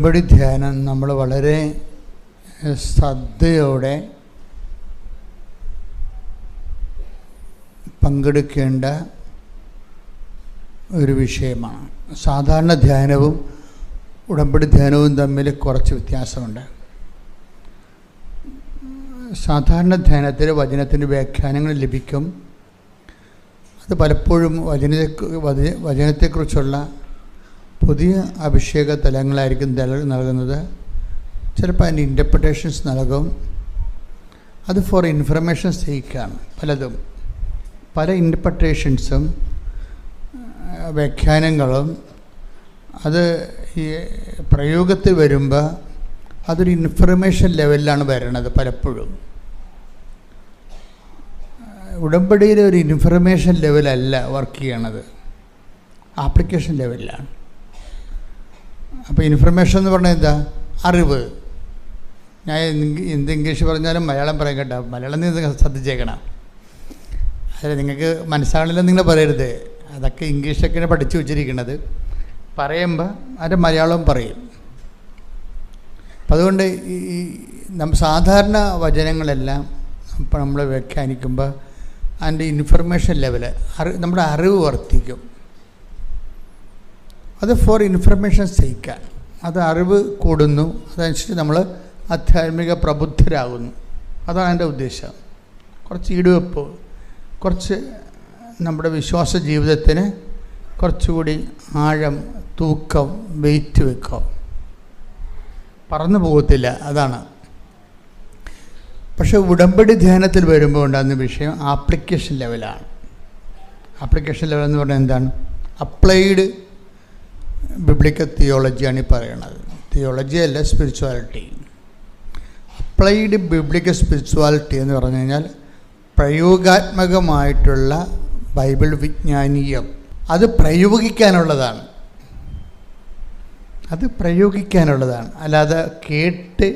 ഉടമ്പടി ധ്യാനം നമ്മൾ വളരെ ശ്രദ്ധയോടെ പങ്കെടുക്കേണ്ട ഒരു വിഷയമാണ്. സാധാരണ ധ്യാനവും ഉടമ്പടി ധ്യാനവും തമ്മിൽ കുറച്ച് വ്യത്യാസമുണ്ട്. സാധാരണ ധ്യാനത്തിൽ വചനത്തിൻ്റെ വ്യാഖ്യാനങ്ങൾ ലഭിക്കും. അത് പലപ്പോഴും വചനത്തെക്കുറിച്ചുള്ള പുതിയ അഭിഷേക തലങ്ങളായിരിക്കും നൽകുന്നത്. ചിലപ്പോൾ അതിൻ്റെ ഇൻ്റർപ്രിട്ടേഷൻസ് നൽകും. അത് ഫോർ ഇൻഫർമേഷൻ സേക്കാണ്. പല ഇൻ്റർപ്രിട്ടേഷൻസും വ്യാഖ്യാനങ്ങളും അത് ഈ പ്രയോഗത്തിൽ വരുമ്പോൾ അതൊരു ഇൻഫർമേഷൻ ലെവലിലാണ് വരണത്. പലപ്പോഴും ഉടമ്പടിയിലെ ഒരു ഇൻഫർമേഷൻ ലെവലല്ല വർക്ക് ചെയ്യണത്, ആപ്ലിക്കേഷൻ ലെവലിലാണ്. അപ്പോൾ ഇൻഫർമേഷൻ എന്ന് പറഞ്ഞാൽ എന്താ? അറിവ്. ഞാൻ എന്ത് ഇംഗ്ലീഷ് പറഞ്ഞാലും മലയാളം പറയാൻ കേട്ടോ. മലയാളം നിങ്ങൾ ശ്രദ്ധിച്ചേക്കണം. അല്ല, നിങ്ങൾക്ക് മനസ്സിലാകണമെന്ന് നിങ്ങൾ പറയരുത്. അതൊക്കെ ഇംഗ്ലീഷൊക്കെയാണ് പഠിച്ചു വെച്ചിരിക്കുന്നത്. പറയുമ്പോൾ അതിൻ്റെ മലയാളവും പറയും. അപ്പം അതുകൊണ്ട് ഈ സാധാരണ വചനങ്ങളെല്ലാം ഇപ്പോൾ നമ്മൾ വ്യാഖ്യാനിക്കുമ്പോൾ അതിൻ്റെ ഇൻഫർമേഷൻ ലെവല് നമ്മുടെ അറിവ് വർദ്ധിക്കും. അത് ഫോർ ഇൻഫർമേഷൻ സേക്കാണ്. അത് അറിവ് കൂടുന്നു. അതനുസരിച്ച് നമ്മൾ ആധ്യാത്മിക പ്രബുദ്ധരാകുന്നു. അതാണ് എൻ്റെ ഉദ്ദേശം. കുറച്ച് ഈടുവെപ്പ്, കുറച്ച് നമ്മുടെ വിശ്വാസ ജീവിതത്തിന് കുറച്ചുകൂടി ആഴം, തൂക്കം, വെയിറ്റ് വെക്കാം. പറന്നു പോകത്തില്ല, അതാണ്. പക്ഷേ ഉടമ്പടി ധ്യാനത്തിൽ വരുമ്പോൾ ഉണ്ടാകുന്ന വിഷയം ആപ്ലിക്കേഷൻ ലെവലാണ്. ആപ്ലിക്കേഷൻ ലെവൽ എന്ന് പറഞ്ഞാൽ എന്താണ്? അപ്ലൈഡ് ബിബ്ലിക്കൽ തിയോളജിയാണ് ഈ പറയണത്. തിയോളജി അല്ല, സ്പിരിച്വാലിറ്റി. അപ്ലൈഡ് ബിബ്ലിക്കൽ സ്പിരിച്വാലിറ്റി എന്ന് പറഞ്ഞു കഴിഞ്ഞാൽ പ്രയോഗാത്മകമായിട്ടുള്ള ബൈബിൾ വിജ്ഞാനീയം. അത് പ്രയോഗിക്കാനുള്ളതാണ്. അല്ലാതെ കേട്ട്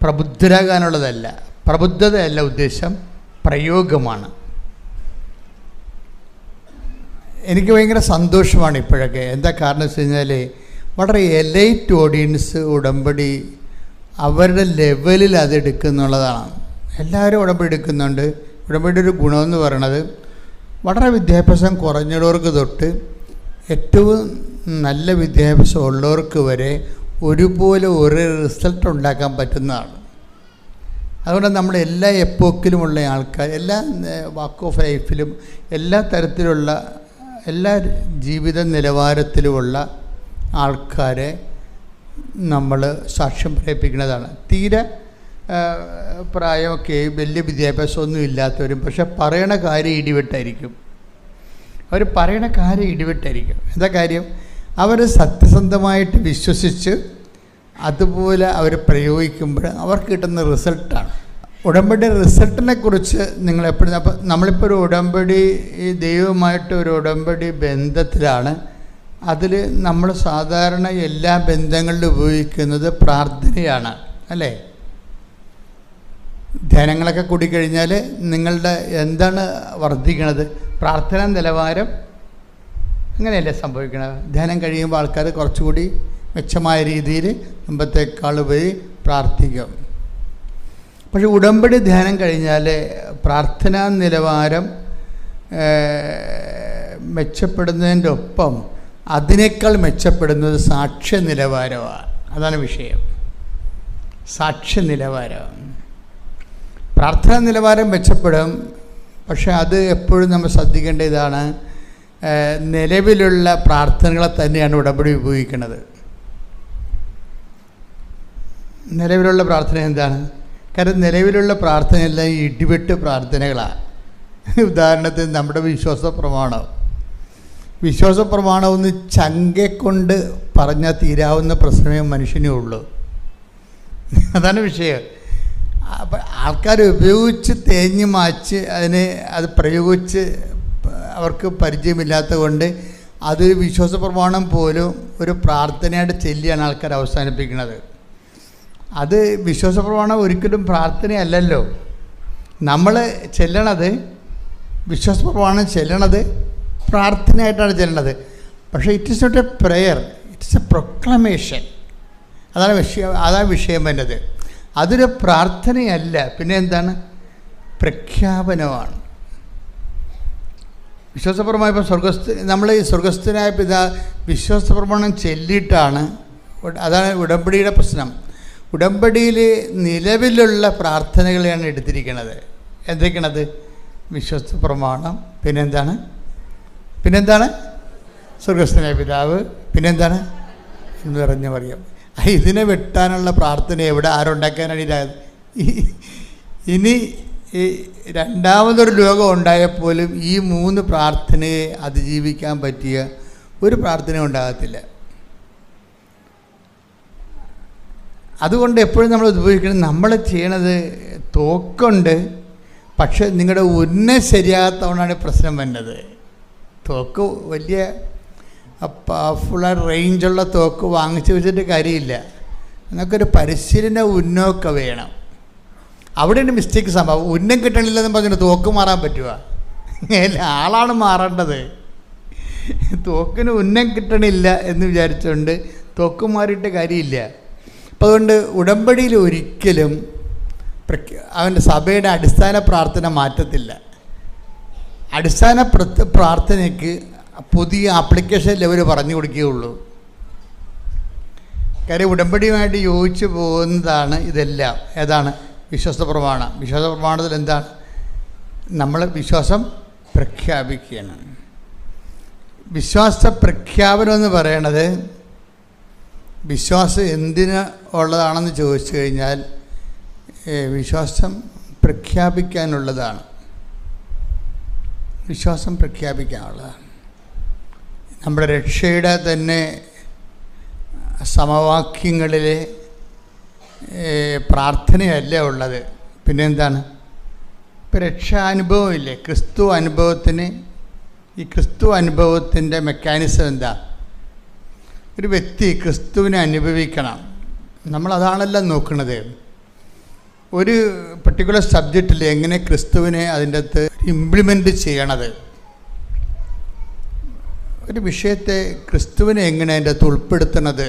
പ്രബുദ്ധരാകാനുള്ളതല്ല. പ്രബുദ്ധതയല്ല ഉദ്ദേശം, പ്രയോഗമാണ്. എനിക്ക് ഭയങ്കര സന്തോഷമാണ് ഇപ്പോഴൊക്കെ. എന്താ കാരണം വെച്ച് കഴിഞ്ഞാൽ വളരെ എലൈറ്റ് ഓഡിയൻസ് ഉടമ്പടി അവരുടെ ലെവലിൽ അതെടുക്കുന്നുള്ളതാണ്. എല്ലാവരും ഉടമ്പടി എടുക്കുന്നുണ്ട്. ഉടമ്പടിയുടെ ഒരു ഗുണമെന്ന് പറയണത് വളരെ വിദ്യാഭ്യാസം കുറഞ്ഞവർക്ക് തൊട്ട് ഏറ്റവും നല്ല വിദ്യാഭ്യാസം ഉള്ളവർക്ക് വരെ ഒരുപോലെ ഒരു റിസൾട്ട് ഉണ്ടാക്കാൻ പറ്റുന്നതാണ്. അതുകൊണ്ട് നമ്മുടെ എല്ലാ എപ്പോക്കിലുമുള്ള ആൾക്കാർ, എല്ലാ വാക്ക് ഓഫ് ലൈഫിലും, എല്ലാ തരത്തിലുള്ള, എല്ലാ ജീവിത നിലവാരത്തിലുമുള്ള ആൾക്കാരെ നമ്മൾ സാക്ഷ്യം പറയിപ്പിക്കുന്നതാണ്. തീരെ പ്രായമൊക്കെ വലിയ വിദ്യാഭ്യാസമൊന്നും ഇല്ലാത്തവരും പക്ഷെ പറയണ കാര്യം ഇടിവെട്ടായിരിക്കും. എന്താ കാര്യം? അവർ സത്യസന്ധമായിട്ട് വിശ്വസിച്ച് അതുപോലെ അവർ പ്രയോഗിക്കുമ്പോൾ അവർക്ക് കിട്ടുന്ന റിസൾട്ടാണ്. ഉടമ്പടി റിസൾട്ടിനെ കുറിച്ച് നിങ്ങൾ എപ്പോഴും, അപ്പം നമ്മളിപ്പോൾ ഒരു ഉടമ്പടി, ഈ ദൈവവുമായിട്ട് ഒരു ഉടമ്പടി ബന്ധത്തിലാണ്. അതിൽ നമ്മൾ സാധാരണ എല്ലാ ബന്ധങ്ങളിലും ഉപയോഗിക്കുന്നത് പ്രാർത്ഥനയാണ്, അല്ലേ? ധ്യാനങ്ങളൊക്കെ കൂടിക്കഴിഞ്ഞാൽ നിങ്ങളുടെ എന്താണ് വർദ്ധിക്കണത്? പ്രാർത്ഥനാ നിലവാരം. അങ്ങനെയല്ലേ സംഭവിക്കണത്? ധ്യാനം കഴിയുമ്പോൾ ആൾക്കാർ കുറച്ചുകൂടി മെച്ചമായ രീതിയിൽ മുമ്പത്തേക്കാൾ ഉപരി പ്രാർത്ഥിക്കും. പക്ഷെ ഉടമ്പടി ധ്യാനം കഴിഞ്ഞാൽ പ്രാർത്ഥനാ നിലവാരം മെച്ചപ്പെടുന്നതിൻ്റെ ഒപ്പം അതിനേക്കാൾ മെച്ചപ്പെടുന്നത് സാക്ഷ്യ നിലവാരമാണ്. അതാണ് വിഷയം. സാക്ഷ്യ നിലവാരം, പ്രാർത്ഥനാ നിലവാരം മെച്ചപ്പെടും. പക്ഷെ അത് എപ്പോഴും നമ്മൾ ശ്രദ്ധിക്കേണ്ട ഇതാണ്, നിലവിലുള്ള പ്രാർത്ഥനകളെ തന്നെയാണ് ഉടമ്പടി ഉപയോഗിക്കുന്നത്. നിലവിലുള്ള പ്രാർത്ഥന എന്താണ്? കാരണം നിലവിലുള്ള പ്രാർത്ഥനയെല്ലാം ഇടിവെട്ട് പ്രാർത്ഥനകളാണ്. ഉദാഹരണത്തിന് നമ്മുടെ വിശ്വാസ പ്രമാണം ഒന്ന് ചങ്കെക്കൊണ്ട് പറഞ്ഞാൽ തീരാവുന്ന പ്രശ്നമേ മനുഷ്യനേ ഉള്ളൂ. അതാണ് വിഷയം. അപ്പം ആൾക്കാർ ഉപയോഗിച്ച് തേഞ്ഞ് മാച്ച് അത് പ്രയോഗിച്ച് അവർക്ക് പരിചയമില്ലാത്തത് കൊണ്ട് അതൊരു വിശ്വാസ പ്രമാണം പോലും ഒരു പ്രാർത്ഥനയായിട്ട് ചൊല്ലിയാണ് ആൾക്കാർ അവസാനിപ്പിക്കുന്നത്. അത് വിശ്വാസ പ്രമാണം ഒരിക്കലും പ്രാർത്ഥനയല്ലല്ലോ. നമ്മൾ ചെല്ലണത്, വിശ്വാസ പ്രമാണം ചെല്ലണത് പ്രാർത്ഥനയായിട്ടാണ് ചെല്ലണത്. പക്ഷേ it is not a prayer, it's a proclamation. അതാണ് വിഷയം വരുന്നത്. അതൊരു പ്രാർത്ഥനയല്ല, പിന്നെ എന്താണ്? പ്രഖ്യാപനമാണ്. വിശ്വാസപ്രമാണം ഇപ്പോൾ നമ്മൾ ഈ സ്വർഗസ്ഥനായ വിശ്വാസപ്രമാണം ചൊല്ലിയിട്ടാണ്. അതാണ് ഉടമ്പടിയുടെ പ്രശ്നം. ഉടമ്പടിയിൽ നിലവിലുള്ള പ്രാർത്ഥനകളെയാണ് എടുത്തിരിക്കുന്നത്. എന്തൊക്കെയാണത്? വിശ്വാസപ്രമാണം, പിന്നെന്താണ് സ്വർഗസ്ഥനായ പിതാവ്, പിന്നെന്താണ് എന്ന് പറഞ്ഞു പറയാം. ഇതിനെ വെട്ടാനുള്ള പ്രാർത്ഥന എവിടെ ആരുണ്ടാക്കാനാണ്? ഇനി ഈ രണ്ടാമതൊരു ലോകം ഉണ്ടായപ്പോലും ഈ 3 പ്രാർത്ഥനയെ അതിജീവിക്കാൻ പറ്റിയ ഒരു പ്രാർത്ഥന ഉണ്ടാകത്തില്ല. അതുകൊണ്ട് എപ്പോഴും നമ്മൾ ഉപയോഗിക്കണം, നമ്മൾ ചെയ്യണത് തോക്കുണ്ട്, പക്ഷെ നിങ്ങളുടെ ശരിയാകാത്തതുകൊണ്ടാണ് പ്രശ്നം വരുന്നത്. തോക്ക് വലിയ പവർഫുള്ളായ റേഞ്ചുള്ള തോക്ക് വാങ്ങിച്ച് വെച്ചിട്ട് കാര്യമില്ല. നമുക്കൊരു പരിശീലന ഉന്നമൊക്കെ വേണം. അവിടെയാണ് മിസ്റ്റേക്ക് സംഭവം. ഉന്നം കിട്ടണില്ലെന്ന് പറഞ്ഞിട്ട് തോക്ക് മാറാൻ പറ്റുക? ആളാണ് മാറേണ്ടത്. തോക്കിന് ഉന്നം കിട്ടണില്ല എന്ന് വിചാരിച്ചുകൊണ്ട് തോക്ക് മാറിയിട്ട് കാര്യമില്ല. അപ്പോൾ അതുകൊണ്ട് ഉടമ്പടിയിൽ ഒരിക്കലും അവൻ്റെ സഭയുടെ അടിസ്ഥാന പ്രാർത്ഥന മാറ്റത്തില്ല. അടിസ്ഥാന പ്രാർത്ഥനയ്ക്ക് പുതിയ ആപ്ലിക്കേഷൻ ലെവൽ പറഞ്ഞു കൊടുക്കുകയുള്ളൂ. കാര്യം ഉടമ്പടിയുമായിട്ട് യോജിച്ച് പോകുന്നതാണ് ഇതെല്ലാം. ഏതാണ്? വിശ്വാസപ്രമാണം. വിശ്വാസപ്രമാണത്തിൽ എന്താണ്? നമ്മൾ വിശ്വാസം പ്രഖ്യാപിക്കുകയാണ്. വിശ്വാസ പ്രഖ്യാപനം എന്ന് പറയണത് വിശ്വാസം എന്തിന് ഉള്ളതാണെന്ന് ചോദിച്ചു കഴിഞ്ഞാൽ വിശ്വാസം പ്രഖ്യാപിക്കാനുള്ളതാണ്. വിശ്വാസം പ്രഖ്യാപിക്കാനുള്ളതാണ്. നമ്മുടെ രക്ഷയുടെ തന്നെ സമവാക്യങ്ങളിലെ പ്രാർത്ഥനയല്ല ഉള്ളത്. പിന്നെ എന്താണ്? ഇപ്പം രക്ഷാനുഭവമില്ലേ? ക്രിസ്തു അനുഭവത്തിന്, ഈ ക്രിസ്തു അനുഭവത്തിൻ്റെ മെക്കാനിസം എന്താ? ഒരു വ്യക്തി ക്രിസ്തുവിനെ അനുഭവിക്കണം. നമ്മളതാണല്ലോ നോക്കുന്നത്. ഒരു പർട്ടിക്കുലർ സബ്ജക്റ്റിൽ എങ്ങനെ ക്രിസ്തുവിനെ അതിൻ്റെ അകത്ത് ഇംപ്ലിമെൻ്റ് ചെയ്യണത്, ഒരു വിഷയത്തെ ക്രിസ്തുവിനെ എങ്ങനെ അതിൻ്റെ അകത്ത് ഉൾപ്പെടുത്തണത്,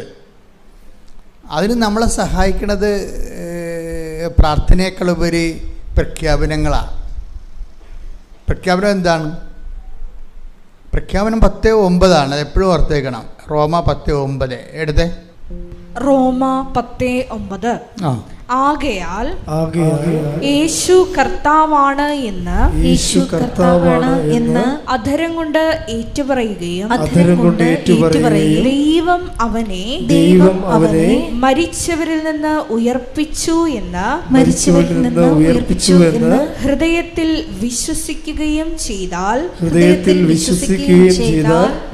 അതിന് നമ്മളെ സഹായിക്കുന്നത് പ്രാർത്ഥനയേക്കാളുപരി പ്രഖ്യാപനങ്ങളാണ്. പ്രഖ്യാപനം എന്താണ്? പ്രഖ്യാപനം 10:9 എപ്പോഴും ഓർത്തേക്കണം. റോമ 10:9 എടുത്തേ. റോമ 10:9 ആകയാൽ യേശു കർത്താവാണ് എന്ന് അധരം കൊണ്ട് ഏറ്റുപറയുകയും ദൈവം അവനെ മരിച്ചവരിൽ നിന്ന് ഉയർപ്പിച്ചു എന്ന് ഹൃദയത്തിൽ വിശ്വസിക്കുകയും ചെയ്താൽ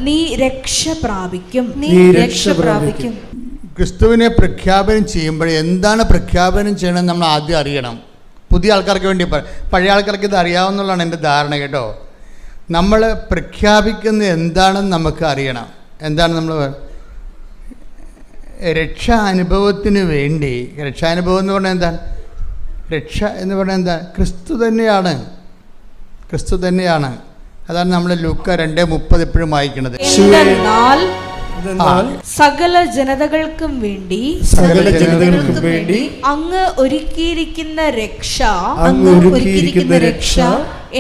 നീ രക്ഷ പ്രാപിക്കും. ക്രിസ്തുവിനെ പ്രഖ്യാപനം ചെയ്യുമ്പോൾ എന്താണ് പ്രഖ്യാപനം ചെയ്യണമെന്ന് നമ്മൾ ആദ്യം അറിയണം. പുതിയ ആൾക്കാർക്ക് വേണ്ടി, പഴയ ആൾക്കാർക്ക് ഇത് അറിയാവുന്നതാണ് എൻ്റെ ധാരണ കേട്ടോ. നമ്മൾ പ്രഖ്യാപിക്കുന്നത് എന്താണെന്ന് നമുക്ക് അറിയണം. എന്താണ് നമ്മൾ രക്ഷാനുഭവത്തിന് വേണ്ടി? രക്ഷാനുഭവം എന്ന് പറഞ്ഞാൽ എന്താണ്? രക്ഷ എന്ന് പറഞ്ഞാൽ എന്താ? ക്രിസ്തു തന്നെയാണ്. അതാണ് നമ്മൾ ലൂക്ക 2:30 എപ്പോഴും വായിക്കുന്നത്. സകല ജനതകൾക്കും വേണ്ടി അങ്ങ് ഒരുക്കിയിരിക്കുന്ന രക്ഷ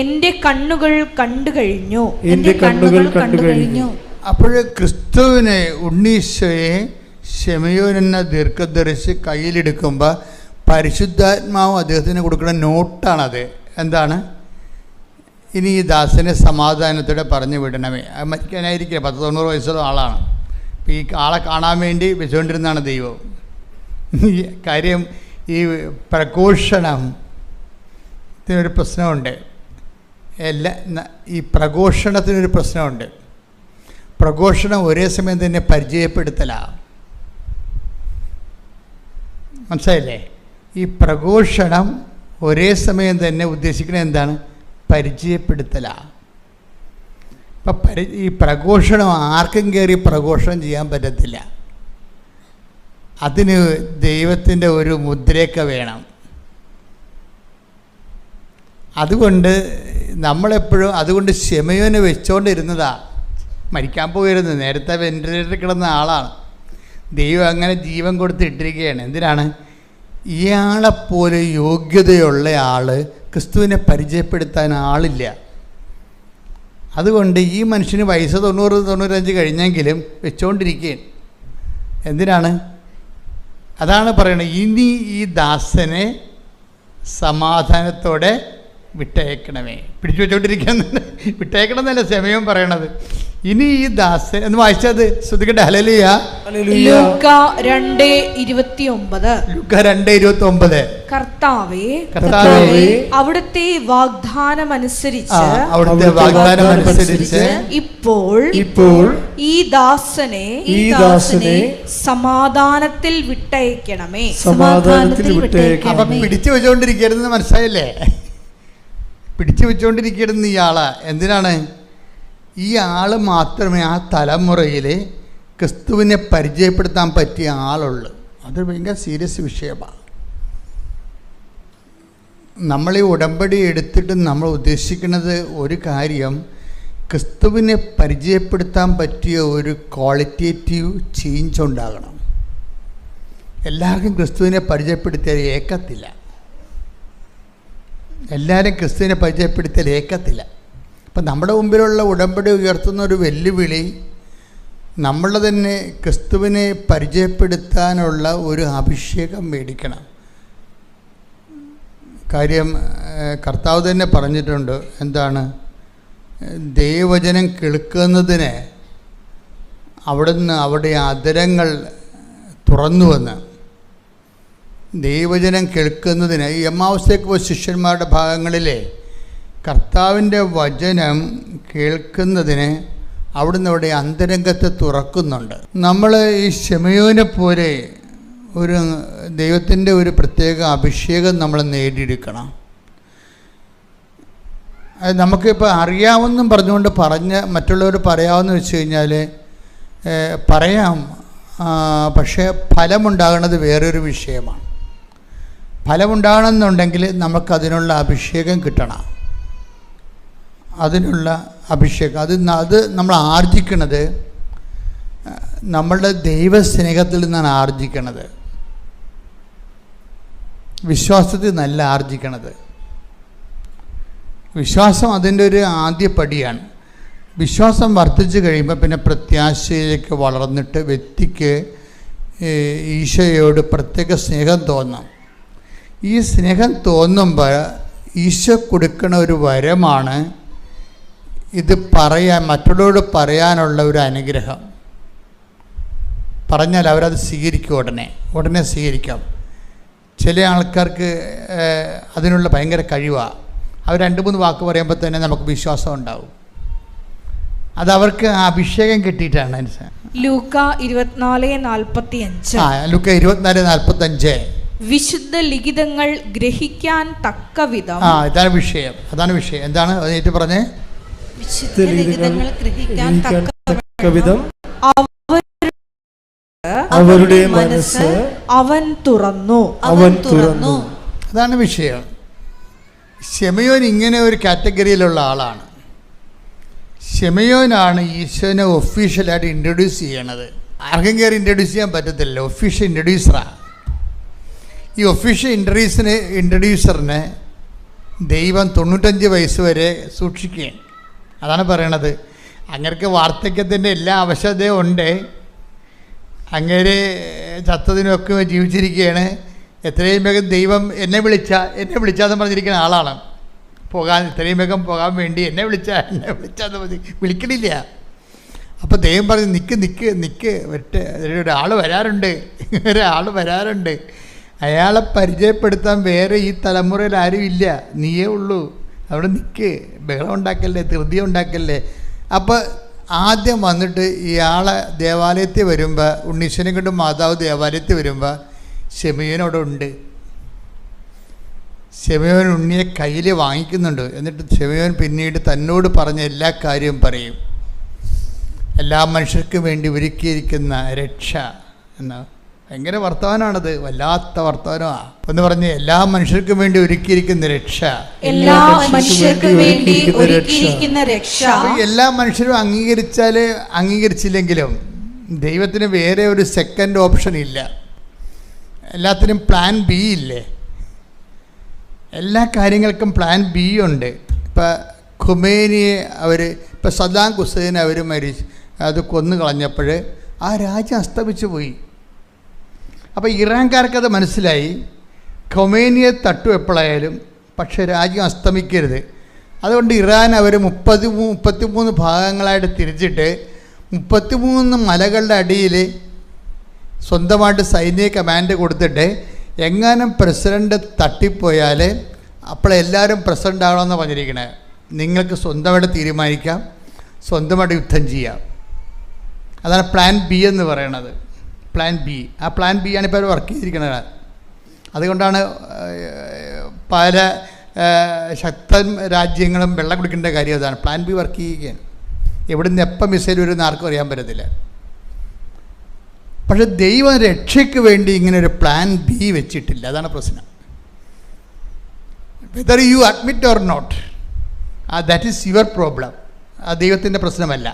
എന്റെ കണ്ണുകൾ കണ്ടു കഴിഞ്ഞു. അപ്പോൾ ക്രിസ്തുവിനെ, ഉണ്ണീശോയെ ശിമയോൻ എന്ന ദീർഘദർശി കയ്യിലെടുക്കുമ്പോൾ പരിശുദ്ധാത്മാവ് അദ്ദേഹത്തിന് കൊടുക്കുന്ന നോട്ടാണത്. എന്താണ്? ഇനി ഈ ദാസനെ സമാധാനത്തോടെ പറഞ്ഞു വിടണമേ. മരിക്കാനായിരിക്കില്ല, 90 വയസ്സുള്ള ആളാണ്. ഈ ആളെ കാണാൻ വേണ്ടി വെച്ചുകൊണ്ടിരുന്നതാണ് ദൈവം. കാര്യം ഈ പ്രഘോഷണത്തിനൊരു പ്രശ്നമുണ്ട്. ഈ പ്രഘോഷണത്തിനൊരു പ്രശ്നമുണ്ട്. പ്രഘോഷണം ഒരേ സമയം തന്നെ പരിചയപ്പെടുത്തലാണ്. മനസ്സിലായില്ലേ? ഈ പ്രഘോഷണം ഒരേ സമയം തന്നെ ഉദ്ദേശിക്കുന്നത് എന്താണ്? പരിചയപ്പെടുത്തലാണ്. അപ്പം ഈ പ്രഘോഷണം ആർക്കും കയറി പ്രഘോഷണം ചെയ്യാൻ പറ്റത്തില്ല. അതിന് ദൈവത്തിൻ്റെ ഒരു മുദ്രയൊക്കെ വേണം. അതുകൊണ്ട് നമ്മളെപ്പോഴും അതുകൊണ്ട് ശിമയോനെ വെച്ചുകൊണ്ടിരുന്നതാണ്. മരിക്കാൻ പോയിരുന്നു, നേരത്തെ വെന്റിലേറ്ററിൽ കിടന്ന ആളാണ്. ദൈവം അങ്ങനെ ജീവൻ കൊടുത്ത് ഇട്ടിരിക്കുകയാണ്. എന്തിനാണ്? ഇയാളെപ്പോലെ യോഗ്യതയുള്ള ആൾ ക്രിസ്തുവിനെ പരിചയപ്പെടുത്താൻ ആളില്ല. അതുകൊണ്ട് ഈ മനുഷ്യന് വയസ്സ് 90-95 കഴിഞ്ഞെങ്കിലും വെച്ചുകൊണ്ടിരിക്കുകയാണ്. എന്തിനാണ്? അതാണ് പറയുന്നത്, ഇനി ഈ ദാസനെ സമാധാനത്തോടെ വിട്ടയക്കണമേ. പിടിച്ചു വെച്ചോണ്ടിരിക്കുന്നുണ്ട്. വിട്ടയക്കണം എന്നല്ല സമയം പറയണത്. ഇനി ഈ ദാസൻ എന്ന് വായിച്ചത് ശ്രദ്ധിക്കട്ടെ. ഹല്ലേലൂയ. ലൂക്ക 2:29. ലൂക്ക 2:29. കർത്താവേ അവിടുത്തെ വാഗ്ദാനമനുസരിച്ച് ഇപ്പോൾ ഈ ദാസനെ സമാധാനത്തിൽ വിട്ടയക്കണമേ. അപ്പൊ പിടിച്ചു വെച്ചോണ്ടിരിക്കരുതെന്ന് മനസ്സിലായില്ലേ? പിടിച്ചു വെച്ചുകൊണ്ടിരിക്കരുതെന്ന് ഇയാളാ. എന്തിനാണ്? ഈ ആൾ മാത്രമേ ആ തലമുറയിൽ ക്രിസ്തുവിനെ പരിചയപ്പെടുത്താൻ പറ്റിയ ആളുള്ളൂ. അത് ഭയങ്കര സീരിയസ് വിഷയമാണ്. നമ്മൾ ഈ ഉടമ്പടി എടുത്തിട്ട് നമ്മൾ ഉദ്ദേശിക്കുന്നത് ഒരു കാര്യം, ക്രിസ്തുവിനെ പരിചയപ്പെടുത്താൻ പറ്റിയ ഒരു ക്വാളിറ്റേറ്റീവ് ചേഞ്ച് ഉണ്ടാകണം. എല്ലാവർക്കും ക്രിസ്തുവിനെ പരിചയപ്പെടുത്തിയാൽ ഏക്കത്തില്ല. എല്ലാവരും ക്രിസ്തുവിനെ പരിചയപ്പെടുത്തിയാൽ ഏക്കത്തില്ല. അപ്പം നമ്മുടെ മുമ്പിലുള്ള ഉടമ്പടി ഉയർത്തുന്ന ഒരു വെല്ലുവിളി, നമ്മൾ തന്നെ ക്രിസ്തുവിനെ പരിചയപ്പെടുത്താനുള്ള ഒരു അഭിഷേകം മേടിക്കണം. കാര്യം കർത്താവ് തന്നെ പറഞ്ഞിട്ടുണ്ട്. എന്താണ്? ദൈവവചനം കേൾക്കുന്നതിന് അവിടെ അധരങ്ങൾ തുറന്നുവെന്ന്. ദൈവവചനം കേൾക്കുന്നതിന് ഈ എമ്മാവസ്ഥയ്ക്ക് പോയ ശിഷ്യന്മാരുടെ ഭാഗങ്ങളിലെ കർത്താവിൻ്റെ വചനം കേൾക്കുന്നതിന് അവിടെ അന്തരംഗത്തെ തുറക്കുന്നുണ്ട്. നമ്മൾ ഈ ശിമയോനെ പോലെ ഒരു ദൈവത്തിൻ്റെ ഒരു പ്രത്യേക അഭിഷേകം നമ്മൾ നേടിയെടുക്കണം. അത് നമുക്കിപ്പോൾ അറിയാമെന്നും പറഞ്ഞുകൊണ്ട് മറ്റുള്ളവർ പറയാമെന്ന് വെച്ച് കഴിഞ്ഞാൽ പറയാം, പക്ഷേ ഫലമുണ്ടാകുന്നത് വേറൊരു വിഷയമാണ്. ഫലമുണ്ടാകണമെന്നുണ്ടെങ്കിൽ നമുക്കതിനുള്ള അഭിഷേകം കിട്ടണം. അതിനുള്ള അഭിഷേകം അത് നമ്മൾ ആർജിക്കണത് നമ്മളുടെ ദൈവസ്നേഹത്തിൽ നിന്നാണ് ആർജിക്കണത്. വിശ്വാസത്തിൽ നല്ല ആർജിക്കണത്. വിശ്വാസം അതിൻ്റെ ഒരു ആദ്യ പടിയാണ്. വിശ്വാസം വർദ്ധിച്ചു കഴിയുമ്പോൾ പിന്നെ പ്രത്യാശയിലേക്ക് വളർന്നിട്ട് വ്യക്തിക്ക് ഈശോയോട് പ്രത്യേക സ്നേഹം തോന്നും. ഈ സ്നേഹം തോന്നുമ്പോൾ ഈശോ കൊടുക്കുന്ന ഒരു വരമാണ് ഇത് മറ്റുള്ളവരോട് പറയാനുള്ള ഒരു അനുഗ്രഹം. പറഞ്ഞാൽ അവരത് സ്വീകരിക്കും. ഉടനെ സ്വീകരിക്കാം. ചില ആൾക്കാർക്ക് അതിനുള്ള ഭയങ്കര കഴിവാണ്. അവർ 2-3 വാക്ക് പറയുമ്പോൾ തന്നെ നമുക്ക് വിശ്വാസം ഉണ്ടാവും. അതവർക്ക് അഭിഷേകം കിട്ടിയിട്ടാണ്. ലൂക്ക 24:45. ലൂക്ക 24:45. വിശുദ്ധ ലിഖിതങ്ങൾ ഗ്രഹിക്കാൻ തക്കവിധം. ഇതാണ് വിഷയം. എന്താണ് അതിനേറ്റ് പറഞ്ഞേ? വിശുദ്ധ ലിഖിതങ്ങൾ ഗ്രഹിക്കാൻ തക്കവിധം അവരുടെ മനസ്സ് അവൻ തുറന്നു. അതാണ് വിഷയം. ശിമയോൻ ഇങ്ങനെ ഒരു കാറ്റഗറിയിലുള്ള ആളാണ്. ശിമയോനാണ് ഈശോനെ ഒഫീഷ്യലായിട്ട് ഇൻട്രൊഡ്യൂസ് ചെയ്യണത്. ആർക്കും കയറി ഇൻട്രൊഡ്യൂസ് ചെയ്യാൻ പറ്റത്തില്ല. ഒഫീഷ്യൽ ഇൻട്രൊഡ്യൂസറാണ്. ഈ ഒഫീഷ്യൽ ഇൻട്രൊഡ്യൂസറിനെ ദൈവം 95 വയസ്സ് വരെ സൂക്ഷിക്കുകയാണ്. അതാണ് പറയണത്. അങ്ങേർക്ക് വാർദ്ധക്യത്തിൻ്റെ എല്ലാ ആവശ്യതയും ഉണ്ട്. അങ്ങേര് ചത്തതിനൊക്കെ ജീവിച്ചിരിക്കുകയാണ്. എത്രയും വേഗം ദൈവം എന്നെ വിളിച്ചാന്ന് പറഞ്ഞിരിക്കുന്ന ആളാണ്. എത്രയും വേഗം പോകാൻ വേണ്ടി എന്നെ വിളിച്ചാന്ന് മതി, വിളിക്കണില്ല. അപ്പോൾ ദൈവം പറഞ്ഞു, നിൽക്ക് ഒരാൾ വരാറുണ്ട്. അയാളെ പരിചയപ്പെടുത്താൻ വേറെ ഈ തലമുറയിൽ ആരും ഇല്ല, നീയേ ഉള്ളൂ. അവിടെ നിൽക്ക്, ബഹളം ഉണ്ടാക്കല്ലേ, ധൃതി ഉണ്ടാക്കല്ലേ. അപ്പോൾ ആദ്യം വന്നിട്ട് ഇയാളെ ദേവാലയത്തിൽ വരുമ്പോൾ, ഉണ്ണീശ്വരനെ കൊണ്ട് മാതാവ് ദേവാലയത്തിൽ വരുമ്പോൾ ശിമയോനോടെ ഉണ്ട്. ശിമയോൻ ഉണ്ണിയെ കയ്യിൽ വാങ്ങിക്കുന്നുണ്ട്. എന്നിട്ട് ശിമയോൻ പിന്നീട് തന്നോട് പറഞ്ഞ എല്ലാ കാര്യവും പറയും. എല്ലാ മനുഷ്യർക്കും വേണ്ടി ഒരുക്കിയിരിക്കുന്ന രക്ഷ എന്ന ഭയങ്കര വർത്തമാനമാണത്. വല്ലാത്ത വർത്തമാനമാണ്. എന്ന് പറഞ്ഞ് എല്ലാ മനുഷ്യർക്കും വേണ്ടി ഒരുക്കിയിരിക്കുന്ന രക്ഷ. എല്ലാ മനുഷ്യർക്കും വേണ്ടി ഒരുക്കിയിരിക്കുന്ന രക്ഷ. എല്ലാ മനുഷ്യരും അംഗീകരിച്ചില്ലെങ്കിലും ദൈവത്തിന് വേറെ ഒരു സെക്കൻഡ് ഓപ്ഷൻ ഇല്ല. എല്ലാത്തിനും പ്ലാൻ ബി ഇല്ലേ? എല്ലാ കാര്യങ്ങൾക്കും പ്ലാൻ ബി ഉണ്ട്. ഇപ്പം ഖുമൈനിയെ ഇപ്പം സദ്ദാം ഹുസൈനെ അത് കൊന്നു കളഞ്ഞപ്പോൾ ആ രാജ്യം അസ്തമിച്ചു പോയി. അപ്പോൾ ഇറാൻകാർക്കത് മനസ്സിലായി, ഖൊമേനിയെ തട്ടു എപ്പോഴായാലും, പക്ഷേ രാജ്യം അസ്തമിക്കരുത്. അതുകൊണ്ട് ഇറാൻ അവർ 33 ഭാഗങ്ങളായിട്ട് തിരിച്ചിട്ട് 33 മലകളുടെ അടിയിൽ സ്വന്തമായിട്ട് സൈനിക കമാൻഡ് കൊടുത്തിട്ട് എങ്ങാനും പ്രസിഡൻ്റ് തട്ടിപ്പോയാൽ അപ്പോഴെല്ലാവരും പ്രസിഡൻ്റ് ആകണമെന്ന് പറഞ്ഞിരിക്കണേ. നിങ്ങൾക്ക് സ്വന്തമായിട്ട് തീരുമാനിക്കാം, സ്വന്തമായിട്ട് യുദ്ധം ചെയ്യാം. അതാണ് പ്ലാൻ ബി എന്ന് പറയണത്. പ്ലാൻ ബി, ആ പ്ലാൻ ബി ആണ് ഇപ്പോൾ വർക്ക് ചെയ്തിരിക്കുന്നത്. അതുകൊണ്ടാണ് പല ശക്തൻ രാജ്യങ്ങളും വെള്ളം കുടിക്കേണ്ട കാര്യം അതാണ്. പ്ലാൻ ബി വർക്ക് ചെയ്യുകയാണ്. എവിടുന്ന് എപ്പം മിസൈൽ വരുമെന്ന് ആർക്കും അറിയാൻ പറ്റത്തില്ല. പക്ഷെ ദൈവം രക്ഷയ്ക്ക് വേണ്ടി ഇങ്ങനെ ഒരു പ്ലാൻ ബി വെച്ചിട്ടില്ല. അതാണ് പ്രശ്നം. Whether you admit or not, that is your problem. അത് ദൈവത്തിൻ്റെ പ്രശ്നമല്ല.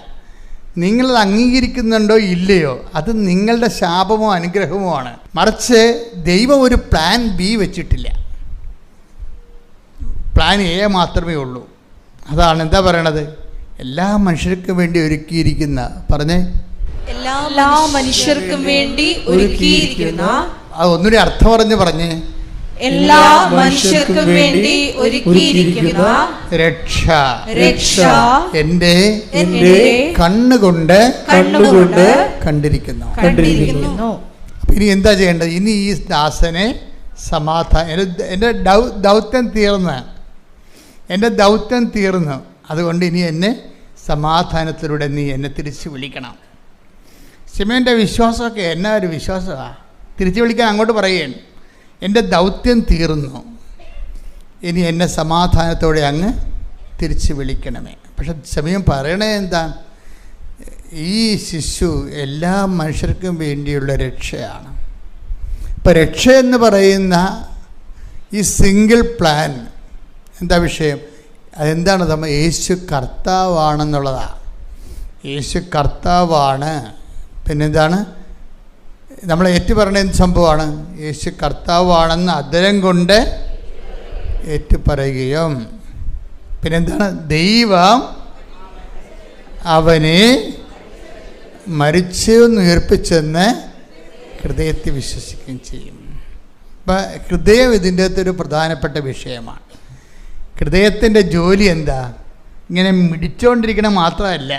നിങ്ങളത് അംഗീകരിക്കുന്നുണ്ടോ ഇല്ലയോ, അത് നിങ്ങളുടെ ശാപമോ അനുഗ്രഹമോ ആണ്. മറിച്ച് ദൈവം ഒരു പ്ലാൻ ബി വെച്ചിട്ടില്ല. പ്ലാൻ എ മാത്രമേ ഉള്ളൂ. അതാണ് എന്താ പറയണത്? എല്ലാ മനുഷ്യർക്കും വേണ്ടി ഒരുക്കിയിരിക്കുന്ന, പറഞ്ഞേ, എല്ലാ മനുഷ്യർക്കും വേണ്ടി ഒരുക്കിയിരിക്കുന്ന, അത് ഒന്നുകൂടി അർത്ഥം പറഞ്ഞേ, എല്ലാ മനുഷ്യർക്കും വേണ്ടി ഒരുക്കിയിരിക്കുന്ന രക്ഷ എൻ്റെ കണ്ണുകൊണ്ട് കണ്ടിരിക്കുന്നു. ഇനി എന്താ ചെയ്യേണ്ടത്? ഇനി ഈ ദാസനെ എൻ്റെ ദൗത്യം തീർന്നു. അതുകൊണ്ട് ഇനി എന്നെ സമാധാനത്തിലൂടെ നീ എന്നെ തിരിച്ച് വിളിക്കണം. ശിമോൻ്റെ വിശ്വാസമൊക്കെ എന്നാ ഒരു വിശ്വാസമാണ്. തിരിച്ചു വിളിക്കാൻ അങ്ങോട്ട് പറയുകയാണ്, എൻ്റെ ദൗത്യം തീർന്നു, ഇനി എന്നെ സമാധാനത്തോടെ അങ്ങ് തിരിച്ച് വിളിക്കണമേ. പക്ഷെ സമയം പറയണേ എന്താ? ഈ ശിശു എല്ലാ മനുഷ്യർക്കും വേണ്ടിയുള്ള രക്ഷയാണ്. ഇപ്പം രക്ഷ എന്ന് പറയുന്ന ഈ സിംഗിൾ പ്ലാൻ എന്താ വിഷയം? അതെന്താണ്? നമ്മൾ യേശു കർത്താവാണെന്നുള്ളതാണ്. യേശു കർത്താവാണ്. പിന്നെന്താണ്? നമ്മൾ ഏറ്റുപറയണ എന്ത് സംഭവമാണ്? യേശു കർത്താവാണെന്ന് അധരം കൊണ്ട് ഏറ്റുപറയുകയും, പിന്നെന്താണ്? ദൈവം അവനെ മരിച്ചെന്ന് ഉയർപ്പിച്ചെന്ന് ഹൃദയത്തിൽ വിശ്വസിക്കുകയും ചെയ്യും. അപ്പം ഹൃദയം ഇതിൻ്റെ അകത്തൊരു പ്രധാനപ്പെട്ട വിഷയമാണ്. ഹൃദയത്തിൻ്റെ ജോലി എന്താ? ഇങ്ങനെ മിടിച്ചുകൊണ്ടിരിക്കണം മാത്രമല്ല,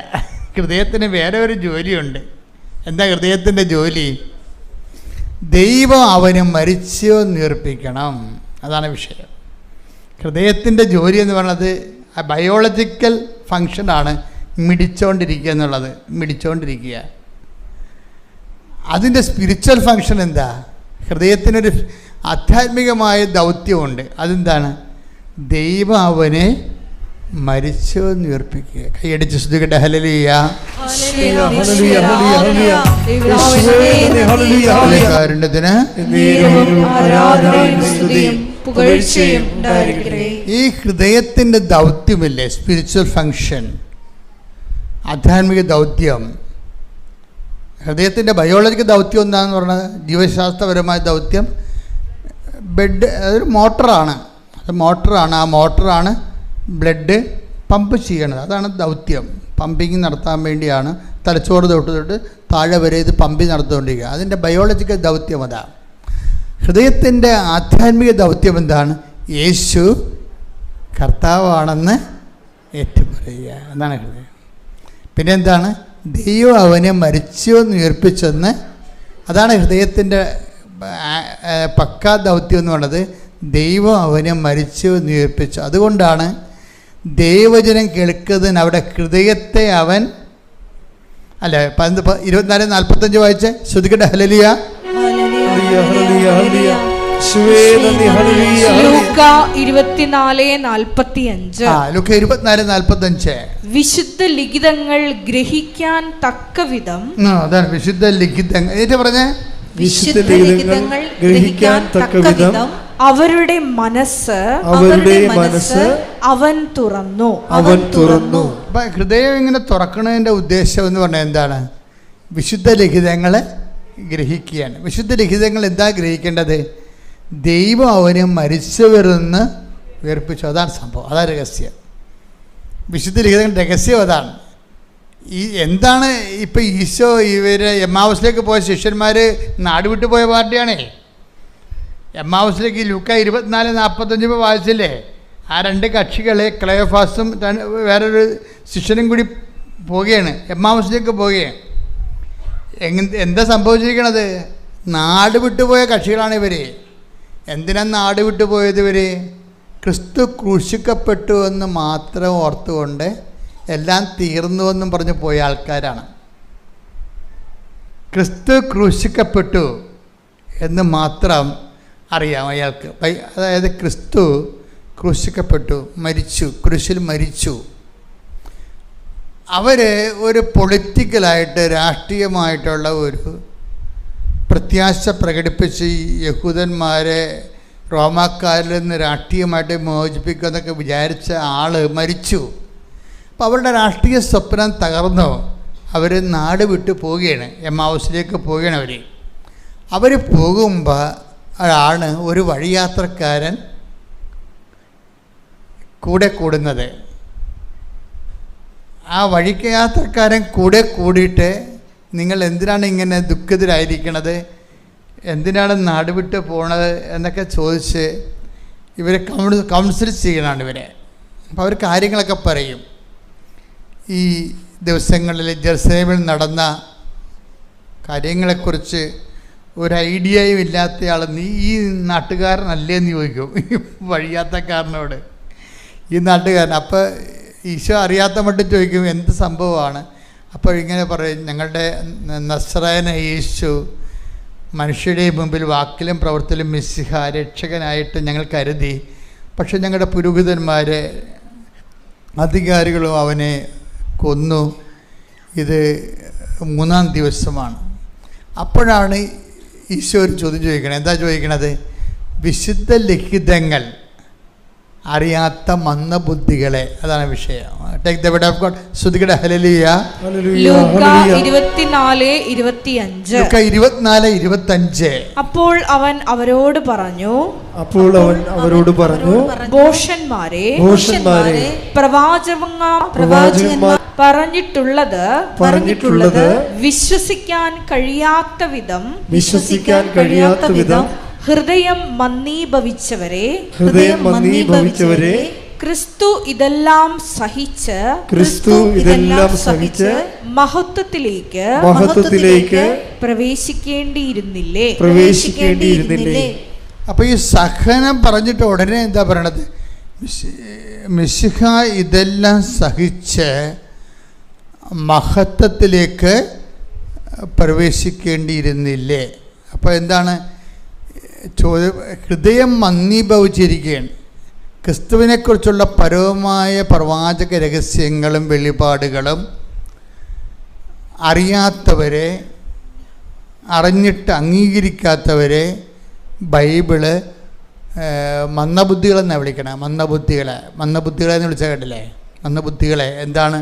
ഹൃദയത്തിന് വേറെ ഒരു ജോലിയുണ്ട്. എന്താ ഹൃദയത്തിൻ്റെ ജോലി? ദൈവം അവന് മരിച്ചെന്ന് ഉയർപ്പിക്കണം. അതാണ് വിഷയം. ഹൃദയത്തിൻ്റെ ജോലി എന്ന് പറയുന്നത് ബയോളജിക്കൽ ഫങ്ഷനാണ് മിടിച്ചുകൊണ്ടിരിക്കുക എന്നുള്ളത്. മിടിച്ചുകൊണ്ടിരിക്കുക. അതിൻ്റെ സ്പിരിച്വൽ ഫങ്ഷൻ എന്താ? ഹൃദയത്തിനൊരു ആധ്യാത്മികമായ ദൗത്യമുണ്ട്. അതെന്താണ്? ദൈവം അവനെ മരിച്ചെന്ന് ഉയർപ്പിക്കുക. കൈയടിച്ച് സ്തുതിക്കട്ടെ. ഹല്ലേലൂയ. കാരുണ്യത്തിന് ഈ ഹൃദയത്തിൻ്റെ ദൗത്യമില്ലേ, സ്പിരിച്വൽ ഫങ്ഷൻ, ആധ്യാത്മിക ദൗത്യം. ഹൃദയത്തിൻ്റെ ബയോളജിക്കൽ ദൗത്യം എന്താണെന്ന് പറഞ്ഞാൽ, ജീവശാസ്ത്രപരമായ ദൗത്യം അതൊരു മോട്ടറാണ്. ആ മോട്ടറാണ് ബ്ലഡ് പമ്പ് ചെയ്യണത്. അതാണ് ദൗത്യം. പമ്പിങ് നടത്താൻ വേണ്ടിയാണ് തലച്ചോറ് തൊട്ട് താഴെ വരെ ഇത് പമ്പിങ് നടത്തുകൊണ്ടിരിക്കുക. അതിൻ്റെ ബയോളജിക്കൽ ദൗത്യം അതാണ്. ഹൃദയത്തിൻ്റെ ആധ്യാത്മിക ദൗത്യം എന്താണ്? യേശു കർത്താവാണെന്ന് ഏറ്റുപറയുക. എന്നാണ് ഹൃദയം. പിന്നെ എന്താണ്? ദൈവം അവനെ മരിച്ചെന്ന് ഉയർപ്പിച്ചെന്ന്. അതാണ് ഹൃദയത്തിൻ്റെ പക്കാ ദൗത്യം എന്ന് പറയുന്നത്. ദൈവം അവനെ മരിച്ചെന്ന് ഉയർപ്പിച്ചു. അതുകൊണ്ടാണ് ദൈവജനം കേൾക്കുന്നതിന് അവിടെ ഹൃദയത്തെ അവൻ 24:45 വായിച്ച് ശ്രുതിക്കട്ടെ. ഹല്ലേലൂയ. ലൂക്ക 24:45 വിശുദ്ധ ലിഖിതങ്ങൾ ഗ്രഹിക്കാൻ തക്കവിധം. അതാണ് വിശുദ്ധ ലിഖിതങ്ങൾ. പറഞ്ഞേ, വിശുദ്ധ ലിഖിതങ്ങൾ ഗ്രഹിക്കാൻ തക്കവിധം അവരുടെ മനസ്സ് അവൻ തുറന്നു. അപ്പം ഹൃദയം ഇങ്ങനെ തുറക്കണതിൻ്റെ ഉദ്ദേശം എന്ന് പറഞ്ഞാൽ എന്താണ്? വിശുദ്ധ ലിഖിതങ്ങളെ ഗ്രഹിക്കുകയാണ്. വിശുദ്ധ ലിഖിതങ്ങൾ എന്താ ഗ്രഹിക്കേണ്ടത്? ദൈവം അവനെ മരിച്ചവരെന്ന് ഉയർപ്പിച്ചു. അതാണ് സംഭവം, അതാണ് രഹസ്യം. വിശുദ്ധ ലിഖിതങ്ങൾ രഹസ്യം അതാണ്. എന്താണ് ഇപ്പം ഈശോ എമ്മാവസിലേക്ക് പോയ ശിഷ്യന്മാർ നാടുവിട്ട് പോയ പാർട്ടിയാണേ. എമ്മാവസിലേക്ക് ലൂക്ക 24:45 വായിച്ചില്ലേ? ആ 2 കക്ഷികളെ ക്ലയോഫാസും വേറൊരു ശിഷ്യനും കൂടി പോവുകയാണ്, എമ്മാവസിലേക്ക് പോവുകയാണ്. എന്താ സംഭവിച്ചിരിക്കണത്? നാട് വിട്ടുപോയ കക്ഷികളാണ് ഇവർ. എന്തിനാണ് നാട് വിട്ടുപോയത്? ഇവർ ക്രിസ്തു ക്രൂശിക്കപ്പെട്ടു എന്ന് മാത്രം ഓർത്തുകൊണ്ട് എല്ലാം തീർന്നുവെന്നും പറഞ്ഞ് പോയ ആൾക്കാരാണ്. ക്രിസ്തു ക്രൂശിക്കപ്പെട്ടു എന്ന് മാത്രം അറിയാം അയാൾക്ക്. അതായത് ക്രിസ്തു ക്രൂശിക്കപ്പെട്ടു, മരിച്ചു, കുരിശിൽ മരിച്ചു. അവർ ഒരു പൊളിറ്റിക്കലായിട്ട് രാഷ്ട്രീയമായിട്ടുള്ള ഒരു പ്രത്യാശ പ്രകടിപ്പിച്ച് യഹൂദന്മാരെ റോമാക്കാരിൽ നിന്ന് രാഷ്ട്രീയമായിട്ട് മോചിപ്പിക്കുമെന്നൊക്കെ വിചാരിച്ച ആൾ മരിച്ചു. അപ്പോൾ അവരുടെ രാഷ്ട്രീയ സ്വപ്നം തകർന്നു. അവർ നാട് വിട്ടു പോവുകയാണ്, എമ്മാവസിലേക്ക് പോവുകയാണ്. അവർ പോകുമ്പോൾ ആണ് ഒരു വഴിയാത്രക്കാരൻ കൂടെ കൂടുന്നത്. ആ വഴിക്ക് യാത്രക്കാരൻ കൂടെ കൂടിയിട്ട് നിങ്ങൾ എന്തിനാണ് ഇങ്ങനെ ദുഃഖിതരായിരിക്കണത്, എന്തിനാണ് നാട് വിട്ട് പോണത് എന്നൊക്കെ ചോദിച്ച് ഇവരെ കൗൺസിൽ ചെയ്യണമാണ് ഇവരെ. അപ്പോൾ അവർ കാര്യങ്ങളൊക്കെ പറയും. ഈ ദിവസങ്ങളിൽ ജെറുസലേമിൽ നടന്ന കാര്യങ്ങളെക്കുറിച്ച് ഒരു ഐഡിയയും ഇല്ലാത്തയാൾ നീ ഈ നാട്ടുകാരനല്ലേന്ന് ചോദിക്കും ഈ വഴിയാത്രക്കാരനോട്. ഈ നാട്ടുകാരൻ അപ്പോൾ ഈശോ അറിയാത്ത മട്ടും ചോദിക്കും എന്ത് സംഭവമാണ്. അപ്പോൾ ഇങ്ങനെ പറയും, ഞങ്ങളുടെ നസ്രായന യേശു മനുഷ്യരുടെ മുമ്പിൽ വാക്കിലും പ്രവൃത്തിയിലും മിശിഹ രക്ഷകനായിട്ട് ഞങ്ങൾ കരുതി. പക്ഷെ ഞങ്ങളുടെ പുരോഹിതന്മാർ അധികാരികളും അവനെ കൊന്നു. ഇത് 3-ാം ദിവസമാണ്. അപ്പോഴാണ് ഈശോ ഒരു ചോദ്യം ചോദിക്കണത്. എന്താ ചോദിക്കണത്? വിശുദ്ധ ലിഖിതങ്ങൾ അറിയാത്ത മന്ദബുദ്ധികളെ, അതാണ് വിഷയം. Take the word of God. സ്തുതിക്കട്ടെ, ഹല്ലേലൂയ. ലൂക്ക 24:25. അപ്പോൾ അവൻ അവരോട് പറഞ്ഞു, ഭോഷന്മാരെ, പ്രവാചകന്മാർ പറഞ്ഞിട്ടുള്ളത് വിശ്വസിക്കാൻ കഴിയാത്ത വിധം ഹൃദയം മന്ദീഭവിച്ചവരെ, ക്രിസ്തു ഇതെല്ലാം സഹിച്ച് മഹത്വത്തിലേക്ക് പ്രവേശിക്കേണ്ടിയിരുന്നില്ലേ? അപ്പോൾ ഈ സഹനം പറഞ്ഞിട്ട് ഉടനെ എന്താ പറയണത്? മിശിഹ ഇതെല്ലാം സഹിച്ച് മഹത്വത്തിലേക്ക് പ്രവേശിക്കേണ്ടിയിരുന്നില്ലേ? അപ്പോൾ എന്താണ് ചോദ്യം? ഹൃദയം മന്ദീഭവിച്ചിരിക്കുകയാണ്. ക്രിസ്തുവിനെക്കുറിച്ചുള്ള പരമമായ പ്രവാചക രഹസ്യങ്ങളും വെളിപാടുകളും അറിയാത്തവരെ, അറിഞ്ഞിട്ട് അംഗീകരിക്കാത്തവരെ ബൈബിള് മന്ദബുദ്ധികളെന്നാണ് വിളിക്കണം. മന്ദബുദ്ധികളെന്ന് വിളിച്ചാൽ കേട്ടില്ലേ? മന്ദബുദ്ധികളെ എന്താണ്?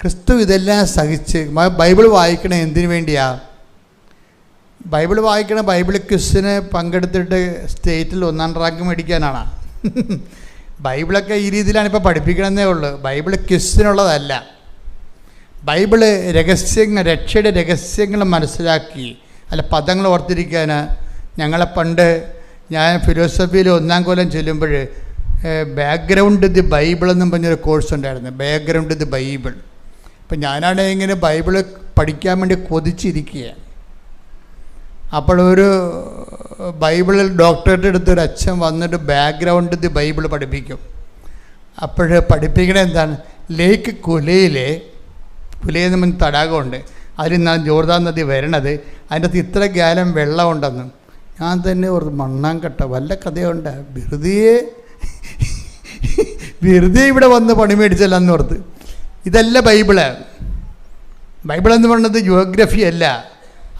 ക്രിസ്തു ഇതെല്ലാം സഹിച്ച്. ബൈബിൾ വായിക്കണേ എന്തിനു വേണ്ടിയാ? ബൈബിൾ വായിക്കണ ബൈബിൾ ക്വിസിന് പങ്കെടുത്തിട്ട് സ്റ്റേറ്റിൽ 1-ാം റാങ്ക് മേടിക്കാനാണ്. ബൈബിളൊക്കെ ഈ രീതിയിലാണ് ഇപ്പോൾ പഠിപ്പിക്കണമെന്നേ ഉള്ളൂ. ബൈബിൾ ക്വിസിനുള്ളതല്ല. ബൈബിള് രക്ഷയുടെ രഹസ്യങ്ങൾ മനസ്സിലാക്കി, അല്ല പദങ്ങൾ ഓർത്തിരിക്കാൻ. ഞങ്ങളെ പണ്ട് ഞാൻ ഫിലോസഫിയിൽ 1-ാം കൊല്ലം ചെല്ലുമ്പോൾ ബാക്ക്ഗ്രൗണ്ട് ദി ബൈബിൾ എന്നും പറഞ്ഞൊരു കോഴ്സ് ഉണ്ടായിരുന്നു. Background the Bible. അപ്പം ഞാനാണെങ്കിൽ ഇങ്ങനെ ബൈബിള് പഠിക്കാൻ വേണ്ടി കൊതിച്ചിരിക്കുകയാണ്. അപ്പോൾ ഒരു ബൈബിളിൽ ഡോക്ടറേറ്റ് എടുത്തൊരു അച്ഛൻ വന്നിട്ട് ബാക്ക്ഗ്രൗണ്ട് ദി ബൈബിൾ പഠിപ്പിക്കും. അപ്പോൾ പഠിപ്പിക്കണത് എന്താണ്? ലേക്ക് കുലയെന്ന് പറഞ്ഞ തടാകമുണ്ട്, അതിൽ നിന്നാണ് ജോർദാൻ നദി വരണത്. അതിൻ്റെ അകത്ത് ഇത്ര ഗാലം വെള്ളമുണ്ടെന്ന്. ഞാൻ തന്നെ ഓർത്ത് മണ്ണാങ്കട്ട വല്ല കഥയുണ്ട്, വെറുതെ ഇവിടെ വന്ന് പണി മേടിച്ചല്ലെന്ന് ഓർത്ത്. ഇതല്ല ബൈബിളെന്ന് പറയുന്നത് ജിയോഗ്രഫി അല്ല.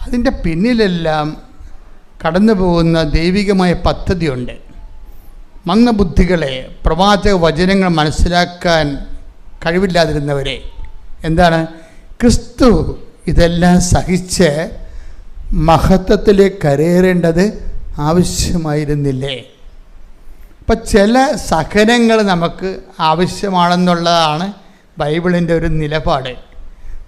അതിൻ്റെ പിന്നിലെല്ലാം കടന്നു പോകുന്ന ദൈവികമായ പദ്ധതിയുണ്ട്. മന്ദബുദ്ധികളെ, പ്രവാചക വചനങ്ങൾ മനസ്സിലാക്കാൻ കഴിവില്ലാതിരുന്നവരെ, എന്താണ് ക്രിസ്തു ഇതെല്ലാം സഹിച്ച് മഹത്വത്തിലേക്ക് കരയേറേണ്ടത് ആവശ്യമായിരുന്നില്ലേ? അപ്പം ചില സഹനങ്ങൾ നമുക്ക് ആവശ്യമാണെന്നുള്ളതാണ് ബൈബിളിൻ്റെ ഒരു നിലപാട്.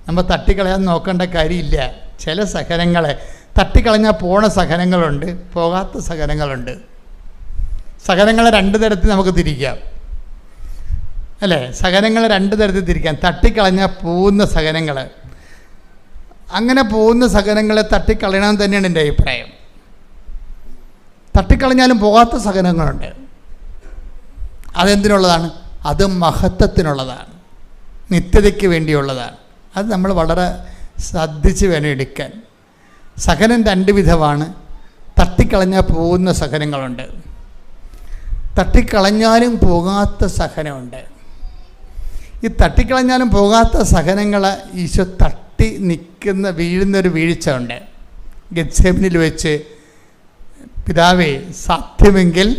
നമ്മൾ തട്ടിക്കളയാൻ നോക്കേണ്ട കാര്യമില്ല. ചില സഹനങ്ങളെ തട്ടിക്കളഞ്ഞാൽ പോണ സഹനങ്ങളുണ്ട്, പോകാത്ത സഹനങ്ങളുണ്ട്. സഹനങ്ങളെ രണ്ട് തരത്തിൽ നമുക്ക് തിരിക്കാം, അല്ലേ? സഹനങ്ങളെ രണ്ട് തരത്തിൽ തിരിക്കാം. തട്ടിക്കളഞ്ഞാൽ പോകുന്ന സഹനങ്ങൾ, അങ്ങനെ പോകുന്ന സഹനങ്ങളെ തട്ടിക്കളയണം തന്നെയാണ് എൻ്റെ അഭിപ്രായം. തട്ടിക്കളഞ്ഞാലും പോകാത്ത സഹനങ്ങളുണ്ട്. അതെന്തിനുള്ളതാണ്? അത് മഹത്വത്തിനുള്ളതാണ്, നിത്യതയ്ക്ക് വേണ്ടിയുള്ളതാണ്. അത് നമ്മൾ വളരെ ശ്രദ്ധിച്ച് വേണം എടുക്കാൻ. സഹനം രണ്ട് വിധമാണ്. തട്ടിക്കളഞ്ഞാൽ പോകുന്ന സഹനങ്ങളുണ്ട്, തട്ടിക്കളഞ്ഞാലും പോകാത്ത സഹനമുണ്ട്. ഈ തട്ടിക്കളഞ്ഞാലും പോകാത്ത സഹനങ്ങൾ ഈശോ തട്ടി നിൽക്കുന്ന വീഴുന്നൊരു വീഴ്ച ഉണ്ട്. ഗെത്സേമനിൽ വെച്ച് പിതാവേ സാധ്യമെങ്കിൽ,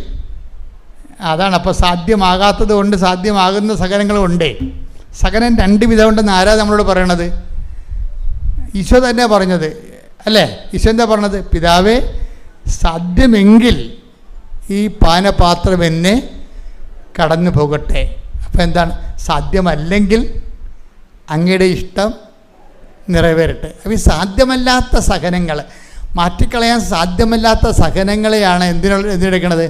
അതാണ്. അപ്പോൾ സാധ്യമാകാത്തത് കൊണ്ട് സാധ്യമാകുന്ന സഹനങ്ങളുണ്ട്. സഹനം രണ്ട് വിധമുണ്ടെന്ന് ആരാ നമ്മളോട് പറയണത്? ഈശോ തന്നെ പറഞ്ഞത്, അല്ലേ? ഈശോ എന്താ പറഞ്ഞത്? പിതാവേ സാധ്യമെങ്കിൽ ഈ പാനപാത്രം എന്നെ കടന്നു പോകട്ടെ. അപ്പോൾ എന്താണ്? സാധ്യമല്ലെങ്കിൽ അങ്ങയുടെ ഇഷ്ടം നിറവേറട്ടെ. അപ്പോൾ ഈ സാധ്യമല്ലാത്ത സഹനങ്ങൾ, മാറ്റിക്കളയാൻ സാധ്യമല്ലാത്ത സഹനങ്ങളെയാണ് എന്തിനെടുക്കണത്?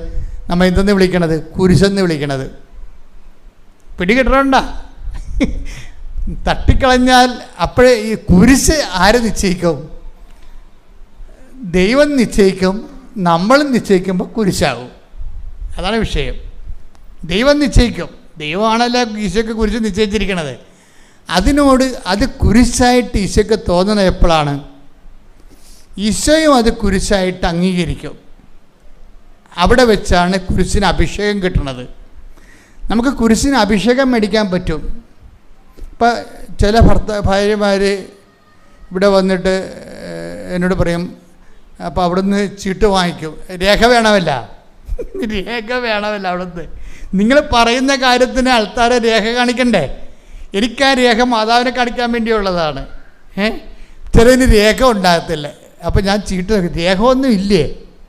നമ്മൾ എന്തെന്ന് വിളിക്കണത്? കുരിശെന്ന് വിളിക്കണത്. പിടികിട്ടണ്ട. തട്ടിക്കളഞ്ഞാൽ അപ്പോഴേ ഈ കുരിശ് ആര് നിശ്ചയിക്കും? ദൈവം നിശ്ചയിക്കും. നമ്മൾ നിശ്ചയിക്കുമ്പോൾ കുരിശാകും. അതാണ് വിഷയം. ദൈവം നിശ്ചയിക്കും. ദൈവമാണല്ലോ ഈശോയ്ക്ക് കുരിശ് നിശ്ചയിച്ചിരിക്കണത്. അതിനോട് അത് കുരിശായിട്ട് ഈശോയ്ക്ക് തോന്നുന്നത് എപ്പോഴാണ്? ഈശോയും അത് കുരിശായിട്ട് അംഗീകരിക്കും. അവിടെ വെച്ചാണ് കുരിശിന് അഭിഷേകം കിട്ടുന്നത്. നമുക്ക് കുരിശിന് അഭിഷേകം മേടിക്കാൻ പറ്റും. ഇപ്പം ചില ഭാര്യമാർ ഇവിടെ വന്നിട്ട് എന്നോട് പറയും, അപ്പോൾ അവിടുന്ന് ചീട്ട് വാങ്ങിക്കും. രേഖ വേണമല്ല, രേഖ വേണമല്ല. അവിടുന്ന് നിങ്ങൾ പറയുന്ന കാര്യത്തിന് ആൾക്കാരെ രേഖ കാണിക്കണ്ടേ? എനിക്കാ രേഖ മാതാവിനെ കാണിക്കാൻ വേണ്ടിയുള്ളതാണ്. ചിലതിന് രേഖ ഉണ്ടാകത്തില്ല. അപ്പോൾ ഞാൻ ചീട്ട് നോക്കി, രേഖ ഒന്നും ഇല്ലേ?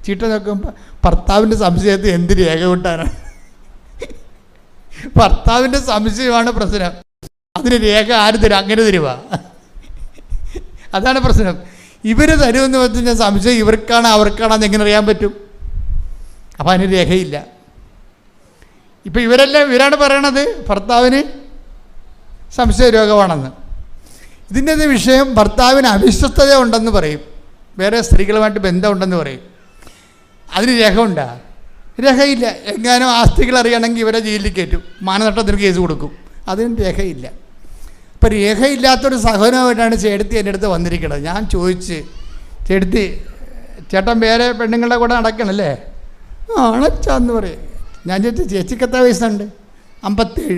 ചീട്ട് നോക്കുമ്പോൾ ഭർത്താവിൻ്റെ സംശയത്തിൽ എന്ത് രേഖ കിട്ടാനാണ്? ഭർത്താവിൻ്റെ സംശയമാണ് പ്രശ്നം. അതിന് രേഖ ആര് തരും? അങ്ങനെ തരുക. അതാണ് പ്രശ്നം. ഇവർ തരുമെന്ന് പറഞ്ഞാൽ സംശയം ഇവർക്കാണ് അവർക്കാണെന്ന് എങ്ങനെ അറിയാൻ പറ്റും? അപ്പം അതിന് രേഖയില്ല. ഇപ്പം ഇവരാണ് പറയണത് ഭർത്താവിന് സംശയ രോഗമാണെന്ന്. ഇതിൻ്റെ വിഷയം ഭർത്താവിന് അവിശ്വസ്തത ഉണ്ടെന്ന് പറയും, വേറെ സ്ത്രീകളുമായിട്ട് ബന്ധമുണ്ടെന്ന് പറയും. അതിന് രേഖ ഉണ്ടാ? രേഖയില്ല. എങ്ങാനും ആസ്തികൾ അറിയണമെങ്കിൽ ഇവരെ ജയിലിൽ കയറ്റും, മാനനഷ്ടത്തിന് കേസ് കൊടുക്കും. അതിന് രേഖയില്ല. അപ്പം രേഖയില്ലാത്തൊരു സഹോദരമായിട്ടാണ് ചേട്ടത്തി എൻ്റെ അടുത്ത് വന്നിരിക്കുന്നത്. ഞാൻ ചോദിച്ച്, ചേട്ടത്തി ചേട്ടൻ വേറെ പെണ്ണുങ്ങളുടെ കൂടെ നടക്കണല്ലേ? ആണച്ചാന്ന് പറയും. ഞാൻ ചോദിച്ചു, ചേച്ചിക്ക് എത്ര വയസ്സുണ്ട്? 57.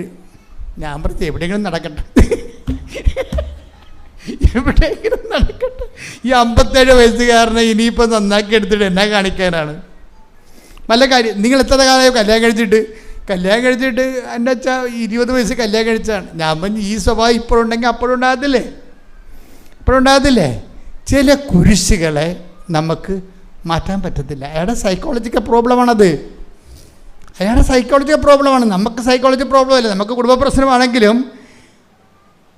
ഞാൻ പറഞ്ഞു, എവിടെയെങ്കിലും നടക്കട്ടെ, എവിടെയെങ്കിലും നടക്കട്ടെ. ഈ 57 വയസ്സുകാരനെ ഇനിയിപ്പോൾ നന്നാക്കി എടുത്തിട്ട് എന്നെ കാണിക്കാനാണ്? നല്ല കാര്യം. നിങ്ങൾ എത്ര കാലമായി കല്യാണം കഴിച്ചിട്ട്? കല്യാണം കഴിച്ചിട്ട് എൻ്റെ അച്ഛ 20 വയസ്സ് കല്യാണം കഴിച്ചാണ്. ഞാൻ പറഞ്ഞു, ഈ സ്വഭാവം ഇപ്പോഴുണ്ടെങ്കിൽ അപ്പോഴുണ്ടാകത്തില്ലേ? ഇപ്പോഴുണ്ടാകത്തില്ലേ? ചില കുരിശുകളെ നമുക്ക് മാറ്റാൻ പറ്റത്തില്ല. അയാളുടെ സൈക്കോളജിക്കൽ പ്രോബ്ലമാണത്. അയാളുടെ സൈക്കോളജിക്കൽ പ്രോബ്ലമാണ്. നമുക്ക് സൈക്കോളജി പ്രോബ്ലമല്ല, നമുക്ക് കുടുംബ പ്രശ്നമാണെങ്കിലും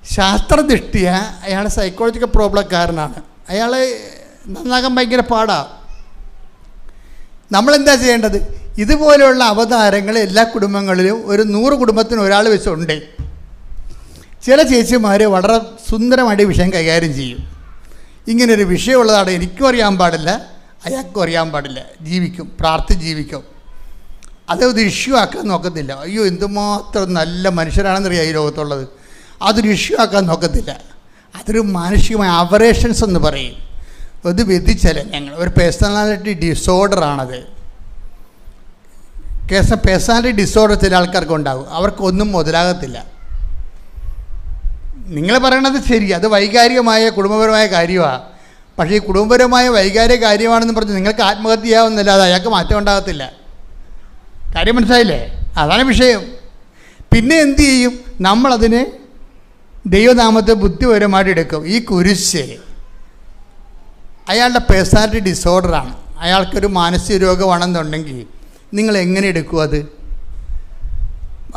ശാസ്ത്രദൃഷ്ടിയ അയാൾ സൈക്കോളജിക്കൽ പ്രോബ്ലക്കാരനാണ്. അയാൾ നന്നാകാൻ ഭയങ്കര പാടാണ്. നമ്മളെന്താ ചെയ്യേണ്ടത്? ഇതുപോലെയുള്ള അവതാരങ്ങൾ എല്ലാ കുടുംബങ്ങളിലും ഒരു 100 കുടുംബത്തിന് ഒരാൾ വെച്ചുണ്ട്. ചില ചേച്ചിമാർ വളരെ സുന്ദരമായിട്ട് വിഷയം കൈകാര്യം ചെയ്യും. ഇങ്ങനൊരു വിഷയമുള്ളതാണ്, എനിക്കും അറിയാൻ പാടില്ല, അയാൾക്കും അറിയാൻ പാടില്ല, ജീവിക്കും, പ്രാർത്ഥിച്ച് ജീവിക്കും. അതൊരു ഇഷ്യൂ ആക്കാൻ നോക്കത്തില്ല. അയ്യോ എന്തുമാത്രം നല്ല മനുഷ്യരാണെന്നറിയാം ഈ ലോകത്തുള്ളത്. അതൊരു ഇഷ്യൂ ആക്കാൻ നോക്കത്തില്ല. അതൊരു മാനസികമായ അവറേഷൻസ് എന്ന് പറയും. അത് വ്യതിചലനങ്ങൾ, ഒരു പേഴ്സണാലിറ്റി ഡിസോർഡറാണത്. പേഴ്സണാലിറ്റി ഡിസോർഡർ ചില ആൾക്കാർക്ക് ഉണ്ടാകും. അവർക്കൊന്നും മുതലാകത്തില്ല. നിങ്ങൾ പറയണത് ശരി, അത് വൈകാരികമായ കുടുംബപരമായ കാര്യമാണ്. പക്ഷേ ഈ കുടുംബപരമായ വൈകാരിക കാര്യമാണെന്ന് പറഞ്ഞ് നിങ്ങൾക്ക് ആത്മഹത്യ ചെയ്യാവുന്നില്ലാതെ അയാൾക്ക് മാറ്റം ഉണ്ടാകത്തില്ല. കാര്യം മനസ്സിലായില്ലേ? അതാണ് വിഷയം. പിന്നെ എന്തു ചെയ്യും? നമ്മളതിനെ ദൈവനാമത്തെ ബുദ്ധിപരമായിട്ട് എടുക്കും. ഈ കുരിശ് അയാളുടെ പേഴ്സണാലിറ്റി ഡിസോർഡറാണ്. അയാൾക്കൊരു മാനസിക രോഗമാണെന്നുണ്ടെങ്കിൽ നിങ്ങൾ എങ്ങനെ എടുക്കും അത്?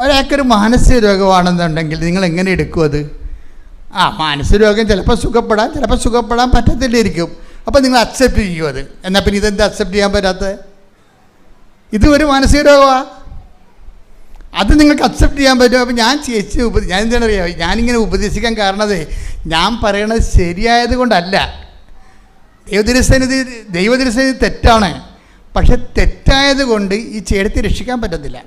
ഒരാൾക്കൊരു മാനസിക രോഗമാണെന്നുണ്ടെങ്കിൽ നിങ്ങൾ എങ്ങനെ എടുക്കും അത്? മാനസിക രോഗം ചിലപ്പോൾ സുഖപ്പെടാൻ പറ്റത്തില്ലായിരിക്കും. അപ്പോൾ നിങ്ങൾ അക്സെപ്റ്റ് ചെയ്യും അത്. എന്നാൽ പിന്നെ ഇതെന്താ അക്സെപ്റ്റ് ചെയ്യാൻ പറ്റാത്തത്? ഇത് ഒരു മാനസിക രോഗമാണ്, അത് നിങ്ങൾക്ക് അക്സെപ്റ്റ് ചെയ്യാൻ പറ്റും. അപ്പോൾ ഞാൻ എന്താണ് അറിയാം, ഞാനിങ്ങനെ ഉപദേശിക്കാൻ കാരണത് ഞാൻ പറയണത് ശരിയായത് കൊണ്ടല്ല. ദൈവതിരുസന്നിധി തെറ്റാണ്, പക്ഷെ തെറ്റായത് കൊണ്ട് ഈ ചേടത്തി രക്ഷിക്കാൻ പറ്റത്തില്ല.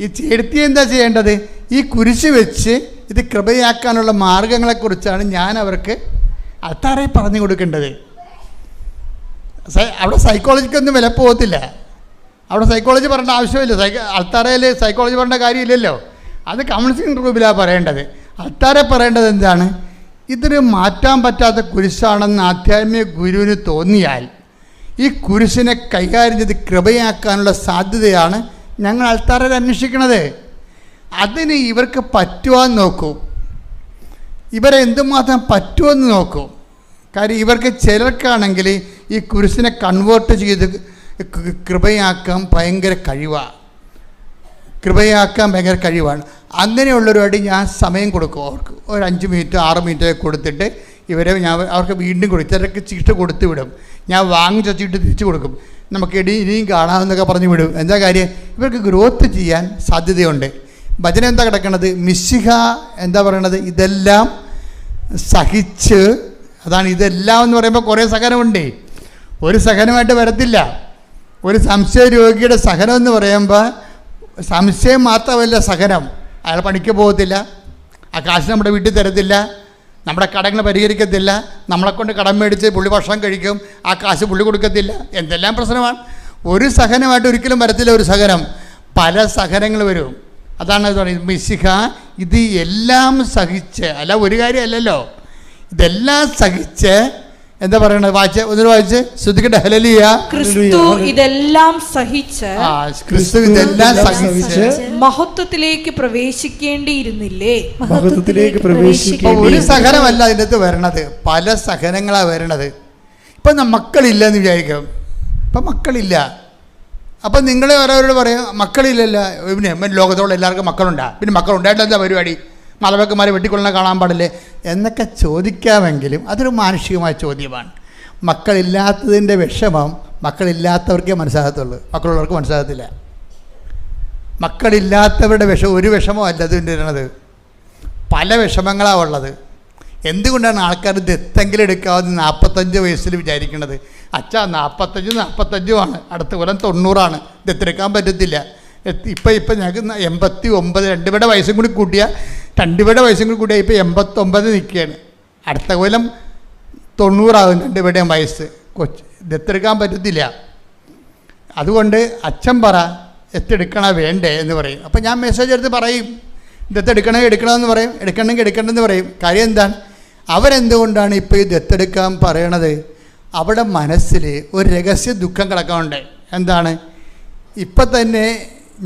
ഈ ചേടത്തി എന്താ ചെയ്യേണ്ടത്? ഈ കുരിശ് വെച്ച് ഇത് കൃപയാക്കാനുള്ള മാർഗങ്ങളെക്കുറിച്ചാണ് ഞാൻ അവർക്ക് അൾത്താരെ പറഞ്ഞു കൊടുക്കേണ്ടത്. അവിടെ സൈക്കോളജിക്കൊന്നും വില പോകത്തില്ല. അവിടെ സൈക്കോളജി പറയേണ്ട ആവശ്യമില്ല. അൾത്താരയിൽ സൈക്കോളജി പറയേണ്ട കാര്യമില്ലല്ലോ. അത് കൗൺസിലിംഗ് ഗ്രൂപ്പിലാണ് പറയേണ്ടത്. അൾത്താരെ പറയേണ്ടത് എന്താണ്? ഇതൊരു മാറ്റാൻ പറ്റാത്ത കുരിശാണെന്ന് ആധ്യാത്മിക ഗുരുവിന് തോന്നിയാൽ ഈ കുരിശിനെ കൈകാര്യം ചെയ്ത് കൃപയാക്കാനുള്ള സാധ്യതയാണ് ഞങ്ങൾ അൾത്താരയിൽ അന്വേഷിക്കുന്നത്. അതിന് ഇവർക്ക് പറ്റുവാന്ന് നോക്കൂ, ഇവരെ എന്തുമാത്രം പറ്റുമെന്ന് നോക്കൂ. കാര്യം ഇവർക്ക് ചിലർക്കാണെങ്കിൽ ഈ കുരിശിനെ കൺവേർട്ട് ചെയ്ത് കൃപയാക്കാൻ ഭയങ്കര കഴിവാണ്. അങ്ങനെയുള്ളവരോട് ഞാൻ സമയം കൊടുക്കും. അവർക്ക് ഒരു 5 മിനിറ്റ് 6 മിനിറ്റ് കൊടുത്തിട്ട് അവർക്ക് വീണ്ടും കൊടുക്കും. ചിലർക്ക് ചീട്ട് കൊടുത്തു വിടും. ഞാൻ വാങ്ങിച്ച ചീട്ട് തിരിച്ചു കൊടുക്കും. നമുക്ക് ഇനിയും കാണാമെന്നൊക്കെ പറഞ്ഞു വിടും. എന്താ കാര്യം? ഇവർക്ക് ഗ്രോത്ത് ചെയ്യാൻ സാധ്യതയുണ്ട്. ഭജന എന്താ കിടക്കണത്? മിശിഹ എന്താ പറയണത്? ഇതെല്ലാം സഹിച്ച്. അതാണ് ഇതെല്ലാം എന്ന് പറയുമ്പോൾ കുറേ സഹനമുണ്ട്. ഒരു സഹനമായിട്ട് വരത്തില്ല. ഒരു സംശയ രോഗിയുടെ സഹനം എന്ന് പറയുമ്പോൾ സംശയം മാത്രമല്ല സഹനം. അയാൾ പണിക്ക് പോകത്തില്ല, ആ കാശ് നമ്മുടെ വീട്ടിൽ തരത്തില്ല, നമ്മുടെ കടങ്ങൾ പരിഹരിക്കത്തില്ല, നമ്മളെക്കൊണ്ട് കടം മേടിച്ച് പുള്ളി ഭക്ഷണം കഴിക്കും, ആ കാശ് പുള്ളി കൊടുക്കത്തില്ല. എന്തെല്ലാം പ്രശ്നമാണ്. ഒരു സഹനമായിട്ട് ഒരിക്കലും വരത്തില്ല. ഒരു സഹനം, പല സഹനങ്ങൾ വരും. അതാണ് പറയുന്നത് മിശിഹ ഇത് എല്ലാം സഹിച്ച്. അല്ല ഒരു കാര്യമല്ലല്ലോ, ഇതെല്ലാം സഹിച്ച്. എന്താ പറയണത്? വായിച്ച് ശ്രദ്ധിക്കട്ടെ. ഹല്ലേലൂയ. ക്രിസ്തു ഇതെല്ലാം സഹിച്ച് മഹത്വത്തിലേക്ക് പ്രവേശിക്കേണ്ടിയിരുന്നില്ലേ? ഒരു സഹനമല്ല അതിൻ്റെ അകത്ത് വരണത്, പല സഹനങ്ങളാണ് വരണത്. ഇപ്പം മക്കളില്ല എന്ന് വിചാരിക്കും. ഇപ്പം മക്കളില്ല. അപ്പം നിങ്ങളെ ഓരോരോട് പറയും മക്കളില്ലല്ലോ. പിന്നെ ലോകത്തോളം എല്ലാവർക്കും മക്കളുണ്ടാ, പിന്നെ മക്കളുണ്ടായിട്ട് എന്താ പരിപാടി? മലവക്കന്മാരെ വെട്ടിക്കൊള്ളണ കാണാൻ പാടില്ലേ എന്നൊക്കെ ചോദിക്കാമെങ്കിലും അതൊരു മാനുഷികമായ ചോദ്യമാണ്. മക്കളില്ലാത്തതിൻ്റെ വിഷമം മക്കളില്ലാത്തവർക്കേ മനസ്സിലാകത്തുള്ളൂ, മക്കളുള്ളവർക്ക് മനസ്സിലാകത്തില്ല. മക്കളില്ലാത്തവരുടെ ഒരു വിഷമം അല്ല അതിൻ്റെ വരുന്നത്, പല വിഷമങ്ങളാണ് ഉള്ളത്. എന്തുകൊണ്ടാണ് ആൾക്കാർ ദത്തെങ്കിലും എടുക്കാവുന്ന 45 വയസ്സിൽ വിചാരിക്കുന്നത്? അച്ഛാ 45 അടുത്ത കൊല്ലം 90 ദത്തെടുക്കാൻ പറ്റത്തില്ല. ഇപ്പം ഞങ്ങൾക്ക് 89, 2 പേരുടെ വയസ്സും കൂടി കൂട്ടിയാൽ ഇപ്പോൾ 89 നിൽക്കുകയാണ്. അടുത്ത കൊല്ലം 90 2 പേരുടെയും വയസ്സ്. ദത്തെടുക്കാൻ പറ്റത്തില്ല. അതുകൊണ്ട് അച്ഛൻ പറ ദത്തെടുക്കണ വേണ്ടേ എന്ന് പറയും. അപ്പം ഞാൻ മെസ്സേജ് എടുത്ത് പറയും എടുക്കണമെന്ന് പറയും, എടുക്കണമെന്ന് പറയും. കാര്യം എന്താണ്? അവരെന്തുകൊണ്ടാണ് ഇപ്പോൾ ഈ ദത്തെടുക്കാൻ പറയണത്? അവിടെ മനസ്സിൽ ഒരു രഹസ്യ ദുഃഖം കിടക്കാനുണ്ട്. എന്താണ്? ഇപ്പം തന്നെ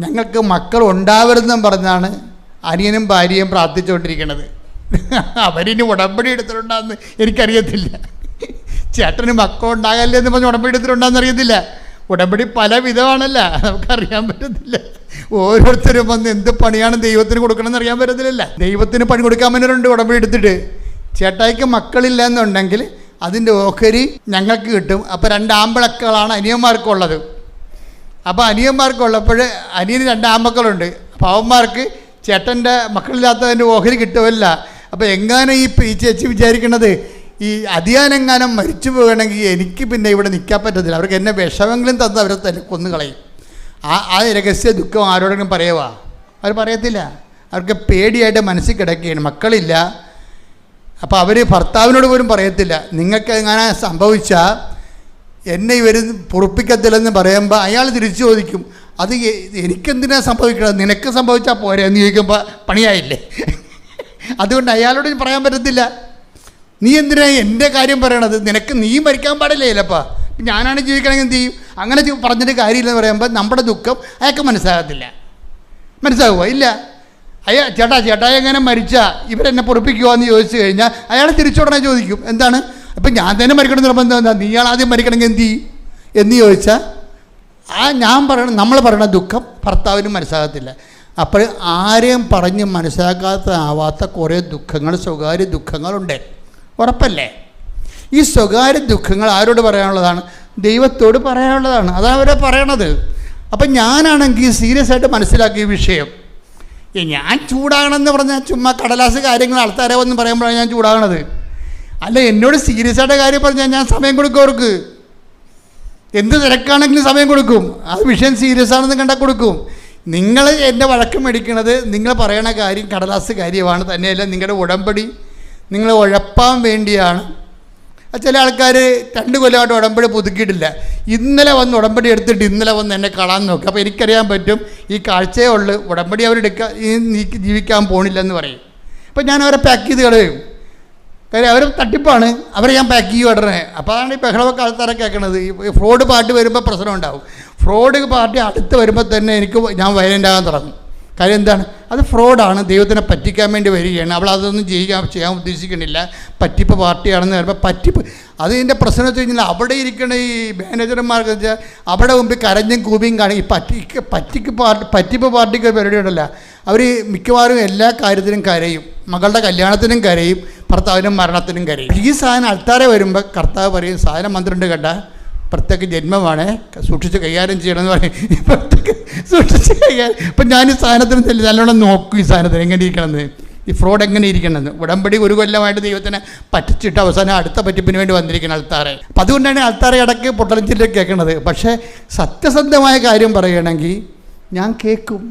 ഞങ്ങൾക്ക് മക്കൾ ഉണ്ടാവരുതെന്നും പറഞ്ഞാണ് അനിയനും ഭാര്യയും പ്രാർത്ഥിച്ചുകൊണ്ടിരിക്കുന്നത്. അവരിനി ഉടമ്പടി എടുത്തിട്ടുണ്ടാന്ന് എനിക്കറിയത്തില്ല. ചേട്ടന് മക്കളുണ്ടാകല്ലേ എന്ന് പറഞ്ഞ് ഉടമ്പടി എടുത്തിട്ടുണ്ടാന്ന് അറിയത്തില്ല. ഉടമ്പടി പല വിധമാണല്ല, നമുക്കറിയാൻ പറ്റത്തില്ല. ഓരോരുത്തരും വന്ന് എന്ത് പണിയാണ് ദൈവത്തിന് കൊടുക്കണമെന്ന് അറിയാൻ പറ്റത്തില്ലല്ല. ദൈവത്തിന് പണി കൊടുക്കാൻ പറ്റുന്നുണ്ട് ഉടമ്പടി എടുത്തിട്ട്. ചേട്ടായിക്ക് മക്കളില്ല എന്നുണ്ടെങ്കിൽ അതിൻ്റെ ഓഹരി ഞങ്ങൾക്ക് കിട്ടും. അപ്പോൾ 2 ആമ്പളക്കളാണ് അനിയന്മാർക്കുള്ളത്. അപ്പോൾ അനിയന്മാർക്കുള്ളപ്പോൾ അനിയന് 2 ആമ്പക്കളുണ്ട്. അപ്പോൾ അവന്മാർക്ക് ചേട്ടൻ്റെ മക്കളില്ലാത്തതിൻ്റെ ഓഹരി കിട്ടുമല്ല. അപ്പോൾ എങ്ങാനും ഈ ചേച്ചി വിചാരിക്കണത് ഈ അധികാനെങ്ങാനും മരിച്ചു പോകണമെങ്കിൽ എനിക്ക് പിന്നെ ഇവിടെ നിൽക്കാൻ പറ്റത്തില്ല, അവർക്ക് എന്നെ വിഷമെങ്കിലും തന്ന് അവരെ തന്നെ കൊന്നുകളയും. ആ രഹസ്യ ദുഃഖം ആരോടെങ്കിലും പറയുവാ? അവർ പറയത്തില്ല. അവർക്ക് പേടിയായിട്ട് മനസ്സിൽ കിടക്കുകയാണ്, മക്കളില്ല. അപ്പോൾ അവർ ഭർത്താവിനോട് പോലും പറയത്തില്ല. നിങ്ങൾക്ക് എങ്ങനെ സംഭവിച്ചാൽ എന്നെ ഇവർ പൊറുപ്പിക്കത്തില്ലെന്ന് പറയുമ്പോൾ അയാൾ തിരിച്ചു ചോദിക്കും, അത് എനിക്കെന്തിനാണ് സംഭവിക്കണത്? നിനക്ക് സംഭവിച്ചാൽ പോരെ എന്ന് ചോദിക്കുമ്പോൾ പണിയായില്ലേ? അതുകൊണ്ട് അയാളോട് പറയാൻ പറ്റത്തില്ല. നീ എന്തിനാ എൻ്റെ കാര്യം പറയണത്? നീ മരിക്കാൻ പാടില്ലേ? ചിലപ്പോൾ ഞാനാണ് ജീവിക്കണമെങ്കിൽ എന്ത് ചെയ്യും? അങ്ങനെ പറഞ്ഞിട്ട് കാര്യമില്ലെന്ന് പറയുമ്പോൾ നമ്മുടെ ദുഃഖം അയാൾക്ക് മനസ്സിലാകുമോ? ഇല്ല. ചേട്ടാ എങ്ങനെ മരിച്ചാൽ ഇവരെന്നെ പൊറിപ്പിക്കുമോ എന്ന് ചോദിച്ചു കഴിഞ്ഞാൽ അയാൾ തിരിച്ചുടനെ ചോദിക്കും, എന്താണ് ഇപ്പം ഞാൻ തന്നെ മരിക്കണം നിർബന്ധം എന്താ, നീയാൾ ആദ്യം മരിക്കണമെങ്കിൽ എന്ത് ചെയ്യും എന്ന് ചോദിച്ചാൽ നമ്മൾ പറയണ ദുഃഖം ഭർത്താവിനും മനസ്സിലാകത്തില്ല. അപ്പോൾ ആരെയും പറഞ്ഞ് മനസ്സിലാക്കാത്ത കുറേ ദുഃഖങ്ങൾ, സ്വകാര്യ ദുഃഖങ്ങളുണ്ട്. ഉറപ്പല്ലേ? ഈ സ്വകാര്യ ദുഃഖങ്ങൾ ആരോട് പറയാനുള്ളതാണ്? ദൈവത്തോട് പറയാനുള്ളതാണ്. അതാണ് അവരെ പറയണത്. അപ്പം ഞാനാണെങ്കിൽ സീരിയസ് ആയിട്ട് മനസ്സിലാക്കിയ വിഷയം, ഞാൻ ചൂടാകണമെന്ന് പറഞ്ഞാൽ ചുമ്മാ കടലാസ് കാര്യങ്ങൾ ആൾക്കാരെ വന്ന് പറയുമ്പോഴാണ് ഞാൻ ചൂടാകണത്. അല്ല, എന്നോട് സീരിയസ് ആയിട്ട് കാര്യം പറഞ്ഞാൽ ഞാൻ സമയം കൊടുക്കും. അവർക്ക് എന്ത് തിരക്കാണെങ്കിലും സമയം കൊടുക്കും. ആ വിഷയം സീരിയസ് ആണെന്ന് കണ്ടാൽ കൊടുക്കും. നിങ്ങൾ എന്നെ വഴക്കം മേടിക്കണത് നിങ്ങൾ പറയണ കാര്യം കടലാസ് കാര്യമാണ്, തന്നെയല്ല നിങ്ങളുടെ ഉടമ്പടി നിങ്ങൾ ഉഴപ്പാൻ വേണ്ടിയാണ്. ചില ആൾക്കാർ 2 കൊല്ലമായിട്ട് ഉടമ്പടി പുതുക്കിയിട്ടില്ല. ഇന്നലെ വന്ന് ഉടമ്പടി എടുത്തിട്ട് ഇന്നലെ വന്ന് എന്നെ കാണാൻ നോക്കും. അപ്പോൾ എനിക്കറിയാൻ പറ്റും ഈ കാഴ്ചയേ ഉള്ളൂ, ഉടമ്പടി അവരെടുക്കാൻ നീക്കി ജീവിക്കാൻ പോണില്ലെന്ന് പറയും. അപ്പോൾ ഞാൻ അവരെ പാക്ക് ചെയ്ത് കളയും. കാര്യം അവർ തട്ടിപ്പാണ്, അവരെ ഞാൻ പാക്ക് ചെയ്യും ഉടനെ. അപ്പോൾ അതാണ് ഈ ബഹളമൊക്കെ ആൾക്കാരെ കേൾക്കണത്. ഈ ഫ്രോഡ് പാർട്ടി വരുമ്പോൾ പ്രശ്നം ഉണ്ടാവും. ഫ്രോഡ് പാർട്ടി അടുത്ത് വരുമ്പോൾ തന്നെ ഞാൻ വയലൻ്റ് ആകാൻ തുടങ്ങും. കാര്യം എന്താണ്? അത് ഫ്രോഡാണ്, ദൈവത്തിനെ പറ്റിക്കാൻ വേണ്ടി വരികയാണ്. അവൾ അതൊന്നും ചെയ്യാൻ ഉദ്ദേശിക്കുന്നില്ല, പറ്റിപ്പ് പാർട്ടിയാണെന്ന് പറയുമ്പോൾ പറ്റിപ്പ്. അതിൻ്റെ പ്രശ്നം വെച്ച് കഴിഞ്ഞാൽ അവിടെ ഇരിക്കണ ഈ മാനേജർമാർക്ക് വെച്ചാൽ അവിടെ മുമ്പിൽ കരഞ്ഞും കൂപിയും കാണും. ഈ പറ്റിപ്പ് പാർട്ടിക്ക് പരിപാടി ഉണ്ടല്ലോ, അവർ മിക്കവാറും എല്ലാ കാര്യത്തിനും കരയും. മകളുടെ കല്യാണത്തിനും കരയും, ഭർത്താവിനും മരണത്തിനും കരയും. ഈ സാധനം ആൾക്കാരെ വരുമ്പോൾ കർത്താവ് പറയും, സാധനം 12 കേട്ട പ്രത്യേക ജന്മമാണ്, സൂക്ഷിച്ച് കൈകാര്യം ചെയ്യണമെന്ന് പറയും. സൂക്ഷിച്ച് കൈകാര്യം. ഇപ്പം ഞാൻ ഈ സാധനത്തിന് നല്ലോണം നോക്കും, ഈ സാധനത്തിന് എങ്ങനെ ഇരിക്കണമെന്ന്, ഈ ഫ്രോഡ് എങ്ങനെ ഇരിക്കണമെന്ന്. ഉടമ്പടി 1 കൊല്ലമായിട്ട് ദൈവത്തിനെ പറ്റിച്ചിട്ട് അവസാനം അടുത്ത പറ്റിപ്പിന് വേണ്ടി വന്നിരിക്കുന്ന ആൾക്കാരെ. അപ്പം അതുകൊണ്ടാണ് ആൾക്കാരെ ഇടയ്ക്ക് പൊട്ടലച്ചിട്ട് കേൾക്കുന്നത്. പക്ഷേ സത്യസന്ധമായ കാര്യം പറയുകയാണെങ്കിൽ ഞാൻ കേൾക്കും,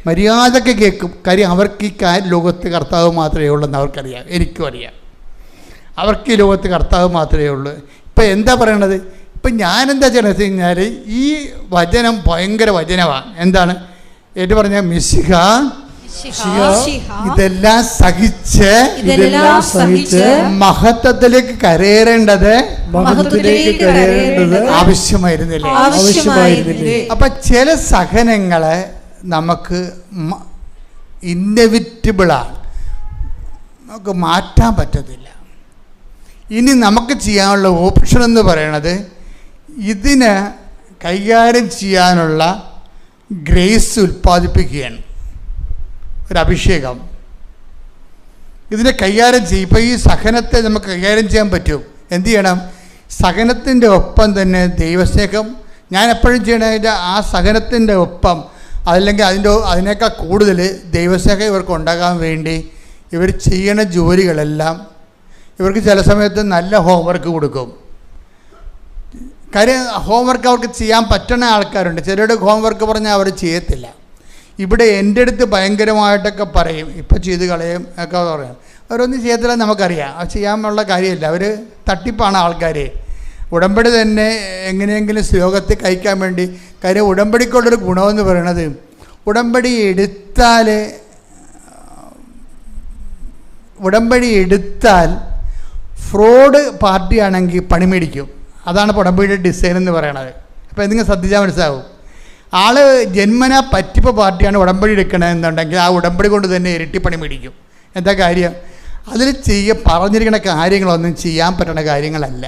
മര്യാദയ്ക്ക് കേൾക്കും. കാര്യം അവർക്ക് ഈ ലോകത്ത് കർത്താവ് മാത്രമേ ഉള്ളൂ എന്ന് അവർക്കറിയാം, എനിക്കും അറിയാം. അവർക്ക് ഈ ലോകത്ത് കർത്താവ് മാത്രമേ ഉള്ളൂ. ഇപ്പം എന്താ പറയണത്? ഇപ്പം ഞാനെന്താ ചെയ്യണമെന്ന് വെച്ച് കഴിഞ്ഞാൽ ഈ വചനം ഭയങ്കര വചനമാണ്. എന്താണ് ഏറ്റു പറഞ്ഞ മിശിഹ ഇതെല്ലാം സഹിച്ച് മഹത്വത്തിലേക്ക് കരയേറേണ്ടത് ആവശ്യമായിരുന്നില്ലേ? അപ്പം ചില സഹനങ്ങളെ നമുക്ക് ഇന്നെവിറ്റബിളാണ്, നമുക്ക് മാറ്റാൻ പറ്റത്തില്ല. ഇനി നമുക്ക് ചെയ്യാനുള്ള ഓപ്ഷൻ എന്ന് പറയണത് ഇതിന് കൈകാര്യം ചെയ്യാനുള്ള ഗ്രേസ് ഉൽപ്പാദിപ്പിക്കുകയാണ്, ഒരു അഭിഷേകം. ഇതിനെ കൈകാര്യം ചെയ്യും. ഇപ്പോൾ ഈ സഹനത്തെ നമുക്ക് കൈകാര്യം ചെയ്യാൻ പറ്റും. എന്ത് ചെയ്യണം? സഹനത്തിൻ്റെ ഒപ്പം തന്നെ ദൈവസ്നേഹം. ഞാൻ എപ്പോഴും ചെയ്യണതിൻ്റെ ആ സഹനത്തിൻ്റെ ഒപ്പം അതല്ലെങ്കിൽ അതിനേക്കാൾ കൂടുതൽ ദൈവസ്നേഹം ഇവർക്ക് ഉണ്ടാകാൻ വേണ്ടി ഇവർ ചെയ്യണ ജോലികളെല്ലാം ഇവർക്ക് ചില സമയത്ത് നല്ല ഹോംവർക്ക് കൊടുക്കും. കാര്യം ഹോംവർക്ക് അവർക്ക് ചെയ്യാൻ പറ്റുന്ന ആൾക്കാരുണ്ട്. ചിലരുടെ ഹോംവർക്ക് പറഞ്ഞാൽ അവർ ചെയ്യത്തില്ല. ഇവിടെ എൻ്റെ അടുത്ത് ഭയങ്കരമായിട്ടൊക്കെ പറയും, ഇപ്പം ചെയ്ത് കളയും ഒക്കെ പറയും. അവരൊന്നും ചെയ്യത്തില്ല, നമുക്കറിയാം. അത് ചെയ്യാനുള്ള കാര്യമില്ല. അവർ തട്ടിപ്പാണ് ആൾക്കാർ. ഉടമ്പടി തന്നെ എങ്ങനെയെങ്കിലും ശ്ലോകത്തിൽ കഴിക്കാൻ വേണ്ടി. കാര്യം ഉടമ്പടിക്കുള്ളൊരു ഗുണമെന്ന് പറയണത്, ഉടമ്പടി എടുത്താൽ ഫ്രോഡ് പാർട്ടിയാണെങ്കിൽ പണി മേടിക്കും. അതാണ് ഉടമ്പടിയുടെ ഡിസൈൻ എന്ന് പറയണത്. അപ്പോൾ എന്തെങ്കിലും ശ്രദ്ധിച്ചാൽ മനസ്സിലാവും. ആൾ ജന്മനാ പറ്റിപ്പ് പാർട്ടിയാണ് ഉടമ്പടി എടുക്കണമെന്നുണ്ടെങ്കിൽ ആ ഉടമ്പടി കൊണ്ട് തന്നെ ഇരട്ടി പണി മേടിക്കും. എന്താ കാര്യം? അതിൽ പറഞ്ഞിരിക്കുന്ന കാര്യങ്ങളൊന്നും ചെയ്യാൻ പറ്റുന്ന കാര്യങ്ങളല്ല,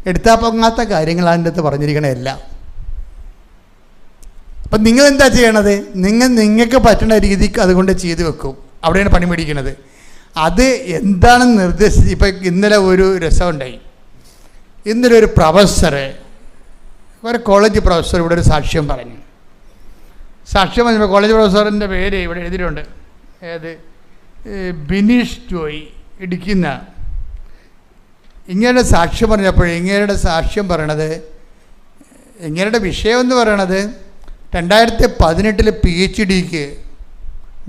എടുത്താൽ പൊങ്ങാത്ത കാര്യങ്ങളാണ് എൻ്റെ അടുത്ത് പറഞ്ഞിരിക്കണതെല്ലാം. അപ്പം നിങ്ങളെന്താ ചെയ്യണത്? നിങ്ങൾക്ക് പറ്റുന്ന രീതിക്ക് അതുകൊണ്ട് ചെയ്ത് വെക്കും. അവിടെയാണ് പണി മേടിക്കുന്നത്. അത് എന്താണെന്ന് നിർദ്ദേശിച്ച് ഇപ്പം ഇന്നലെ ഒരു രസമുണ്ടായി. ഇന്നലെ ഒരു പ്രൊഫസർ, ഒരു കോളേജ് പ്രൊഫസർ ഇവിടെ ഒരു സാക്ഷ്യം പറഞ്ഞു. സാക്ഷ്യം പറഞ്ഞപ്പോൾ കോളേജ് പ്രൊഫസറിൻ്റെ പേര് ഇവിടെ എഴുതിയിട്ടുണ്ട്. ഏത്? ബിനീഷ് ജോയ്, ഇടുക്കുന്ന. ഇങ്ങയുടെ സാക്ഷ്യം പറഞ്ഞപ്പോൾ ഇങ്ങയുടെ സാക്ഷ്യം പറയണത്, ഇങ്ങയുടെ വിഷയം എന്ന് പറയണത് 2018 PhDക്ക്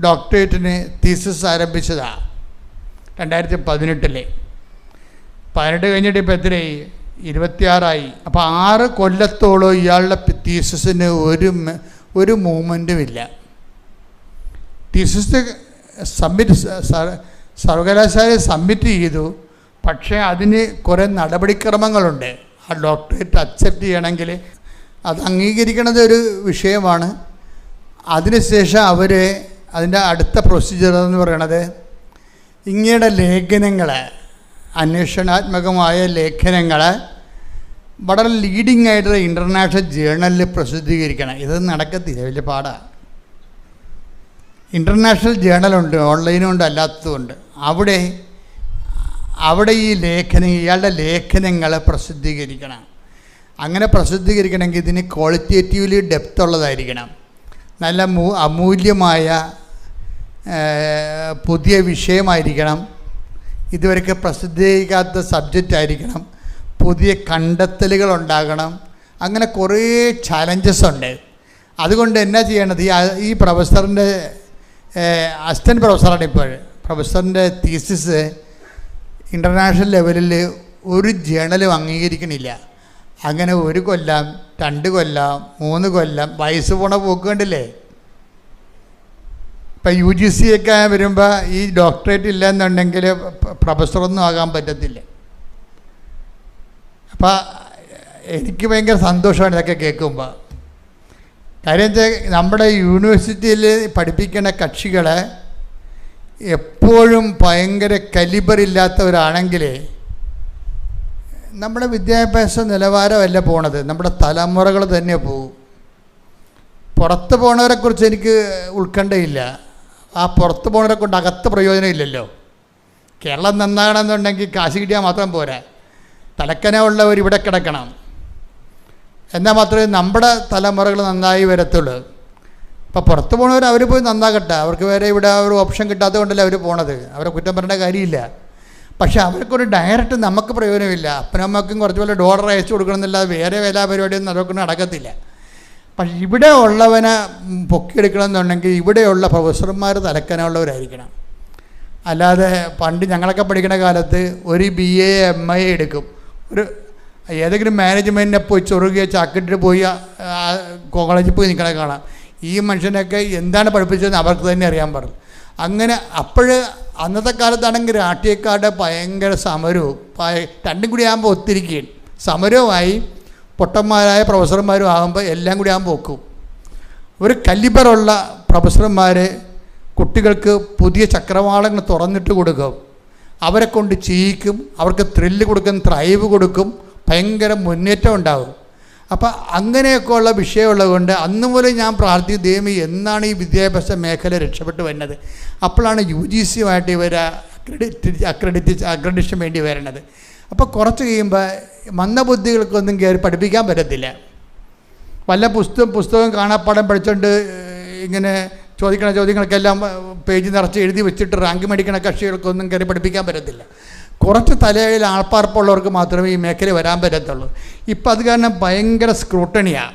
ഡോക്ടറേറ്റിന് തീസിസ് ആരംഭിച്ചതാണ്. 2018 18 കഴിഞ്ഞിട്ട് ഇപ്പോൾ എത്രയായി? 26ആയി. അപ്പോൾ 6 കൊല്ലത്തോളം ഇയാളുടെ തീസിസിന് ഒരു മൂവ്മെൻറ്റും ഇല്ല. തീസിസ് സർവകലാശാല സബ്മിറ്റ് ചെയ്തു. പക്ഷേ അതിന് കുറേ നടപടിക്രമങ്ങളുണ്ട്. ആ ഡോക്ടറേറ്റ് അക്സെപ്റ്റ് ചെയ്യണമെങ്കിൽ അത് അംഗീകരിക്കുന്നത് ഒരു വിഷയമാണ്. അതിനുശേഷം അവർ അതിൻ്റെ അടുത്ത പ്രൊസീജിയർ എന്ന് പറയണത് ഇങ്ങയുടെ ലേഖനങ്ങൾ, അന്വേഷണാത്മകമായ ലേഖനങ്ങൾ വളരെ ലീഡിങ് ആയിട്ടുള്ള ഇൻ്റർനാഷണൽ ജേർണലിൽ പ്രസിദ്ധീകരിക്കണം. ഇത് നടക്കത്തില്ല, വലിയ പാടാണ്. ഇൻ്റർനാഷണൽ ജേർണലുണ്ട്, ഓൺലൈനുണ്ട്, അല്ലാത്തതുണ്ട്. അവിടെ ഈ ഇയാളുടെ ലേഖനങ്ങൾ പ്രസിദ്ധീകരിക്കണം. അങ്ങനെ പ്രസിദ്ധീകരിക്കണമെങ്കിൽ ഇതിന് ക്വാളിറ്റേറ്റീവ്ലി ഡെപ്ത് ഉള്ളതായിരിക്കണം. നല്ല അമൂല്യമായ പുതിയ വിഷയമായിരിക്കണം. ഇതുവരെയൊക്കെ പ്രസിദ്ധീകരിക്കാത്ത സബ്ജക്റ്റ് ആയിരിക്കണം. പുതിയ കണ്ടെത്തലുകൾ ഉണ്ടാകണം. അങ്ങനെ കുറേ ചാലഞ്ചസ് ഉണ്ട്. അതുകൊണ്ട് എന്നാ ചെയ്യണത്, ഈ പ്രൊഫസറിൻ്റെ അസിസ്റ്റൻറ്റ് പ്രൊഫസറാണ് ഇപ്പോൾ. പ്രൊഫസറിൻ്റെ തീസിസ് ഇൻ്റർനാഷണൽ ലെവലിൽ ഒരു ജേണലും അംഗീകരിക്കണില്ല. അങ്ങനെ 1 കൊല്ലം 2 കൊല്ലം 3 കൊല്ലം വയസ്സ് പോണ പോക്ക് കണ്ടില്ലേ. ഇപ്പം UGC ഒക്കെ വരുമ്പോൾ ഈ ഡോക്ടറേറ്റ് ഇല്ല എന്നുണ്ടെങ്കിൽ പ്രൊഫസറൊന്നും ആകാൻ പറ്റത്തില്ല. അപ്പം എനിക്ക് ഭയങ്കര സന്തോഷമാണ് ഇതൊക്കെ കേൾക്കുമ്പോൾ. കാര്യം വെച്ചാൽ നമ്മുടെ യൂണിവേഴ്സിറ്റിയിൽ പഠിപ്പിക്കുന്ന കക്ഷികളെ എപ്പോഴും ഭയങ്കര കലിബറില്ലാത്തവരാണെങ്കിൽ നമ്മുടെ വിദ്യാഭ്യാസ നിലവാരമല്ല പോണത്, നമ്മുടെ തലമുറകൾ തന്നെ പോകും. പുറത്ത് പോണവരെക്കുറിച്ച് എനിക്ക് ഉത്കണ്ഠയില്ല. ആ പുറത്ത് പോണവരെ കൊണ്ട് അകത്ത് പ്രയോജനമില്ലല്ലോ. കേരളം നന്നാകണമെന്നുണ്ടെങ്കിൽ കാശ് കിട്ടിയാൽ മാത്രം പോരാ, തലക്കനമുള്ളവർ ഇവിടെ കിടക്കണം. എന്നാൽ മാത്രമേ നമ്മുടെ തലമുറകൾ നന്നായി വരത്തുള്ളൂ. ഇപ്പോൾ പുറത്ത് പോണവർ അവർ പോയി നന്നാകട്ടെ, അവർക്ക് വേറെ ഇവിടെ ഒരു ഓപ്ഷൻ കിട്ടാത്തത് കൊണ്ടല്ലേ അവർ പോണത്. അവരെ കുറ്റം പറയേണ്ട കാര്യമില്ല. പക്ഷേ അവർക്കൊരു ഡയറക്റ്റ് നമുക്ക് പ്രയോജനമില്ല. അപ്പനമ്മക്കും കുറച്ച് പോലെ ഡോളർ അയച്ചു കൊടുക്കണമെന്നില്ലാതെ വേറെ എല്ലാ പരിപാടിയൊന്നും അതൊക്കെ നടക്കത്തില്ല. പക്ഷേ ഇവിടെ ഉള്ളവനെ പൊക്കിയെടുക്കണമെന്നുണ്ടെങ്കിൽ ഇവിടെയുള്ള പ്രൊഫസർമാർ തലക്കനമുള്ളവരായിരിക്കണം. അല്ലാതെ പണ്ട് ഞങ്ങളൊക്കെ പഠിക്കുന്ന കാലത്ത് ഒരു BA MA എടുക്കും, ഒരു ഏതെങ്കിലും മാനേജ്മെൻറ്റിനെ പോയി ചൊറുകിയ ചാക്കിട്ട് പോയി കോളേജിൽ പോയി നിൽക്കണ കാണാം. ഈ മനുഷ്യനൊക്കെ എന്താണ് പഠിപ്പിച്ചതെന്ന് അവർക്ക് തന്നെ അറിയാൻ പാടില്ല. അങ്ങനെ അന്നത്തെ കാലത്താണെങ്കിൽ രാഷ്ട്രീയക്കാരുടെ ഭയങ്കര സമരവും രണ്ടും കൂടി ആകുമ്പോൾ ഒത്തിരിക്കുകയും സമരവുമായി പൊട്ടന്മാരായ പ്രൊഫസർമാരും ആകുമ്പോൾ എല്ലാം കൂടി ആകുമ്പോൾ ഒക്കും. ഒരു കലിബറുള്ള പ്രൊഫസർമാർ കുട്ടികൾക്ക് പുതിയ ചക്രവാളങ്ങൾ തുറന്നിട്ട് കൊടുക്കും, അവരെ കൊണ്ട് ചെയ്യിക്കും, അവർക്ക് ത്രില്ല് കൊടുക്കും, ത്രൈവ് കൊടുക്കും, ഭയങ്കര മുന്നേറ്റം ഉണ്ടാകും. അപ്പം അങ്ങനെയൊക്കെ ഉള്ള വിഷയമുള്ളത് കൊണ്ട് അന്ന് മുതൽ ഞാൻ പ്രാർത്ഥിക്കും, ദൈവമേ എന്നാണ് ഈ വിദ്യാഭ്യാസ മേഖല രക്ഷപ്പെട്ട് വരുന്നത്. അപ്പോഴാണ് UGC-യുമായിട്ട് ഇവർ അക്രഡിറ്റേഷൻ വേണ്ടി വരുന്നത്. അപ്പോൾ കുറച്ച് കഴിയുമ്പോൾ മന്ദബുദ്ധികൾക്കൊന്നും കയറി പഠിപ്പിക്കാൻ പറ്റത്തില്ല. വല്ല പുസ്തകം കാണാപ്പാടം പഠിച്ചുകൊണ്ട് ഇങ്ങനെ ചോദിക്കണ ചോദ്യങ്ങൾക്കെല്ലാം പേജ് നിറച്ച് എഴുതി വെച്ചിട്ട് റാങ്ക് മേടിക്കണ കക്ഷികൾക്കൊന്നും കയറി പഠിപ്പിക്കാൻ പറ്റത്തില്ല. കുറച്ച് തലയിൽ ആൾപ്പാർപ്പുള്ളവർക്ക് മാത്രമേ ഈ മേഖല വരാൻ പറ്റത്തുള്ളൂ. ഇപ്പം അത് കാരണം ഭയങ്കര സ്ക്രൂട്ടണിയാണ്.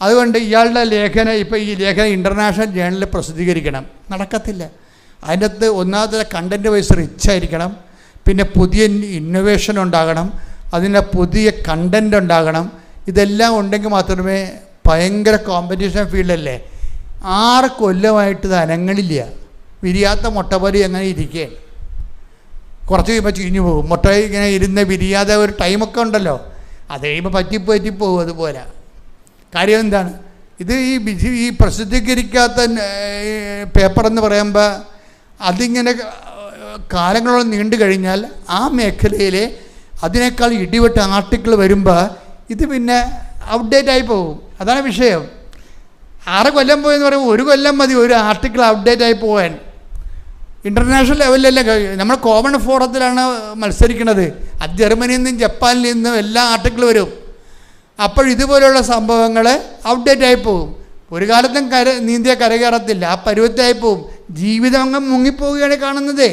അതുകൊണ്ട് ഇയാളുടെ ലേഖനം ഈ ലേഖനം ഇൻ്റർനാഷണൽ ജേണലിൽ പ്രസിദ്ധീകരിക്കണം, നടക്കത്തില്ല. അതിൻ്റെ അകത്ത് ഒന്നാമത്തെ കണ്ടൻറ്റ് വൈസ് റിച്ചായിരിക്കണം, പിന്നെ പുതിയ ഇന്നൊവേഷൻ ഉണ്ടാകണം, അതിൻ്റെ പുതിയ കണ്ടൻറ്റ് ഉണ്ടാകണം. ഇതെല്ലാം ഉണ്ടെങ്കിൽ മാത്രമേ ഭയങ്കര കോമ്പറ്റീഷൻ ഫീൽഡല്ലേ. 6 കൊല്ലമായിട്ട് ഇത് അനങ്ങളില്ല. വിരിയാത്ത മുട്ടപൊരി അങ്ങനെ ഇരിക്കുകയാണ്. കുറച്ച് കഴിയുമ്പോൾ ചീഞ്ഞു പോകും. മുട്ട ഇങ്ങനെ ഇരുന്ന് വിരിയാതെ ഒരു ടൈമൊക്കെ ഉണ്ടല്ലോ, അത് കഴിയുമ്പോൾ പറ്റിപ്പോകും. അതുപോലെ കാര്യം എന്താണ്, ഇത് ഈ പ്രസിദ്ധീകരിക്കാത്ത പേപ്പർ എന്ന് പറയുമ്പോൾ അതിങ്ങനെ കാലങ്ങളോളം നീണ്ടു കഴിഞ്ഞാൽ ആ മേഖലയിലെ അതിനേക്കാൾ ഇടിവെട്ട ആർട്ടിക്കിൾ വരുമ്പോൾ ഇത് പിന്നെ ഔട്ട്ഡേറ്റായി പോകും. അതാണ് വിഷയം. 6 കൊല്ലം പോയെന്ന് പറയുമ്പോൾ 1 കൊല്ലം മതി ഒരു ആർട്ടിക്കിൾ അപ്ഡേറ്റായി പോകാൻ. ഇൻ്റർനാഷണൽ ലെവലിലല്ലേ, നമ്മൾ കോമൺ ഫോറത്തിലാണ് മത്സരിക്കുന്നത്. അത് ജർമ്മനിയിൽ നിന്നും ജപ്പാനിൽ നിന്നും എല്ലാ ആർട്ടിക്കിൾ വരും. അപ്പോൾ ഇതുപോലെയുള്ള സംഭവങ്ങൾ ഔട്ട്ഡേറ്റായി പോകും. ഒരു കാലത്തും നീന്തിയ കരകയറത്തില്ല, ആ പരുവത്തായി പോവും. ജീവിതം അങ്ങ് മുങ്ങിപ്പോവുകയാണ് കാണുന്നത്.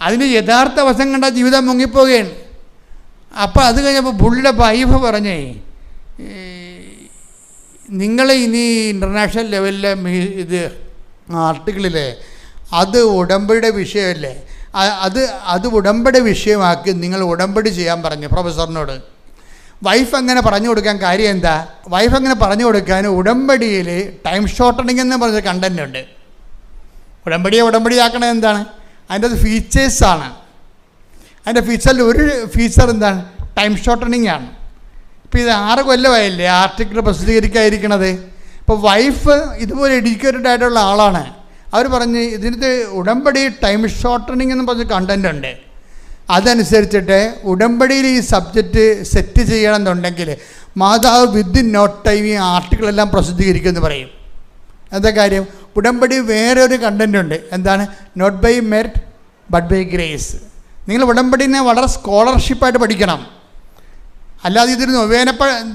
അതിന് യഥാർത്ഥ വശം കണ്ട ജീവിതം മുങ്ങിപ്പോവുകയാണ്. അപ്പോൾ അത് കഴിഞ്ഞപ്പോൾ പുള്ളിയുടെ വൈഫ് പറഞ്ഞേ, നിങ്ങൾ ഇനി ഇൻ്റർനാഷണൽ ലെവലിലെ ഇത് ആർട്ടിക്കിളിലെ അത് ഉടമ്പടിയുടെ വിഷയമല്ലേ, അത് ഉടമ്പടി വിഷയമാക്കി നിങ്ങൾ ഉടമ്പടി ചെയ്യാൻ പറഞ്ഞു പ്രൊഫസറിനോട്. വൈഫ് അങ്ങനെ പറഞ്ഞു കൊടുക്കാൻ കാര്യം എന്താ? വൈഫ് അങ്ങനെ പറഞ്ഞു കൊടുക്കാൻ ഉടമ്പടിയിൽ ടൈം ഷോർട്ടണിങ് എന്ന് പറഞ്ഞ കണ്ടൻ്റ് ഉണ്ട്. ഉടമ്പടിയാക്കണത് എന്താണ്? അതിൻ്റെ അത് ഫീച്ചേഴ്സാണ്. അതിൻ്റെ ഫീച്ചറിൽ ഒരു ഫീച്ചർ എന്താണ്? ടൈം ഷോർട്ടണിങ് ആണ്. ഇപ്പോൾ ഇത് 6 കൊല്ലമായില്ലേ ആർട്ടിക്കിൾ പ്രസിദ്ധീകരിക്കാതിരിക്കണത്. ഇപ്പോൾ വൈഫ് ഇതുപോലെ എഡ്യൂക്കേറ്റഡ് ആയിട്ടുള്ള ആളാണ്. അവർ പറഞ്ഞ് ഇതിനകത്ത് ഉടമ്പടി ടൈം ഷോർട്ടനിങ് എന്ന് പറഞ്ഞ കണ്ടൻ്റ് ഉണ്ട്. അതനുസരിച്ചിട്ട് ഉടമ്പടിയിൽ ഈ സബ്ജക്റ്റ് സെറ്റ് ചെയ്യണമെന്നുണ്ടെങ്കിൽ മാതാവ് വിത്തിൻ നോ ടൈം ഈ ആർട്ടിക്കിളെല്ലാം പ്രസിദ്ധീകരിക്കുമെന്ന് പറയും. എന്താ കാര്യം? ഉടമ്പടി വേറെ ഒരു കണ്ടൻ്റ് ഉണ്ട്. എന്താണ്? Not by merit but by grace. നിങ്ങൾ ഉടമ്പടിനെ വളരെ സ്കോളർഷിപ്പായിട്ട് പഠിക്കണം. അല്ലാതെ ഇതിന്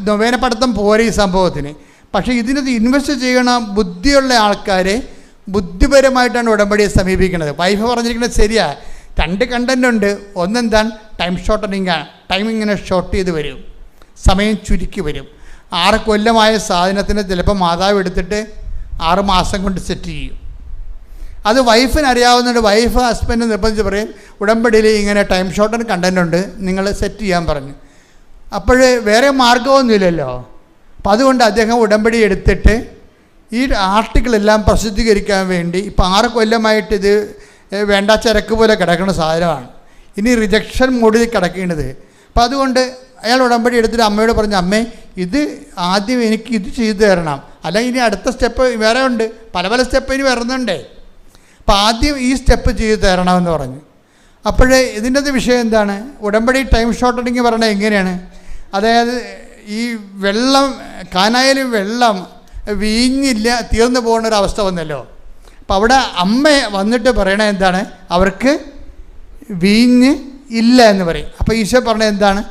നൊവേന പഠിത്തം പോരെ ഈ സംഭവത്തിന്. പക്ഷേ ഇതിനകത്ത് ഇൻവെസ്റ്റ് ചെയ്യണ ബുദ്ധിയുള്ള ആൾക്കാരെ ബുദ്ധിപരമായിട്ടാണ് ഉടമ്പടിയെ സമീപിക്കുന്നത്. വൈഫ് പറഞ്ഞിരിക്കുന്നത് ശരിയാ. 2 കണ്ടൻ്റ് ഉണ്ട്. ഒന്നെന്താണ്? ടൈം ഷോർട്ടനിങ് ആണ്. ടൈം ഇങ്ങനെ ഷോർട്ട് ചെയ്ത് വരും, സമയം ചുരുക്കി വരും. 6 കൊല്ലമായ സാധനത്തിന് ചിലപ്പോൾ മാതാവ് എടുത്തിട്ട് 6 മാസം കൊണ്ട് സെറ്റ് ചെയ്യും. അത് വൈഫിന് അറിയാവുന്നതുകൊണ്ട് വൈഫ് ഹസ്ബൻഡ് നിർബന്ധിച്ച് പറയും ഉടമ്പടിയിൽ ഇങ്ങനെ ടൈം ഷോർട്ടൻ കണ്ടൻ്റ് ഉണ്ട്, നിങ്ങൾ സെറ്റ് ചെയ്യാൻ പറഞ്ഞു. അപ്പോൾ വേറെ മാർഗമൊന്നുമില്ലല്ലോ. അപ്പം അതുകൊണ്ട് അദ്ദേഹം ഉടമ്പടി എടുത്തിട്ട് ഈ ആർട്ടിക്കിളെല്ലാം പ്രസിദ്ധീകരിക്കാൻ വേണ്ടി ഇപ്പം 6 കൊല്ലമായിട്ട് ഇത് വേണ്ട ചരക്ക് പോലെ കിടക്കുന്ന സാധനമാണ്. ഇനി റിജക്ഷൻ മോഡിൽ കിടക്കേണ്ടത്. അപ്പം അതുകൊണ്ട് അയാൾ ഉടമ്പടി എടുത്തിട്ട് അമ്മയോട് പറഞ്ഞു, അമ്മേ ഇത് ആദ്യം എനിക്ക് ഇത് ചെയ്തു തരണം, അല്ലെങ്കിൽ ഇനി അടുത്ത സ്റ്റെപ്പ് വേറെ ഉണ്ട്, പല സ്റ്റെപ്പ് ഇനി വരുന്നുണ്ടേ, അപ്പം ആദ്യം ഈ സ്റ്റെപ്പ് ചെയ്തു തരണമെന്ന് പറഞ്ഞു. അപ്പോഴേ ഇതിൻ്റെ വിഷയം എന്താണ്? ഉടമ്പടി ടൈം ഷോർട്ടനിങ് പറയണത് എങ്ങനെയാണ്? അതായത് ഈ വെള്ളം കാനായിൽ വെള്ളം വീഞ്ഞില്ല, തീർന്നു പോകുന്ന ഒരു അവസ്ഥ വന്നല്ലോ. അപ്പം അവിടെ അമ്മ വന്നിട്ട് പറയണത് എന്താണ്? അവർക്ക് വീഞ്ഞ് ഇല്ല എന്ന് പറയും. അപ്പോൾ ഈശോ പറഞ്ഞത് എന്താണ്?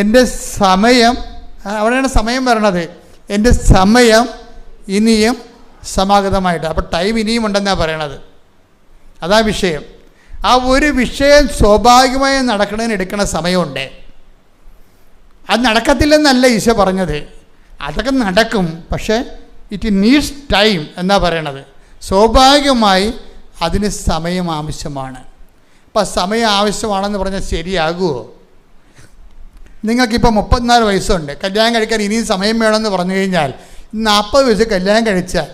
എൻ്റെ സമയം, അവിടെയാണ് സമയം വരണത്, എൻ്റെ സമയം ഇനിയും സമാഗതമായിട്ട്. അപ്പോൾ ടൈം ഇനിയും ഉണ്ടെന്നാണ് പറയണത്. അതാ വിഷയം. ആ ഒരു വിഷയം സ്വാഭാവികമായി നടക്കണതിന് എടുക്കുന്ന സമയമുണ്ട്. അത് നടക്കത്തില്ലെന്നല്ല ഈശോ പറഞ്ഞത്, അതൊക്കെ നടക്കും. പക്ഷേ ഇറ്റ് നീഡ്സ് ടൈം എന്നാണ് പറയണത്. സ്വാഭാവികമായി അതിന് സമയം ആവശ്യമാണ്. അപ്പം സമയം ആവശ്യമാണെന്ന് പറഞ്ഞാൽ ശരിയാകുമോ? നിങ്ങൾക്കിപ്പോൾ 34 വയസ്സുണ്ട്, കല്യാണം കഴിക്കാൻ ഇനിയും സമയം വേണമെന്ന് പറഞ്ഞു കഴിഞ്ഞാൽ 40 വയസ്സ് കല്യാണം കഴിച്ചാൽ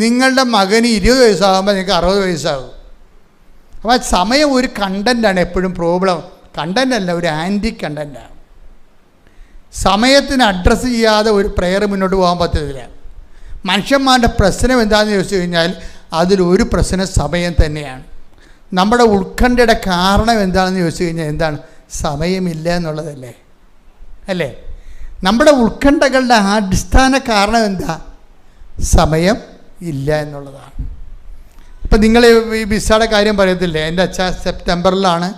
നിങ്ങളുടെ മകന് 20 വയസ്സാകുമ്പോൾ നിങ്ങൾക്ക് 60 വയസ്സാകും. അപ്പോൾ സമയം ഒരു കണ്ടൻ്റാണ് എപ്പോഴും പ്രോബ്ലം. കണ്ടൻ്റല്ല, ഒരു ആൻറ്റി കണ്ടൻ്റാണ്. സമയത്തിന് അഡ്രസ്സ് ചെയ്യാതെ ഒരു പ്രെയർ മുന്നോട്ട് പോകാൻ പറ്റത്തില്ല. മനുഷ്യന്മാരുടെ പ്രശ്നം എന്താണെന്ന് ചോദിച്ചു കഴിഞ്ഞാൽ അതിലൊരു പ്രശ്നം സമയം തന്നെയാണ്. നമ്മുടെ ഉത്കണ്ഠയുടെ കാരണം എന്താണെന്ന് ചോദിച്ചു കഴിഞ്ഞാൽ എന്താണ്? സമയമില്ല എന്നുള്ളതല്ലേ അല്ലേ? നമ്മുടെ ഉത്കണ്ഠകളുടെ അടിസ്ഥാന കാരണം എന്താ? സമയം ഇല്ല എന്നുള്ളതാണ്. ഇപ്പം നിങ്ങൾ ഈ വിസയുടെ കാര്യം പറയത്തില്ലേ? എൻ്റെ അച്ഛ സെപ്റ്റംബറിലാണ്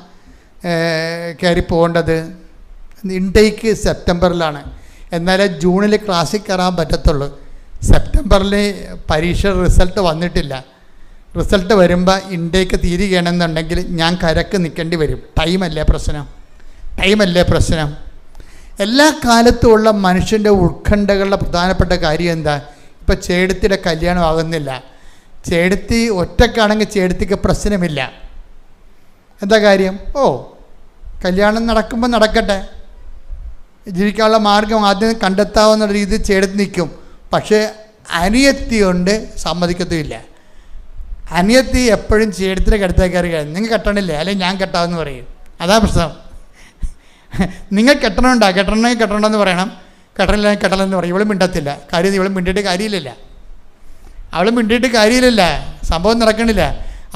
കയറി പോകേണ്ടത്, ഇൻടേക്ക് സെപ്റ്റംബറിലാണ്, എന്നാലേ ജൂണിൽ ക്ലാസ്സിൽ കയറാൻ പറ്റത്തുള്ളൂ. സെപ്റ്റംബറിൽ പരീക്ഷ റിസൾട്ട് വന്നിട്ടില്ല. റിസൾട്ട് വരുമ്പോൾ ഇൻടേക്ക് തീരുകയാണെന്നുണ്ടെങ്കിൽ ഞാൻ കരക്ക് നിൽക്കേണ്ടി വരും. ടൈമല്ലേ പ്രശ്നം. എല്ലാ കാലത്തുമുള്ള മനുഷ്യൻ്റെ ഉത്കണ്ഠകളുടെ പ്രധാനപ്പെട്ട കാര്യം എന്താ? ഇപ്പം ചേടത്തിയുടെ കല്യാണം ആകുന്നില്ല. ചേടത്തി ഒറ്റക്കാണെങ്കിൽ ചേടത്തിക്ക് പ്രശ്നമില്ല. എന്താ കാര്യം? കല്യാണം നടക്കുമ്പോൾ നടക്കട്ടെ, ജീവിക്കാനുള്ള മാർഗം ആദ്യം കണ്ടെത്താവുന്ന രീതിയിൽ ചേടത്തി നിൽക്കും. പക്ഷേ അനിയത്തി കൊണ്ട് സമ്മതിക്കത്തുമില്ല. അനിയത്തി എപ്പോഴും ചേടത്തിൻ്റെ കടുത്തേക്ക് കയറി നിങ്ങൾ കെട്ടണില്ലേ, അല്ലെങ്കിൽ ഞാൻ കെട്ടാമെന്ന് പറയും. അതാ പ്രശ്നം. നിങ്ങൾ കെട്ടണമെങ്കിൽ കെട്ടണമെന്ന് പറയണം, കെട്ടലെന്ന് പറയും. ഇവളും മിണ്ടത്തില്ല. കാര്യം ഇവളും മിണ്ടിയിട്ട് കാര്യമില്ല, അവളും മിണ്ടിയിട്ട് കാര്യമില്ല, സംഭവം നടക്കണില്ല.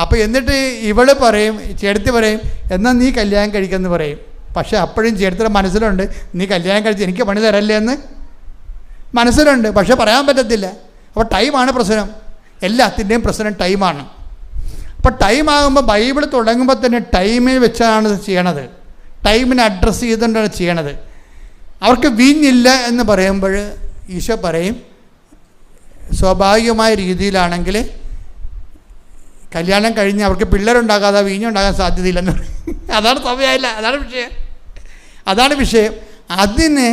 അപ്പോൾ എന്നിട്ട് ഇവൾ പറയും, ചേടത്തി പറയും, എന്നാൽ നീ കല്യാണം കഴിക്കുമെന്ന് പറയും. പക്ഷേ അപ്പോഴും ചേടത്തിയുടെ മനസ്സിലുണ്ട് നീ കല്യാണം കഴിച്ച് എനിക്ക് പണി തരല്ലേ എന്ന് മനസ്സിലുണ്ട്. പക്ഷേ പറയാൻ പറ്റത്തില്ല. അപ്പോൾ ടൈമാണ് പ്രശ്നം. എല്ലാത്തിൻ്റെയും പ്രശ്നം ടൈമാണ്. അപ്പോൾ ടൈമാകുമ്പോൾ ബൈബിൾ തുടങ്ങുമ്പോൾ തന്നെ ടൈമിൽ വെച്ചാണ് ചെയ്യണത്. ടൈമിനെ അഡ്രസ്സ് ചെയ്തുകൊണ്ടാണ് ചെയ്യണത്. അവർക്ക് വീഞ്ഞില്ല എന്ന് പറയുമ്പോൾ ഈശോ പറയും സ്വാഭാവികമായ രീതിയിലാണെങ്കിൽ കല്യാണം കഴിഞ്ഞ് അവർക്ക് പിള്ളേരുണ്ടാകാതെ വീഞ്ഞുണ്ടാകാൻ സാധ്യതയില്ലെന്ന് പറയും. അതാണ് സമയമായില്ല, അതാണ് വിഷയം. അതിന്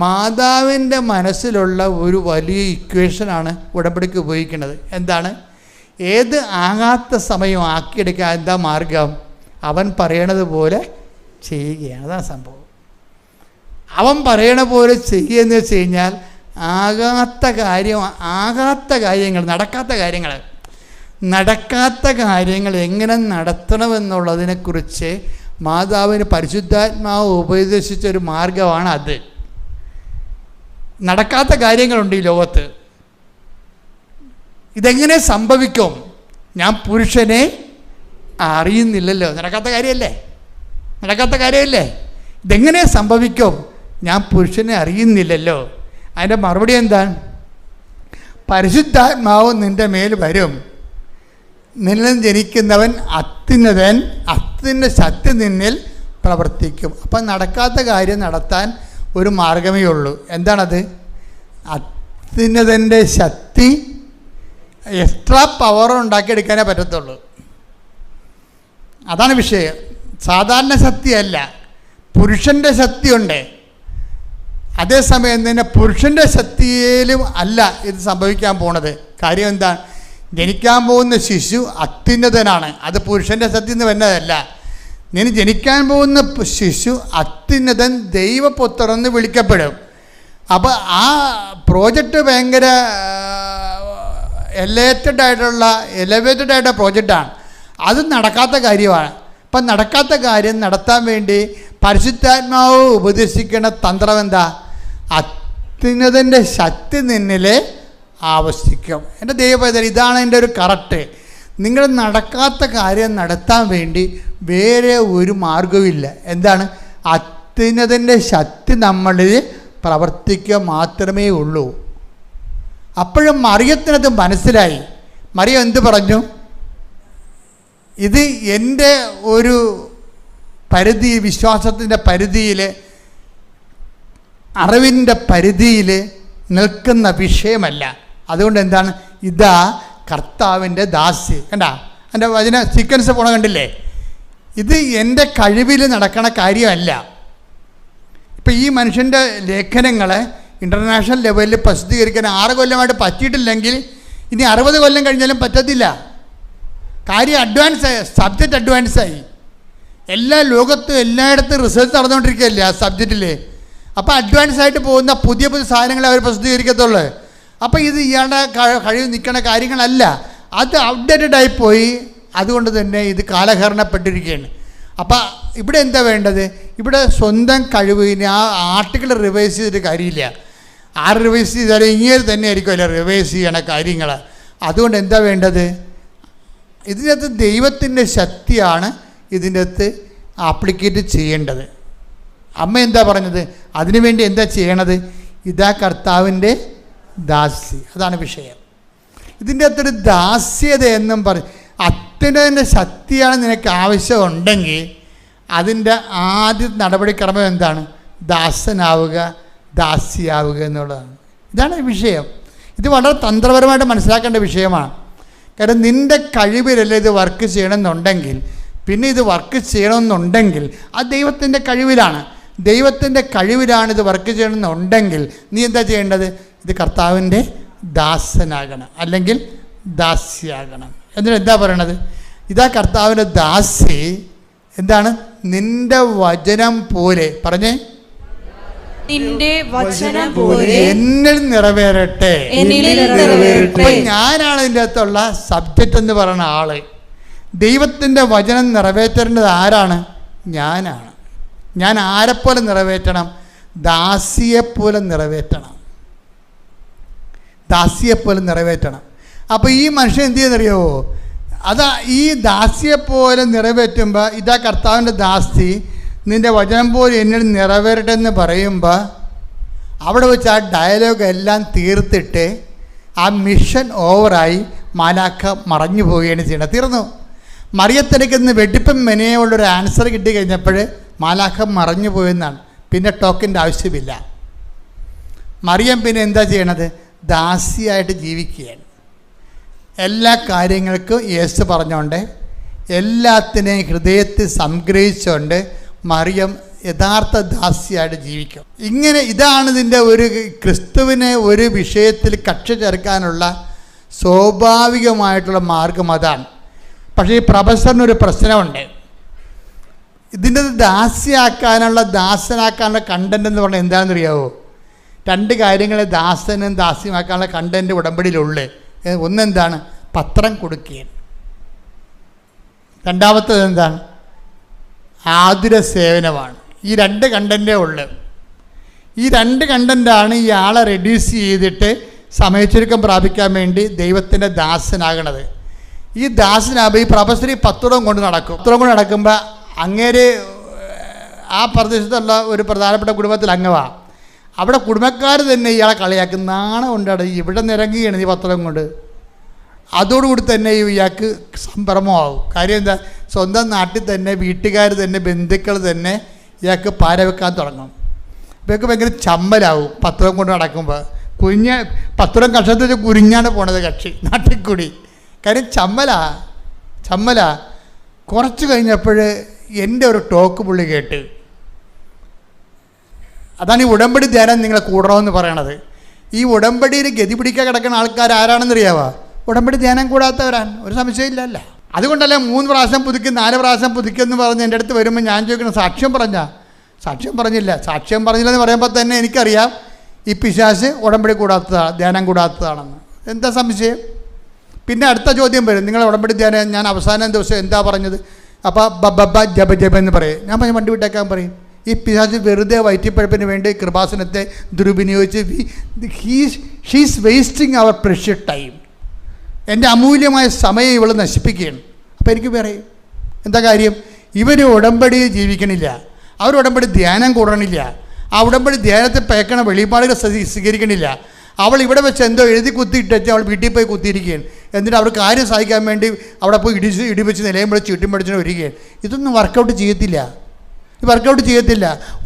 മാതാവിൻ്റെ മനസ്സിലുള്ള ഒരു വലിയ ഇക്വേഷനാണ് ഉടമ്പടിക്ക് ഉപയോഗിക്കുന്നത്. എന്താണ്? ഏത് ആകാത്ത സമയം ആക്കിയെടുക്കാൻ എന്താ മാർഗം? അവൻ പറയണത് പോലെ ചെയ്യുകയാണ്. അതാണ് സംഭവം. അവൻ പറയണ പോലെ ചെയ്യുകയെന്ന് വെച്ച് കഴിഞ്ഞാൽ നടക്കാത്ത കാര്യങ്ങൾ എങ്ങനെ നടത്തണമെന്നുള്ളതിനെക്കുറിച്ച് മാതാവിന് പരിശുദ്ധാത്മാവ് ഉപദേശിച്ചൊരു മാർഗമാണ് അത്. നടക്കാത്ത കാര്യങ്ങളുണ്ട് ഈ ലോകത്ത്. ഇതെങ്ങനെ സംഭവിക്കും? ഞാൻ പുരുഷനെ അറിയുന്നില്ലല്ലോ. നടക്കാത്ത കാര്യമല്ലേ? ഇതെങ്ങനെ സംഭവിക്കും? ഞാൻ പുരുഷനെ അറിയുന്നില്ലല്ലോ. അതിൻ്റെ മറുപടി എന്താണ്? പരിശുദ്ധാത്മാവ് നിൻ്റെ മേൽ വരും, നിന്നിൽ ജനിക്കുന്നവൻ അത്യുന്നതൻ്റെ ശക്തി നിന്നിൽ പ്രവർത്തിക്കും. അപ്പം നടക്കാത്ത കാര്യം നടത്താൻ ഒരു മാർഗമേ ഉള്ളൂ. എന്താണത്? അത്യുന്നതൻ്റെ ശക്തി എക്സ്ട്രാ പവർ ഉണ്ടാക്കിയെടുക്കാനേ പറ്റത്തുള്ളൂ. അതാണ് വിഷയം. സാധാരണ ശക്തിയല്ല, പുരുഷൻ്റെ ശക്തിയുണ്ട്. അതേസമയം തന്നെ പുരുഷൻ്റെ ശക്തിയിലും അല്ല ഇത് സംഭവിക്കാൻ പോണത്. കാര്യം എന്താണ്? ജനിക്കാൻ പോകുന്ന ശിശു അത്യുന്നതനാണ്. അത് പുരുഷൻ്റെ ശക്തി എന്ന് വരുന്നതല്ല. ഇനി ജനിക്കാൻ പോകുന്ന ശിശു അത്യുന്നതൻ ദൈവപുത്രൻ എന്ന് വിളിക്കപ്പെടും. അപ്പോൾ ആ പ്രോജക്റ്റ് ഭയങ്കര എലിവേറ്റഡ് ആയിട്ടുള്ള പ്രോജക്റ്റാണ്. അത് നടക്കാത്ത കാര്യമാണ്. അപ്പം നടക്കാത്ത കാര്യം നടത്താൻ വേണ്ടി പരിശുദ്ധാത്മാവ് ഉപദേശിക്കുന്ന തന്ത്രം എന്താ? അത്യുന്നതൻ്റെ ശക്തി നിന്നിലെ ആവശ്യിക്കും. എൻ്റെ ദൈവപൈതൽ, ഇതാണ് എൻ്റെ ഒരു കറക്റ്റ്. നിങ്ങൾ നടക്കാത്ത കാര്യം നടത്താൻ വേണ്ടി വേറെ ഒരു മാർഗവുമില്ല. എന്താണ്? അത്യുന്നതൻ്റെ ശക്തി നമ്മളിൽ പ്രവർത്തിക്കുക മാത്രമേ ഉള്ളൂ. അപ്പോഴും മറിയത്തിനത് മനസ്സിലായി. മറിയം എന്ത് പറഞ്ഞു? ഇത് എൻ്റെ ഒരു പരിധി, വിശ്വാസത്തിൻ്റെ പരിധിയിൽ, അറിവിൻ്റെ പരിധിയിൽ നിൽക്കുന്ന വിഷയമല്ല. അതുകൊണ്ട് എന്താണ്? ഇതാ കർത്താവിൻ്റെ ദാസി. കണ്ട എൻ്റെ വചന സീക്വൻസ് പോണ കണ്ടില്ലേ? ഇത് എൻ്റെ കഴിവിൽ നടക്കണ കാര്യമല്ല. ഇപ്പം ഈ മനുഷ്യൻ്റെ ലേഖനങ്ങളെ ഇൻ്റർനാഷണൽ ലെവലിൽ പ്രസിദ്ധീകരിക്കാൻ 6 കൊല്ലമായിട്ട് പറ്റിയിട്ടില്ലെങ്കിൽ ഇനി 60 കൊല്ലം കഴിഞ്ഞാലും പറ്റത്തില്ല. കാര്യം അഡ്വാൻസായി, സബ്ജക്റ്റ് അഡ്വാൻസായി. എല്ലാ ലോകത്തും എല്ലായിടത്തും റിസർച്ച് നടന്നുകൊണ്ടിരിക്കുകയല്ലേ ആ സബ്ജക്റ്റിൽ. അപ്പോൾ അഡ്വാൻസായിട്ട് പോകുന്ന പുതിയ സാധനങ്ങൾ അവർ പ്രസിദ്ധീകരിക്കത്തുള്ളൂ. അപ്പോൾ ഇത് ഇയാളുടെ കഴിവ് നിൽക്കുന്ന കാര്യങ്ങളല്ല, അത് ഔട്ട്ഡേറ്റഡായി പോയി. അതുകൊണ്ട് തന്നെ ഇത് കാലഹരണപ്പെട്ടിരിക്കുകയാണ്. അപ്പോൾ ഇവിടെ എന്താ വേണ്ടത്? ഇവിടെ സ്വന്തം കഴിവിന് ആ ആർട്ടിക്കിൾ റിവൈസ് ചെയ്തിട്ട് കാര്യമില്ല. ആര് റിവൈസ് ചെയ്താലും ഇങ്ങനെ തന്നെ ആയിരിക്കുമല്ലോ റിവൈസ് ചെയ്യണ കാര്യങ്ങൾ. അതുകൊണ്ട് എന്താ വേണ്ടത്? ഇതിനകത്ത് ദൈവത്തിൻ്റെ ശക്തിയാണ് ഇതിൻ്റെ അകത്ത് ആപ്ലിക്കേറ്റ് ചെയ്യേണ്ടത്. അമ്മ എന്താ പറഞ്ഞത്? അതിനുവേണ്ടി എന്താ ചെയ്യണത്? ഇതാ കർത്താവിൻ്റെ ദാസി. അതാണ് വിഷയം. ഇതിൻ്റെ അകത്തൊരു ദാസ്യത എന്നും പറയും. അത്യുന്നതൻ്റെ ശക്തിയാണ് നിനക്ക് ആവശ്യമുണ്ടെങ്കിൽ അതിൻ്റെ ആദ്യ നടപടിക്രമം എന്താണ്? ദാസനാവുക, ദാസിയാവുക എന്നുള്ളതാണ്. ഇതാണ് വിഷയം. ഇത് വളരെ തന്ത്രപരമായിട്ട് മനസ്സിലാക്കേണ്ട വിഷയമാണ്. കാരണം നിൻ്റെ കഴിവിലല്ല ഇത് വർക്ക് ചെയ്യണമെന്നുണ്ടെങ്കിൽ, പിന്നെ ഇത് വർക്ക് ചെയ്യണമെന്നുണ്ടെങ്കിൽ അത് ദൈവത്തിൻ്റെ കഴിവിലാണ്. ദൈവത്തിൻ്റെ കഴിവിലാണ് ഇത് വർക്ക് ചെയ്യണമെന്നുണ്ടെങ്കിൽ നീ എന്താ ചെയ്യേണ്ടത്? ഇത് കർത്താവിൻ്റെ ദാസനാകണം, അല്ലെങ്കിൽ ദാസിയാകണം. എന്നിട്ട് എന്താ പറയണത്? ഇതാ കർത്താവിൻ്റെ ദാസി. എന്താണ്? നിന്റെ വചനം പോലെ, പറഞ്ഞേ, നിന്റെ വചനം പോലെ എന്നിൽ നിറവേറട്ടെ. അപ്പൊ ഞാനാണ് ഇതിൻ്റെ അകത്തുള്ള സബ്ജക്റ്റ് എന്ന് പറയുന്ന ആള്. ദൈവത്തിൻ്റെ വചനം നിറവേറ്റേണ്ടത് ആരാണ്? ഞാനാണ്. ഞാൻ ആരെപ്പോലെ നിറവേറ്റണം? ദാസിയെപ്പോലെ നിറവേറ്റണം. ദാസിയെപ്പോലെ നിറവേറ്റണം. അപ്പോൾ ഈ മനുഷ്യൻ എന്ത് ചെയ്യുന്നറിയാവോ? അതാ ഈ ദാസിയെപ്പോലെ നിറവേറ്റുമ്പോൾ ഇതാ കർത്താവിൻ്റെ ദാസി, നിൻ്റെ വചനം പോലെ എന്നിൽ നിറവേറട്ടെ എന്ന് പറയുമ്പോൾ അവിടെ വെച്ച് ആ ഡയലോഗ് എല്ലാം തീർത്തിട്ട് ആ മിഷൻ ഓവറായി മാലാഖ മറഞ്ഞു പോവുകയാണ് ചെയ്യണത്. തീർന്നു. മറിയത്തിനേക്ക് വെടിപ്പം മെനയുള്ളൊരു ആൻസർ കിട്ടി കഴിഞ്ഞപ്പോൾ മാലാഖ മറഞ്ഞു പോയെന്നാണ്. പിന്നെ ടോക്കിൻ്റെ ആവശ്യമില്ല. മറിയം പിന്നെ എന്താ ചെയ്യണത്? ദാസിയായിട്ട് ജീവിക്കുകയാണ്. എല്ലാ കാര്യങ്ങൾക്കും യേശു പറഞ്ഞുകൊണ്ട്, എല്ലാത്തിനെയും ഹൃദയത്തിൽ സംഗ്രഹിച്ചുകൊണ്ട് മറിയം യഥാർത്ഥ ദാസിയായിട്ട് ജീവിക്കും. ഇങ്ങനെ ഇതാണ് ഇതിൻ്റെ ഒരു ക്രിസ്തുവിനെ ഒരു വിഷയത്തിൽ കക്ഷി ചേർക്കാനുള്ള സ്വാഭാവികമായിട്ടുള്ള മാർഗം അതാണ്. പക്ഷേ ഈ പ്രൊഫസറിനൊരു പ്രശ്നമുണ്ട്. ഇതിൻ്റെ ദാസനാക്കാനുള്ള കണ്ടന്റ് എന്ന് പറഞ്ഞാൽ എന്താണെന്ന് അറിയാവോ? 2 കാര്യങ്ങൾ ദാസനും ദാസ്യമാക്കാനുള്ള കണ്ടന്റ് ഉടമ്പടിയിലുള്ളേ. ഒന്നെന്താണ്? പത്രം കൊടുക്കുകയാണ്. രണ്ടാമത്തേത് എന്താണ്? ആതുര സേവനമാണ്. ഈ 2 കണ്ടൻറ്റേ ഉള്ളു. ഈ 2 കണ്ടൻ്റാണ് ഈ ആളെ റെഡ്യൂസ് ചെയ്തിട്ട് സമയച്ചുരുക്കം പ്രാപിക്കാൻ വേണ്ടി ദൈവത്തിൻ്റെ ദാസനാകണത്. ഈ ദാസനാകുമ്പോൾ ഈ പ്രൊഫസർ 10 രൂപ കൊണ്ട് നടക്കും. 10 രൂപ കൊണ്ട് നടക്കുമ്പോൾ അങ്ങേര് ആ പ്രദേശത്തുള്ള ഒരു പ്രധാനപ്പെട്ട കുടുംബത്തിൽ അംഗമാണ്. അവിടെ കുടുംബക്കാർ തന്നെ ഇയാളെ കളിയാക്കും. നാണം കൊണ്ടാണ് ഇവിടെ നിരങ്ങുകയാണ് ഈ 10 രൂപ കൊണ്ട്. അതോടുകൂടി തന്നെ ഇയാൾക്ക് സംഭ്രമമാവും. കാര്യം എന്താ, സ്വന്തം നാട്ടിൽ തന്നെ വീട്ടുകാർ തന്നെ ബന്ധുക്കൾ തന്നെ ഇയാൾക്ക് പാര വെക്കാൻ തുടങ്ങും. ഇവർക്ക് ഭയങ്കര ചമ്മലാവും 10 രൂപ കൊണ്ട് നടക്കുമ്പോൾ. 10 രൂപ കഷത്തിൽ വെച്ച് കുരിഞ്ഞാണ് പോണത് കക്ഷി നാട്ടിൽ കൂടി. കാര്യം ചമ്മല. കുറച്ച് കഴിഞ്ഞപ്പോൾ എൻ്റെ ഒരു ടോക്ക് പുള്ളി കേട്ട്. അതാണ് ഈ ഉടമ്പടി ധ്യാനം നിങ്ങളെ കൂടണമെന്ന് പറയണത്. ഈ ഉടമ്പടിയിൽ ഗതി പിടിക്കാൻ കിടക്കുന്ന ആൾക്കാർ ആരാണെന്നറിയാവോ? ഉടമ്പടി ധ്യാനം കൂടാത്തവരാണ്, ഒരു സംശയമില്ലല്ല. അതുകൊണ്ടല്ല 3 പ്രാവശ്യം പുതുക്കി 4 പ്രാവശ്യം പുതുക്കിയെന്ന് പറഞ്ഞ് എൻ്റെ അടുത്ത് വരുമ്പോൾ ഞാൻ ചോദിക്കണം, സാക്ഷ്യം പറഞ്ഞില്ല. സാക്ഷ്യം പറഞ്ഞില്ലെന്ന് പറയുമ്പോൾ തന്നെ എനിക്കറിയാം ഈ പിശാച് ഉടമ്പടി കൂടാത്തതാണ്, ധ്യാനം കൂടാത്തതാണെന്ന്. എന്താ സംശയം? പിന്നെ അടുത്ത ചോദ്യം വരും, നിങ്ങൾ ഉടമ്പടി ധ്യാനം ഞാൻ അവസാനം ദിവസം എന്താ പറഞ്ഞത്? അപ്പോൾ ജപ എന്ന് പറയും. ഞാൻ പറഞ്ഞ വണ്ടി വിട്ടേക്കാൻ പറയും. ഈ പിശാച് വെറുതെ വയറ്റിപ്പഴപ്പിന് വേണ്ടി കൃപാസനത്തെ ദുരുപയോഗിച്ച് ഷീസ് വേസ്റ്റിംഗ് അവർ പ്രഷ്യസ് ടൈം. എൻ്റെ അമൂല്യമായ സമയം ഇവൾ നശിപ്പിക്കുകയാണ്. അപ്പോൾ എനിക്ക് പറയും, എന്താ കാര്യം? ഇവർ ഉടമ്പടി ജീവിക്കണില്ല, അവർ ഉടമ്പടി ധ്യാനം കൂടണില്ല, ആ ഉടമ്പടി ധ്യാനത്തെ പേക്കണ വെളിപാടുകൾ സ്വീകരിക്കണില്ല. അവൾ ഇവിടെ വെച്ച് എന്തോ എഴുതി കുത്തിയിട്ടേച്ച് അവൾ വീട്ടിൽ പോയി കുത്തിയിരിക്കുകയാണ്. എന്നിട്ട് അവർ കാര്യം സാധിക്കാൻ വേണ്ടി അവിടെ പോയി ഇടിവെച്ച് നിലയും പിടിച്ച് ചുറ്റും പിടിച്ചിട്ട് വരികയാണ്. ഇതൊന്നും വർക്കൗട്ട് ചെയ്യത്തില്ല.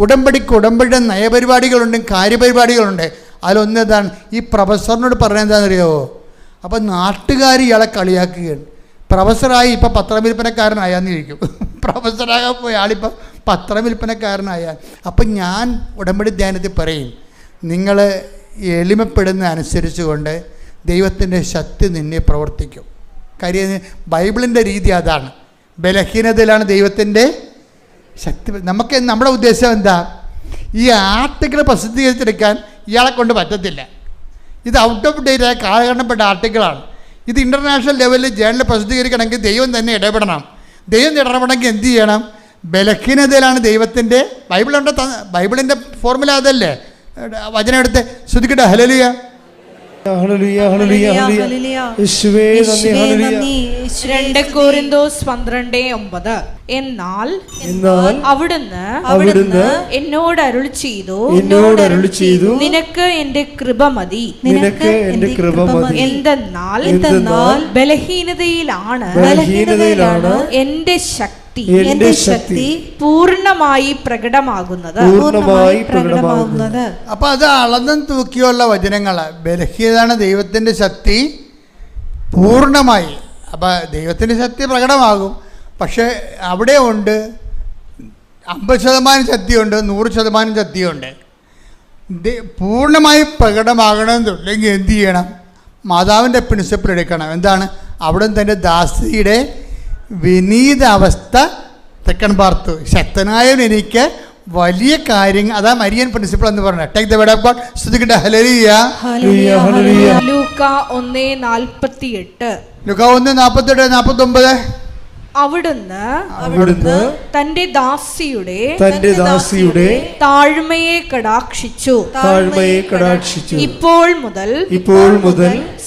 ഉടമ്പടിയുടെ നയപരിപാടികളുണ്ട്, കാര്യപരിപാടികളുണ്ട്. അതിലൊന്നെന്താണ്, ഈ പ്രൊഫസറിനോട് പറഞ്ഞത് എന്താണെന്നറിയാമോ? അപ്പോൾ നാട്ടുകാർ ഇയാളെ കളിയാക്കുകയാണ്. പ്രൊഫസറായി ഇപ്പോൾ പത്രം വിൽപ്പനക്കാരനായാന്ന് ചോദിക്കും. പ്രൊഫസറാകാൻ പോയ ആളിപ്പോൾ പത്രം വിൽപ്പനക്കാരനായാൽ. അപ്പം ഞാൻ ഉടമ്പടി ധ്യാനത്തിൽ പറയും, നിങ്ങൾ എളിമപ്പെടുന്ന അനുസരിച്ച് കൊണ്ട് ദൈവത്തിൻ്റെ ശക്തി നിന്നെ പ്രവർത്തിക്കും. കാര്യം ബൈബിളിൻ്റെ രീതി അതാണ്. ബലഹീനതയിലാണ് ദൈവത്തിൻ്റെ ശക്തി. നമ്മുടെ ഉദ്ദേശം എന്താ? ഈ ആർട്ടിക്കിൾ പ്രസിദ്ധീകരിച്ചെടുക്കാൻ ഇയാളെ കൊണ്ട് പറ്റത്തില്ല. ഇത് ഔട്ട് ഓഫ് ഡേറ്റ് ആയ കാലഘട്ടപ്പെട്ട ആർട്ടിക്കിളാണ്. ഇത് ഇൻ്റർനാഷണൽ ലെവലിൽ ജേണലിൽ പ്രസിദ്ധീകരിക്കണമെങ്കിൽ ദൈവം തന്നെ ഇടപെടണം. ദൈവം ഇടപെടണമെങ്കിൽ എന്ത് ചെയ്യണം? ബലഹീനതയിലാണ് ദൈവത്തിൻ്റെ ബൈബിളിൻ്റെ ഫോർമുല അതല്ലേ? വചനം എടുത്ത് ശ്രദ്ധിക്കട്ടെ. ഹല്ലേലൂയ. 2 കൊരിന്തോസ് 12:9. എന്നാൽ അവിടുന്ന് എന്നോട് അരുളി ചെയ്തു, നിനക്ക് എന്റെ കൃപ മതി. എന്തെന്നാൽ ബലഹീനതയിലാണ് എന്റെ ശക്തി പൂർണ്ണമായി പ്രകടമാകുന്നത്. അപ്പൊ അത് അളന്നും തൂക്കിയുള്ള വചനങ്ങളാണ്. ബലഹീനതാണ് ദൈവത്തിൻ്റെ ശക്തി പൂർണ്ണമായി. അപ്പം ദൈവത്തിൻ്റെ ശക്തി പ്രകടമാകും. പക്ഷേ അവിടെ ഉണ്ട് 50% ശക്തിയുണ്ട്, 100% ശക്തിയുണ്ട്. പൂർണ്ണമായി പ്രകടമാകണമെന്നുണ്ടെങ്കിൽ എന്ത് ചെയ്യണം? മാതാവിൻ്റെ പ്രിൻസിപ്പിൾ എടുക്കണം. എന്താണ്? അവിടെ തൻ്റെ ദാസിയുടെ വിനീത അവസ്ഥ തെക്കൻ പാർത്തു. ശക്തനായവൻ എനിക്ക് വലിയ കാര്യങ്ങൾ, അതാ മരിയൻ പ്രിൻസിപ്പിൾ എന്ന് പറഞ്ഞത്. Take the word of God. സ്തുതിക്കട്ടെ. ഹല്ലേലൂയ. ലൂക്ക 1:48. ലൂക്ക 1:48, 49. അവിടുന്ന് തന്റെ ദാസിയുടെ താഴ്മയെ കടാക്ഷിച്ചു. ഇപ്പോൾ മുതൽ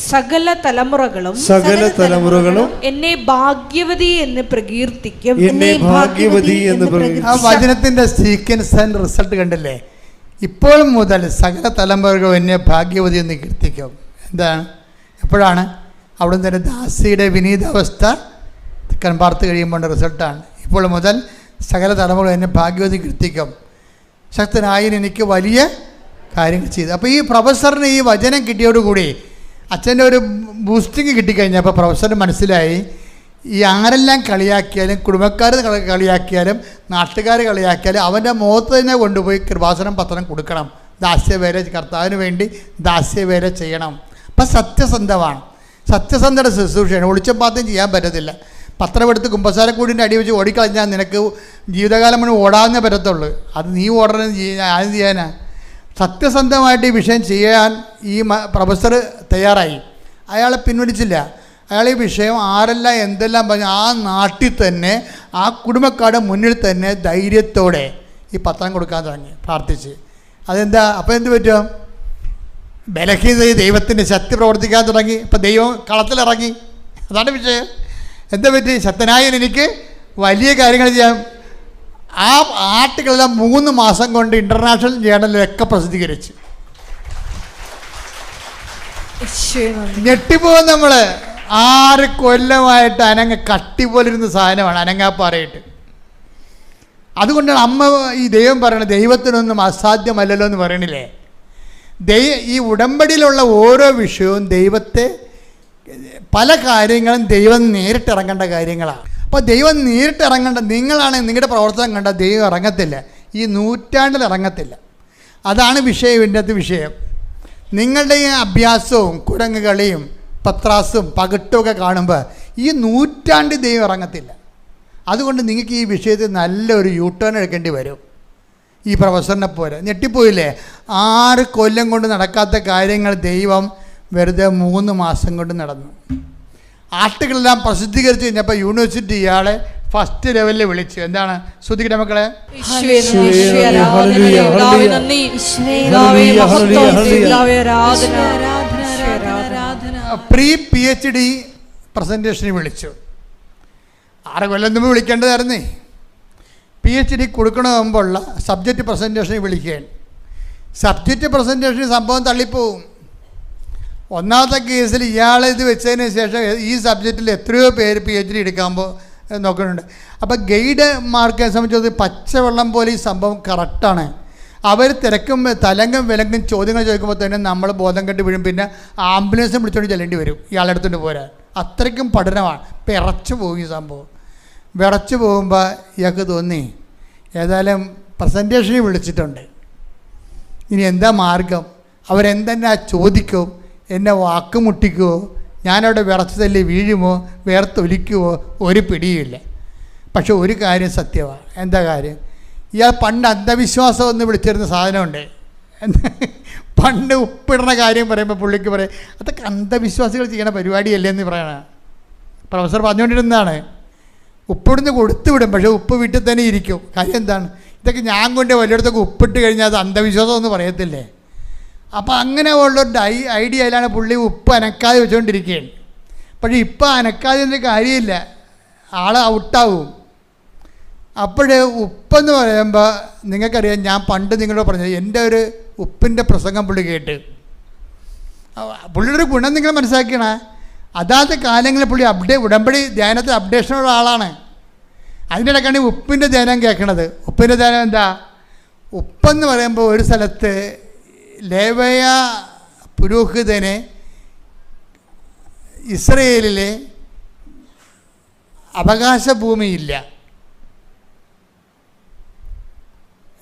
സകല തലമുറകളും എന്നെ ഭാഗ്യവതി എന്ന് പ്രകീർത്തിക്കും. ആ വചനത്തിന്റെ സീക്വൻസ് ആൻഡ് റിസൾട്ട് കണ്ടില്ലേ? ഇപ്പോൾ മുതൽ സകല തലമുറകളും എന്നെ ഭാഗ്യവതി എന്ന് കീർത്തിക്കും. എന്താണ്? എപ്പോഴാണ്? അവിടെ തന്നെ ദാസിയുടെ വിനീതാവസ്ഥ പാർത്ത് കഴിയുമ്പോൾ റിസൾട്ടാണ്. ഇപ്പോൾ മുതൽ സകല തലമുറ എന്നെ ഭാഗ്യവതി കീർത്തിക്കും. ശക്തനായൻ എനിക്ക് വലിയ കാര്യങ്ങൾ ചെയ്തു. അപ്പോൾ ഈ പ്രൊഫസറിന് ഈ വചനം കിട്ടിയോടുകൂടി അച്ഛൻ്റെ ഒരു ബൂസ്റ്റിങ് കിട്ടിക്കഴിഞ്ഞപ്പോൾ പ്രൊഫസറിന് മനസ്സിലായി, ഈ ആരെല്ലാം കളിയാക്കിയാലും, കുടുംബക്കാർ കളിയാക്കിയാലും, നാട്ടുകാർ കളിയാക്കിയാലും അവൻ്റെ മുഖത്ത് തന്നെ കൊണ്ടുപോയി കൃപാസനം പത്രം കൊടുക്കണം. ദാസ്യവേല, കർത്താവിന് വേണ്ടി ദാസ്യവേല ചെയ്യണം. അപ്പം സത്യസന്ധയുടെ ശുശ്രൂഷയാണ്. ഒളിച്ചപ്പാത്തം ചെയ്യാൻ പറ്റത്തില്ല. പത്രമെടുത്ത് കുമ്പസാരക്കൂടിൻ്റെ അടി വെച്ച് ഓടിക്കളഞ്ഞാൽ നിനക്ക് ജീവിതകാലം മുഴുവൻ ഓടാവുന്നേ പറ്റത്തുള്ളൂ. അത് നീ ഓടണം, ആദ്യം ചെയ്യാനാ. സത്യസന്ധമായിട്ട് ഈ വിഷയം ചെയ്യാൻ ഈ പ്രൊഫസർ തയ്യാറായി. അയാളെ പിൻവലിച്ചില്ല. അയാൾ ഈ വിഷയം ആരെല്ലാം എന്തെല്ലാം പറഞ്ഞു ആ നാട്ടിൽ തന്നെ, ആ കുടുംബക്കാരുടെ മുന്നിൽ തന്നെ ധൈര്യത്തോടെ ഈ പത്രം കൊടുക്കാൻ തുടങ്ങി, പ്രാർത്ഥിച്ച്. അതെന്താ? അപ്പോൾ എന്ത് പറ്റും? ബലഹീനത ദൈവത്തിൻ്റെ ശക്തി പ്രവർത്തിക്കാൻ തുടങ്ങി. ഇപ്പം ദൈവം കളത്തിലിറങ്ങി. അതാണ് വിഷയം. എന്താ പറ്റി? ശക്തനായ എനിക്ക് വലിയ കാര്യങ്ങൾ ചെയ്യാം. ആ ആർട്ടിക്കിളെല്ലാം 3 മാസം കൊണ്ട് ഇൻ്റർനാഷണൽ ജേർണലിലൊക്കെ പ്രസിദ്ധീകരിച്ചു. ഞെട്ടിപ്പോകും നമ്മൾ. 6 കൊല്ലമായിട്ട് കട്ടി പോലിരുന്ന സാധനമാണ് അനങ്ങാപ്പാറയിട്ട്. അതുകൊണ്ടാണ് അമ്മ ഈ ദൈവം പറയണത് ദൈവത്തിനൊന്നും അസാധ്യമല്ലല്ലോ എന്ന് പറയണില്ലേ. ഈ ഉടമ്പടിയിലുള്ള ഓരോ വിഷയവും ദൈവത്തെ, പല കാര്യങ്ങളും ദൈവം നേരിട്ടിറങ്ങേണ്ട കാര്യങ്ങളാണ്. അപ്പോൾ ദൈവം നേരിട്ടിറങ്ങേണ്ട, നിങ്ങളാണ് നിങ്ങളുടെ പ്രവർത്തനം കണ്ട ദൈവം ഇറങ്ങത്തില്ല, ഈ നൂറ്റാണ്ടിൽ ഇറങ്ങത്തില്ല. അതാണ് വിഷയം. ഇതിൻ്റെ അകത്ത് വിഷയം നിങ്ങളുടെ ഈ അഭ്യാസവും കുരങ്ങ് കളിയും പത്രാസും പകിട്ടുമൊക്കെ കാണുമ്പോൾ ഈ നൂറ്റാണ്ട് ദൈവം ഇറങ്ങത്തില്ല. അതുകൊണ്ട് നിങ്ങൾക്ക് ഈ വിഷയത്തിൽ നല്ലൊരു യൂട്ടേൺ എടുക്കേണ്ടി വരും. ഈ പ്രൊഫസറിനെ പോലെ ഞെട്ടിപ്പോയില്ലേ? 6 കൊല്ലം കൊണ്ട് നടക്കാത്ത കാര്യങ്ങൾ ദൈവം വെറുതെ 3 മാസം കൊണ്ട് നടന്നു. ആർട്ടിക്കിളെല്ലാം പ്രസിദ്ധീകരിച്ച് കഴിഞ്ഞപ്പോൾ യൂണിവേഴ്സിറ്റി ഇയാളെ ഫസ്റ്റ് ലെവലിൽ വിളിച്ചു. എന്താണ്? ശ്രദ്ധിക്കട്ടെ മക്കളെ. പ്രീ PhD പ്രസൻറ്റേഷന് വിളിച്ചു. 6 കൊല്ലം മുമ്പ് വിളിക്കേണ്ടതായിരുന്നേ. PhD കൊടുക്കണമെമ്പുള്ള സബ്ജക്റ്റ് പ്രസൻറ്റേഷന് വിളിക്കുകയാണ്. സബ്ജക്റ്റ് പ്രസൻറ്റേഷന് സംഭവം തള്ളിപ്പോവും. ഒന്നാമത്തെ കേസിൽ ഇയാളിത് വെച്ചതിന് ശേഷം ഈ സബ്ജക്റ്റിൽ എത്രയോ പേര് PhD എടുക്കുമ്പോൾ നോക്കുന്നുണ്ട്. അപ്പോൾ ഗൈഡ് മാർക്കിനെ സംബന്ധിച്ചത് പച്ചവെള്ളം പോലെ ഈ സംഭവം കറക്റ്റാണ്. അവർ തിരക്കും തലങ്കം വിലങ്കും ചോദ്യങ്ങൾ ചോദിക്കുമ്പോൾ തന്നെ നമ്മൾ ബോധം കെട്ട് വീഴും. പിന്നെ ആംബുലൻസും വിളിച്ചുകൊണ്ട് ചെല്ലേണ്ടി വരും ഇയാളെ അടുത്തുകൊണ്ട് പോരാൻ. അത്രയ്ക്കും പഠനമാണ്. വിറച്ചു പോകും ഈ സംഭവം. വിറച്ചു പോകുമ്പോൾ ഇയാൾക്ക് തോന്നി ഏതായാലും പ്രസൻറ്റേഷനിൽ വിളിച്ചിട്ടുണ്ട്, ഇനി എന്താ മാർഗം? അവരെന്തെന്നാ ചോദിക്കും? എന്നെ വാക്ക് മുട്ടിക്കുമോ? ഞാനവിടെ വിറച്ച് തല്ലി വീഴുമോ? വേർത്തൊലിക്കുമോ? ഒരു പിടിയില്ല. പക്ഷെ ഒരു കാര്യം സത്യമാണ്. എന്താ കാര്യം? ഇയാൾ പണ്ട് അന്ധവിശ്വാസം എന്ന് വിളിച്ചിരുന്ന സാധനമുണ്ട്. പണ്ട് ഉപ്പിടുന്ന കാര്യം പറയുമ്പോൾ പുള്ളിക്ക് പറയും അതൊക്കെ അന്ധവിശ്വാസികൾ ചെയ്യണ പരിപാടിയല്ലേ എന്ന് പറയണ. പ്രൊഫസർ പറഞ്ഞുകൊണ്ടിരുന്നതാണ്. ഉപ്പിടുന്ന് കൊടുത്തുവിടും, പക്ഷേ ഉപ്പ് വീട്ടിൽ തന്നെ ഇരിക്കും. കാര്യം എന്താണ്? ഇതൊക്കെ ഞാൻ കൊണ്ട് വലിയിടത്തൊക്കെ ഉപ്പിട്ട് കഴിഞ്ഞാൽ അത് അന്ധവിശ്വാസം എന്ന് പറയത്തില്ലേ. അപ്പോൾ അങ്ങനെ ഉള്ളൊരു ഐഡിയയിലാണ് പുള്ളി ഉപ്പ് അനക്കാതെ വെച്ചുകൊണ്ടിരിക്കുകയാണ്. പക്ഷേ ഇപ്പം അനക്കാതെ കാര്യമില്ല, ആൾ ഔട്ടാവും. അപ്പോഴേ ഉപ്പെന്ന് പറയുമ്പോൾ നിങ്ങൾക്കറിയാം, ഞാൻ പണ്ട് നിങ്ങളോട് പറഞ്ഞത് എൻ്റെ ഒരു ഉപ്പിൻ്റെ പ്രസംഗം പുള്ളി കേട്ട്. പുള്ളിയുടെ ഒരു ഗുണം നിങ്ങൾ മനസ്സിലാക്കണേ. അതാത് കാലങ്ങളിൽ പുള്ളി ഉടമ്പടി ധ്യാനത്തിൽ അപ്ഡേഷനുള്ള ആളാണ്. അതിൻ്റെ ഇടയ്ക്കാണ് ഉപ്പിൻ്റെ ധ്യാനം കേൾക്കണത്. ഉപ്പിൻ്റെ ധ്യാനം എന്താ? ഉപ്പെന്ന് പറയുമ്പോൾ ഒരു സ്ഥലത്ത് ലേവയ പുരോഹിതനെ ഇസ്രയേലിലെ അവകാശ ഭൂമിയില്ല.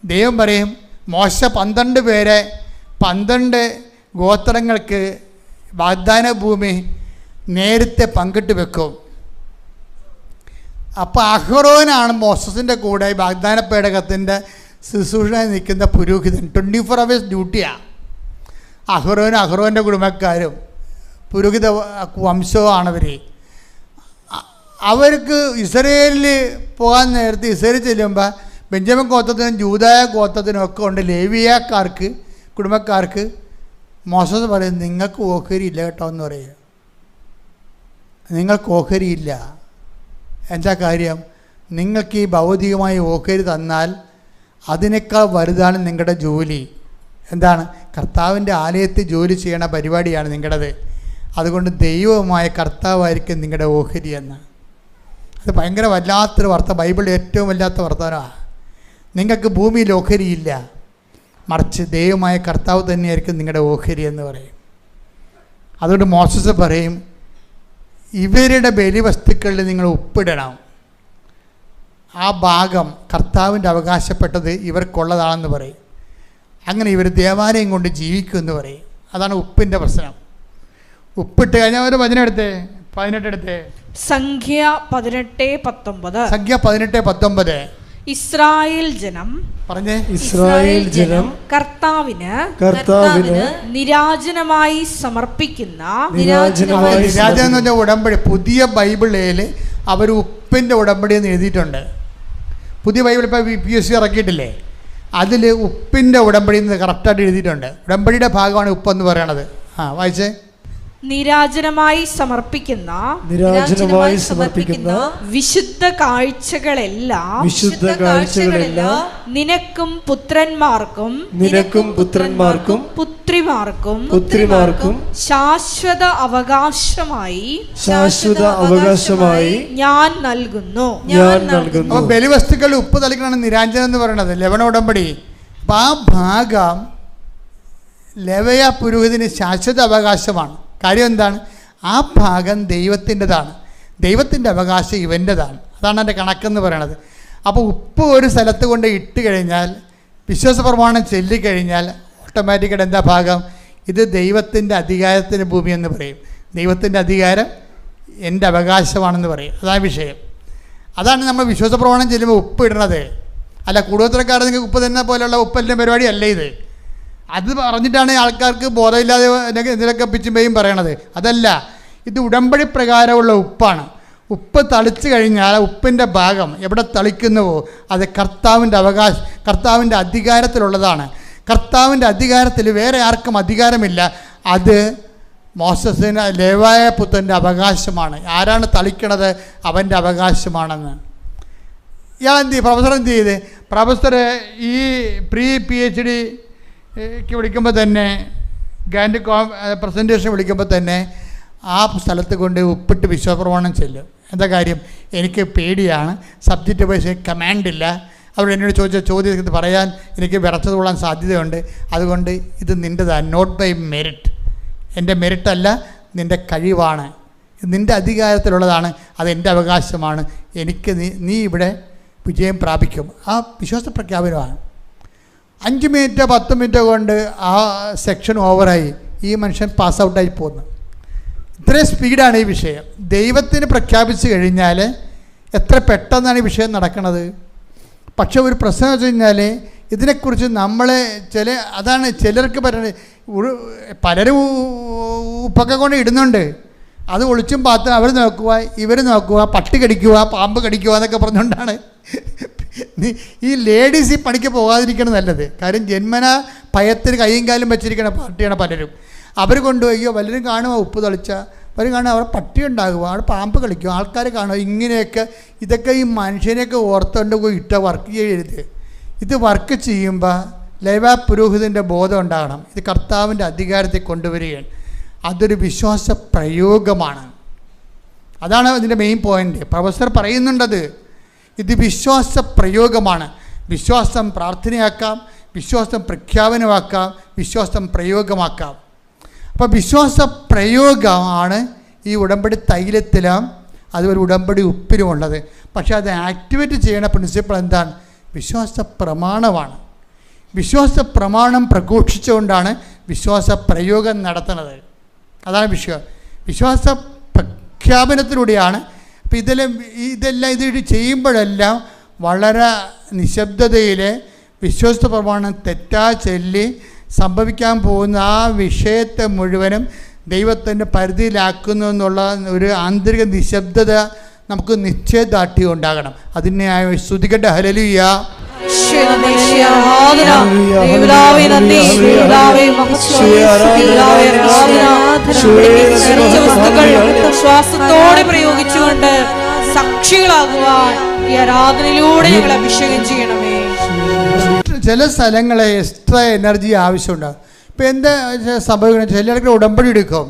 ദൈവം പറയും മോശ 12 പേരെ 12 ഗോത്രങ്ങൾക്ക് വാഗ്ദാന ഭൂമി നേരത്തെ പങ്കിട്ട് വെക്കും. അപ്പോൾ അഹ്റോനാണ് മോസസിൻ്റെ കൂടെ വാഗ്ദാന പേടകത്തിൻ്റെ ശുശ്രൂഷ നിൽക്കുന്ന പുരോഹിതൻ. 24 hours ഡ്യൂട്ടിയാണ്. അഹ്റോൻ്റെ കുടുംബക്കാരും പുരോഹിത വംശവുമാണവർ. അവർക്ക് ഇസ്രയേലിൽ പോകാൻ നേരത്തെ ഇസ്രയേലിൽ ചെല്ലുമ്പോൾ ബെഞ്ചമിൻ ഗോത്രത്തിനും ജൂദായ ഗോത്രത്തിനും ഒക്കെ ഉണ്ട് ലേവിയക്കാർക്ക് കുടുംബക്കാർക്ക്. മോശസ് പറയും നിങ്ങൾക്ക് ഓഹരി ഇല്ല കേട്ടോ എന്ന് പറയും. നിങ്ങൾക്ക് ഓഹരിയില്ല. എന്താ കാര്യം? നിങ്ങൾക്ക് ഈ ഭൗതികമായ ഓഹരി തന്നാൽ അതിനേക്കാൾ വലുതാണ് നിങ്ങളുടെ ജോലി. എന്താണ്? കർത്താവിൻ്റെ ആലയത്തിൽ ജോലി ചെയ്യണ പരിപാടിയാണ് നിങ്ങളുടേത്. അതുകൊണ്ട് ദൈവമായ കർത്താവായിരിക്കും നിങ്ങളുടെ ഓഹരി എന്ന്. അത് ഭയങ്കര വല്ലാത്തൊരു ബൈബിളിൽ ഏറ്റവും വല്ലാത്ത വർത്തമാനമാണ്. നിങ്ങൾക്ക് ഭൂമിയിൽ ഓഹരിയില്ല, മറിച്ച് ദൈവമായ കർത്താവ് തന്നെയായിരിക്കും നിങ്ങളുടെ ഓഹരി എന്ന് പറയും. അതുകൊണ്ട് മോശസ് പറയും ഇവരുടെ ബലിവസ്തുക്കളിൽ നിങ്ങൾ ഉപ്പിടണം. ആ ഭാഗം കർത്താവിൻ്റെ അവകാശപ്പെട്ടത് ഇവർക്കുള്ളതാണെന്ന് പറയും. അങ്ങനെ ഇവർ ദേവാലയം കൊണ്ട് ജീവിക്കുമെന്ന് പറയും. അതാണ് ഉപ്പിൻ്റെ പ്രശ്നം. ഉപ്പിട്ട് കഴിഞ്ഞാൽ ഒരു 18 എടുത്തേ. സംഖ്യ 18:19. സംഖ്യ 18:19. ഇസ്രായേൽ ജനം പറഞ്ഞേ. ഇസ്രായേൽ ജനം കർത്താവിന് നിരാജനമായി സമർപ്പിക്കുന്ന നിരാജനം എന്ന് പറഞ്ഞ ഉടമ്പടി. പുതിയ ബൈബിളിൽ അവർ ഉപ്പിൻ്റെ ഉടമ്പടി എന്ന് എഴുതിയിട്ടുണ്ട്. പുതിയ ബൈബിൾ ഇപ്പോൾ PSC ഇറക്കിയിട്ടില്ലേ, അതിൽ ഉപ്പിൻ്റെ ഉടമ്പടി എന്ന് കറക്റ്റായിട്ട് എഴുതിയിട്ടുണ്ട്. ഉടമ്പടിയുടെ ഭാഗമാണ് ഉപ്പെന്ന് പറയണത്. വായിച്ചേ. നിരാജനമായി സമർപ്പിക്കുന്ന വിശുദ്ധ കാഴ്ചകളെല്ലാം നിനക്കും പുത്രന്മാർക്കും പുത്രിമാർക്കും ശാശ്വത അവകാശമായി ഞാൻ നൽകുന്നു. ബലിവസ്തുക്കൾ ഉപ്പ് തളിക്കണ നിരാഞ്ജനം എന്ന് പറയുന്നത് ലെവന ഉടമ്പടി. അപ്പം ആ ഭാഗം ലേവ്യ പുരോഹിതന് ശാശ്വത അവകാശമാണ്. കാര്യം എന്താണ്? ആ ഭാഗം ദൈവത്തിൻ്റെതാണ്, ദൈവത്തിൻ്റെ അവകാശം ഇവൻ്റെതാണ്. അതാണ് എൻ്റെ കണക്കെന്ന് പറയണത്. അപ്പോൾ ഉപ്പ് ഒരു സ്ഥലത്ത് കൊണ്ട് ഇട്ട് കഴിഞ്ഞാൽ, വിശ്വാസ പ്രമാണം ചൊല്ലിക്കഴിഞ്ഞാൽ ഓട്ടോമാറ്റിക്കായിട്ട് എന്താ ഭാഗം? ഇത് ദൈവത്തിൻ്റെ അധികാരത്തിൻ്റെ ഭൂമി എന്ന് പറയും. ദൈവത്തിൻ്റെ അധികാരം എൻ്റെ അവകാശമാണെന്ന് പറയും. അതാണ് വിഷയം. അതാണ് നമ്മൾ വിശ്വാസ പ്രമാണം ചെല്ലുമ്പോൾ ഉപ്പ് ഇടണത്. അല്ല കൂടുതലക്കാർ നിങ്ങൾക്ക് ഉപ്പ് തന്നെ പോലെയുള്ള ഉപ്പലിൻ്റെ പരിപാടിയല്ല ഇത്. അത് പറഞ്ഞിട്ടാണ് ആൾക്കാർക്ക് ബോധമില്ലാതെ എന്തിനൊക്കെ പിച്ചുമ്പയും പറയണത്. അതല്ല, ഇത് ഉടമ്പടി പ്രകാരമുള്ള ഉപ്പാണ്. ഉപ്പ് തളിച്ചു കഴിഞ്ഞാൽ ഉപ്പിൻ്റെ ഭാഗം എവിടെ തളിക്കുന്നുവോ അത് കർത്താവിൻ്റെ അധികാരത്തിലുള്ളതാണ്. കർത്താവിൻ്റെ അധികാരത്തിൽ വേറെ ആർക്കും അധികാരമില്ല. അത് മോശസിന് ലേവായ പുത്രൻ്റെ അവകാശമാണ്. ആരാണ് തളിക്കണത്? അവൻ്റെ അവകാശമാണെന്ന്. ഇയാൾ പ്രൊഫസർ എന്ത് ചെയ്ത്? പ്രൊഫസർ ഈ പ്രീ PhDക്ക് വിളിക്കുമ്പോൾ തന്നെ, ഗ്രാൻഡ് പ്രസൻറ്റേഷൻ വിളിക്കുമ്പോൾ തന്നെ ആ സ്ഥലത്ത് കൊണ്ട് ഉപ്പിട്ട് വിശ്വാസപ്രമാണം ചെല്ലും. എന്താ കാര്യം? എനിക്ക് പേടിയാണ്, സബ്ജക്റ്റ് വൈസ് കമാൻഡില്ല. അവർ എന്നോട് ചോദിച്ച ചോദ്യത്തിന് പറയാൻ എനിക്ക് വിറച്ചത് കൊള്ളാൻ സാധ്യതയുണ്ട്. അതുകൊണ്ട് ഇത് നിൻ്റെതാണ്, നോട്ട് ബൈ മെറിറ്റ്, എൻ്റെ മെറിറ്റല്ല, നിൻ്റെ കഴിവാണ്, നിൻ്റെ അധികാരത്തിലുള്ളതാണ്, അതെൻ്റെ അവകാശമാണ്. എനിക്ക് നീ ഇവിടെ വിജയം പ്രാപിക്കും. ആ വിശ്വാസ പ്രഖ്യാപനമാണ്. 5 മിനിറ്റ് 10 മിനിറ്റ് കൊണ്ട് ആ സെക്ഷൻ ഓവറായി, ഈ മനുഷ്യൻ പാസ് ഔട്ടായി പോകുന്നു. ഇത്രയും സ്പീഡാണ് ഈ വിഷയം. ദൈവത്തിന് പ്രഖ്യാപിച്ചു കഴിഞ്ഞാൽ എത്ര പെട്ടെന്നാണ് ഈ വിഷയം നടക്കുന്നത്. പക്ഷെ ഒരു പ്രശ്നം വെച്ച് കഴിഞ്ഞാൽ ഇതിനെക്കുറിച്ച് നമ്മളെ അതാണ് ചിലർക്ക് പറയുന്നത്. പലരും ഉപ്പൊക്കെ കൊണ്ട് ഇടുന്നുണ്ട്, അത് ഒളിച്ചും പാത്തും അവർ നോക്കുക, ഇവർ നോക്കുക, പട്ടി കടിക്കുക, പാമ്പ് കടിക്കുക എന്നൊക്കെ പറഞ്ഞുകൊണ്ടാണ് ഈ ലേഡീസ് ഈ പണിക്ക് പോകാതിരിക്കണം നല്ലത്. കാര്യം ജന്മന ഭയത്തിന് കൈയും കാലും വെച്ചിരിക്കുന്ന പാർട്ടിയാണ് പലരും. അവർ കൊണ്ടുപോയോ വല്ലരും കാണുക ഉപ്പ് തളിച്ച, അവർ കാണുക അവിടെ പട്ടി ഉണ്ടാകുക, അവിടെ പാമ്പ് കളിക്കുക, ആൾക്കാർ കാണുക. ഇങ്ങനെയൊക്കെ ഇതൊക്കെ ഈ മനുഷ്യനെയൊക്കെ ഓർത്തുകൊണ്ട് പോയി ഇട്ട വർക്ക് ചെയ്യരുത്. ഇത് വർക്ക് ചെയ്യുമ്പോൾ ലേവാ പുരോഹിതൻ്റെ ബോധം ഉണ്ടാകണം. ഇത് കർത്താവിൻ്റെ അധികാരത്തിൽ കൊണ്ടുവരികയാണ്. അതൊരു വിശ്വാസ പ്രയോഗമാണ്. അതാണ് അതിൻ്റെ മെയിൻ പോയിൻ്റ്. പ്രൊഫസർ പറയുന്നുണ്ടത്. ഇത് വിശ്വാസ പ്രയോഗമാണ്. വിശ്വാസം പ്രാർത്ഥനയാക്കാം, വിശ്വാസം പ്രഖ്യാപനമാക്കാം, വിശ്വാസം പ്രയോഗമാക്കാം. അപ്പോൾ വിശ്വാസ പ്രയോഗമാണ് ഈ ഉടമ്പടി തൈലത്തിലും അതുപോലെ ഉടമ്പടി ഉപ്പിലുമുള്ളത്. പക്ഷേ അത് ആക്ടിവേറ്റ് ചെയ്യണ പ്രിൻസിപ്പിൾ എന്താണ്? വിശ്വാസ പ്രമാണമാണ്. വിശ്വാസ പ്രമാണം പ്രഘോഷിച്ചുകൊണ്ടാണ് വിശ്വാസ പ്രയോഗം നടത്തുന്നത്. അതാണ് വിശ്വാസ പ്രഖ്യാപനത്തിലൂടെയാണ്. അപ്പം ഇതെല്ലാം ഇത് ചെയ്യുമ്പോഴെല്ലാം വളരെ നിശബ്ദതയിൽ വിശ്വാസ പ്രമാണം തെറ്റാ ചൊല്ലി സംഭവിക്കാൻ പോകുന്ന ആ വിഷയത്തെ മുഴുവനും ദൈവത്തിൻ്റെ പരിധിയിലാക്കുന്നു എന്നുള്ള ഒരു ആന്തരിക നിശബ്ദത നമുക്ക് നിശ്ചയദാർഢ്യം ഉണ്ടാകണം. അതിനായി സ്തുതിക്കട്ടെ. ഹല്ലേലൂയ. വിശ്വാസത്തോടെ പ്രയോഗിച്ചുകൊണ്ട് സാക്ഷികളാകുവാൻ ഈ ആരാധനയിലൂടെ ഞങ്ങൾ അഭിഷേകം ചെയ്യണമേ. ചില സ്ഥലങ്ങളെ എക്സ്ട്രാ എനർജി ആവശ്യമുണ്ടാകും. ഇപ്പം എന്താ സംഭവിക്കണം? ചിലർക്ക് ഉടമ്പടി എടുക്കും,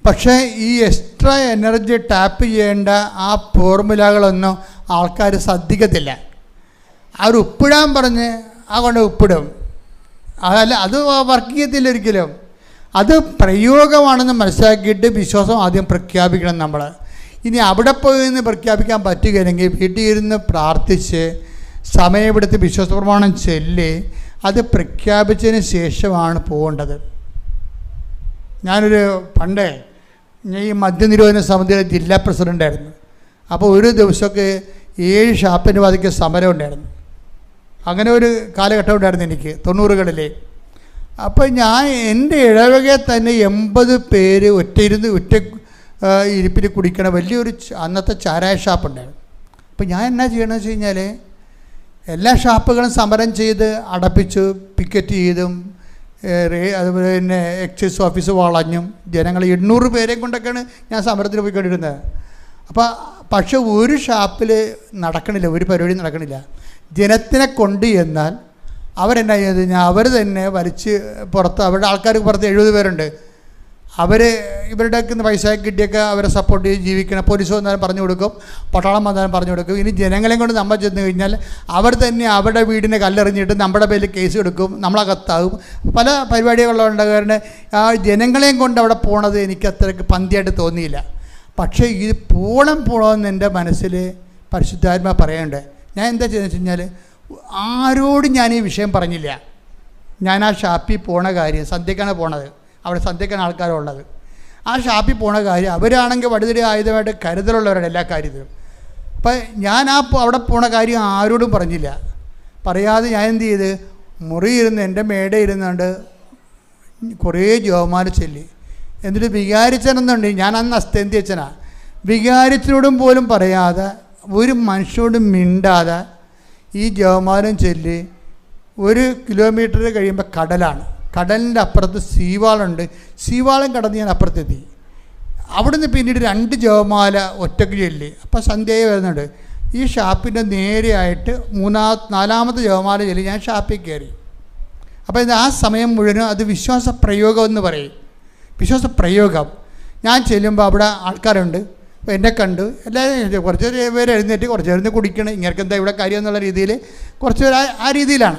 പക്ഷേ ഈ എക്സ്ട്രാ എനർജി ടാപ്പ് ചെയ്യേണ്ട ആ ഫോർമുലകളൊന്നും ആൾക്കാർ ശ്രദ്ധിക്കത്തില്ല. അവർ ഉപ്പിടാൻ പറഞ്ഞ് കൊണ്ട് ഉപ്പിടും. അതല്ല, അത് വർക്ക് ചെയ്യത്തില്ല ഒരിക്കലും. അത് പ്രയോഗമാണെന്ന് മനസ്സിലാക്കിയിട്ട് വിശ്വാസം ആദ്യം പ്രഖ്യാപിക്കണം നമ്മൾ. ഇനി അവിടെ പോയി നിന്ന് പ്രഖ്യാപിക്കാൻ പറ്റുകയില്ലെങ്കിൽ വീട്ടിൽ ഇരുന്ന് പ്രാർത്ഥിച്ച് സമയമെടുത്ത് വിശ്വാസ പ്രമാണം ചൊല്ലി അത് പ്രഖ്യാപിച്ചതിന് ശേഷമാണ് പോകേണ്ടത്. ഞാൻ ഈ മദ്യനിരോധന സമിതിയുടെ ജില്ലാ പ്രസിഡൻ്റായിരുന്നു. അപ്പോൾ ഒരു ദിവസമൊക്കെ 7 ഷാപ്പിന് വാദിക്ക് സമരം ഉണ്ടായിരുന്നു. അങ്ങനെ ഒരു കാലഘട്ടം ഉണ്ടായിരുന്നു എനിക്ക് 90കളിൽ. അപ്പോൾ ഞാൻ എൻ്റെ ഇടവകയിൽ തന്നെ 80 പേര് ഒറ്റ ഇരിപ്പിൽ കുടിക്കണ വലിയൊരു അന്നത്തെ ചാരായ ഷാപ്പുണ്ടായിരുന്നു. അപ്പോൾ ഞാൻ എന്നാ ചെയ്യണമെന്ന് വെച്ച് കഴിഞ്ഞാൽ എല്ലാ ഷാപ്പുകളും സമരം ചെയ്ത് അടപ്പിച്ചു, പിക്കറ്റ് ചെയ്തും അതുപോലെ തന്നെ എക്സൈസ് ഓഫീസ് വളഞ്ഞും ജനങ്ങൾ 800 പേരെ കൊണ്ടൊക്കെയാണ് ഞാൻ സമരത്തിന് പോയിക്കൊണ്ടിരുന്നത്. പക്ഷെ ഒരു ഷാപ്പിൽ നടക്കണില്ല, ഒരു പരിപാടി നടക്കണില്ല. ജനത്തിനെ കൊണ്ട് എന്നാൽ അവരെന്നാ ചെയ്തത് കഴിഞ്ഞാൽ അവർ തന്നെ വലിച്ച് പുറത്ത്, അവരുടെ ആൾക്കാർക്ക് പുറത്ത് 70 പേരുണ്ട്. അവർ ഇവരുടെ പൈസ കിട്ടിയൊക്കെ അവരെ സപ്പോർട്ട് ചെയ്ത് ജീവിക്കണം. പോലീസ് വന്നാലും പറഞ്ഞു കൊടുക്കും, പട്ടാളം വന്നാലും പറഞ്ഞു കൊടുക്കും. ഇനി ജനങ്ങളെയും കൊണ്ട് നമ്മൾ ചെന്ന് കഴിഞ്ഞാൽ അവർ തന്നെ അവരുടെ വീടിനെ കല്ലെറിഞ്ഞിട്ട് നമ്മുടെ പേരിൽ കേസ് എടുക്കും, നമ്മളകത്താകും. പല പരിപാടികളുണ്ട്. കാരണം ആ ജനങ്ങളെയും കൊണ്ട് അവിടെ പോണത് എനിക്ക് അത്രയ്ക്ക് പന്തിയായിട്ട് തോന്നിയില്ല. പക്ഷേ ഇത് പോണമെന്ന് എൻ്റെ മനസ്സിൽ പരിശുദ്ധാത്മാ പറയണ്ടേ. ഞാൻ എന്താ ചെയ്തെന്ന് വെച്ച് കഴിഞ്ഞാൽ ആരോടും ഞാൻ ഈ വിഷയം പറഞ്ഞില്ല. ഞാൻ ആ ഷാപ്പിൽ പോണ കാര്യം, സന്ധ്യക്കാണ് പോണത്, അവിടെ സന്ധ്യക്കാണ് ആൾക്കാരുള്ളത്. ആ ഷാപ്പിൽ പോണ കാര്യം അവരാണെങ്കിൽ വടുതിരി ആയുധമായിട്ട് കരുതലുള്ളവരാണ് എല്ലാ കാര്യത്തിലും. അപ്പം ഞാൻ അവിടെ പോണ കാര്യം ആരോടും പറഞ്ഞില്ല. പറയാതെ ഞാൻ എന്ത് ചെയ്ത്, മുറി ഇരുന്ന് എൻ്റെ മേടെ ഇരുന്നുകൊണ്ട് കുറേ ജോമാല ചൊല്ലി. എന്നിട്ട് വികാരിച്ചനെന്നുണ്ട്, ഞാൻ അന്ന് അസ്തേന്തി അച്ഛനാണ്. വികാരിച്ചനോടും പോലും പറയാതെ, ഒരു മനുഷ്യനോടും മിണ്ടാതെ ഈ ജവമാലം ചൊല്ലി 1 കിലോമീറ്റർ കഴിയുമ്പോൾ കടലാണ്. കടലിൻ്റെ അപ്പുറത്ത് സീവാളുണ്ട്. സീവാളം കടന്ന് ഞാൻ അപ്പുറത്തെത്തി. അവിടുന്ന് പിന്നീട് 2 ജവമാല ഒറ്റയ്ക്ക് ചൊല്ലി. അപ്പോൾ സന്ധ്യയെ വരുന്നുണ്ട്. ഈ ഷാപ്പിൻ്റെ നേരെയായിട്ട് 4ാമത്തെ ജവമാല ചൊല്ലി ഞാൻ ഷാപ്പിൽ കയറി. അപ്പോൾ ഇത് ആ സമയം മുഴുവനും അത് വിശ്വാസ പ്രയോഗം എന്ന് പറയും. വിശ്വാസ പ്രയോഗം. ഞാൻ ചെല്ലുമ്പോൾ അവിടെ ആൾക്കാരുണ്ട്, എന്നെ കണ്ടു. എല്ലാവരും കുറച്ച് പേര് എഴുന്നേറ്റ്, കുറച്ച് പേര് കുടിക്കണം, ഇങ്ങനെ എന്താ ഇവിടെ കാര്യം എന്നുള്ള രീതിയിൽ കുറച്ച് പേര് ആ രീതിയിലാണ്.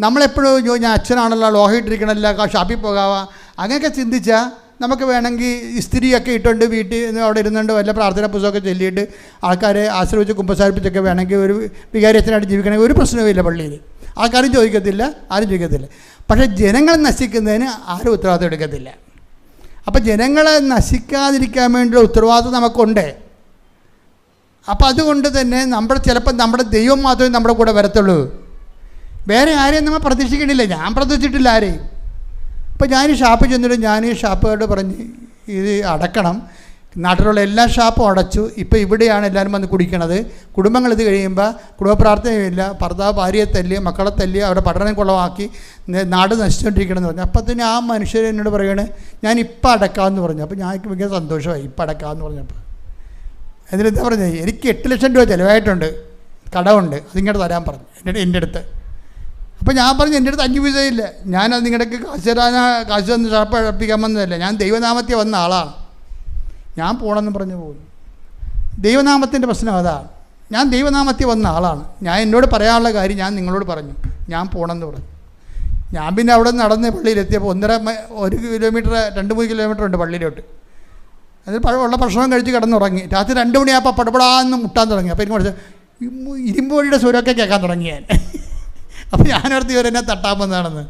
നമ്മളെപ്പോഴും ഞാൻ അച്ഛനാണല്ലോ, ലോഹയിട്ടിരിക്കണമല്ല, ഷാപ്പിൽ പോകാവാ, അങ്ങനെയൊക്കെ ചിന്തിച്ചാൽ നമുക്ക് വേണമെങ്കിൽ ഇസ്തിരിയൊക്കെ ഇട്ടുകൊണ്ട് വീട്ടിൽ അവിടെ ഇരുന്നുകൊണ്ട് വല്ല പ്രാർത്ഥന പുസ്തകമൊക്കെ ചൊല്ലിയിട്ട് ആൾക്കാരെ ആശ്രയിച്ച് കുമ്പസാരിപ്പിച്ചൊക്കെ വേണമെങ്കിൽ ഒരു വികാരി അച്ഛനായിട്ട് ജീവിക്കണമെങ്കിൽ ഒരു പ്രശ്നവുമില്ല. പള്ളിയിൽ ആൾക്കാരും ചോദിക്കത്തില്ല, ആരും ചോദിക്കത്തില്ല. പക്ഷേ ജനങ്ങൾ നശിക്കുന്നതിന് ആരും ഉത്തരവാദിത്വം എടുക്കത്തില്ല. അപ്പം ജനങ്ങളെ നശിക്കാതിരിക്കാൻ വേണ്ടിയുള്ള ഉത്തരവാദിത്വം നമുക്കുണ്ട്. അപ്പം അതുകൊണ്ട് തന്നെ ചിലപ്പോൾ നമ്മുടെ ദൈവം മാത്രമേ നമ്മുടെ കൂടെ വരത്തുള്ളൂ. വേറെ ആരെയും നമ്മൾ പ്രതീക്ഷിക്കണില്ല. ഞാൻ പ്രതീക്ഷിച്ചിട്ടില്ല ആരെയും. അപ്പോൾ ഞാൻ ഈ ഷാപ്പിൽ ചെന്നിട്ട് ഞാൻ ഈ ഷാപ്പുകാരോട് പറഞ്ഞ് ഇത് അടക്കണം. നാട്ടിലുള്ള എല്ലാ ഷാപ്പും അടച്ചു. ഇപ്പോൾ ഇവിടെയാണ് എല്ലാവരും വന്ന് കുടിക്കണത്. കുടുംബങ്ങൾ ഇത് കഴിയുമ്പോൾ കുടുംബ പ്രാർത്ഥനയുമില്ല, ഭർത്താവ് ഭാര്യയെ തല്ലി, മക്കളെ തല്ലി, അവരുടെ പഠനം കുളമാക്കി നാട് നശിച്ചുകൊണ്ടിരിക്കണമെന്ന് പറഞ്ഞു. അപ്പോൾ തന്നെ ആ മനുഷ്യർ എന്നോട് പറയണേ ഞാൻ ഇപ്പം അടക്കാമെന്ന് പറഞ്ഞു. അപ്പോൾ ഞാൻ ഭയങ്കര സന്തോഷമായി ഇപ്പം അടക്കാമെന്ന് പറഞ്ഞപ്പോൾ. എന്നിട്ട് എന്താ പറഞ്ഞത്, എനിക്ക് 8 ലക്ഷം രൂപ ചിലവായിട്ടുണ്ട്, കടമുണ്ട്, അതിങ്ങോട്ട് തരാൻ പറഞ്ഞു എൻ്റെ അടുത്ത്. അപ്പോൾ ഞാൻ പറഞ്ഞു എൻ്റെ അടുത്ത് 5 പൈസയില്ല, ഞാനത് നിങ്ങളുടെ കാശ് തന്ന് ഷാപ്പ് അഴപ്പിക്കാൻ വന്നതല്ല, ഞാൻ ദൈവനാമത്തിൽ വന്ന ആളാണ്, ഞാൻ പോകണമെന്ന് പറഞ്ഞു പോകുന്നു. ദൈവനാമത്തിൻ്റെ പ്രശ്നം അതാണ്. ഞാൻ ദൈവനാമത്തിൽ വന്ന ആളാണ്. ഞാൻ എന്നോട് പറയാനുള്ള കാര്യം ഞാൻ നിങ്ങളോട് പറഞ്ഞു, ഞാൻ പോകണമെന്ന് പറഞ്ഞു. ഞാൻ പിന്നെ അവിടെ നടന്ന് പള്ളിയിലെത്തിയപ്പോൾ 1 കിലോമീറ്റർ 2-3 കിലോമീറ്റർ ഉണ്ട് പള്ളിയിലോട്ട്. അതിൽ ഉള്ള ഭക്ഷണം കഴിച്ച് കിടന്നുറങ്ങി. രാത്രി 2 മണിയായപ്പോൾ പടപടാന്ന് മുട്ടാൻ തുടങ്ങി. അപ്പോൾ എനിക്ക് മനസ്സിലായി ഇരുമ്പോഴിയുടെ സ്വരമൊക്കെ കേൾക്കാൻ തുടങ്ങി ഞാൻ. അപ്പോൾ ഞാനോർത്ത് ഇവരെന്നെ തട്ടാൻ വന്നതാണെന്ന്.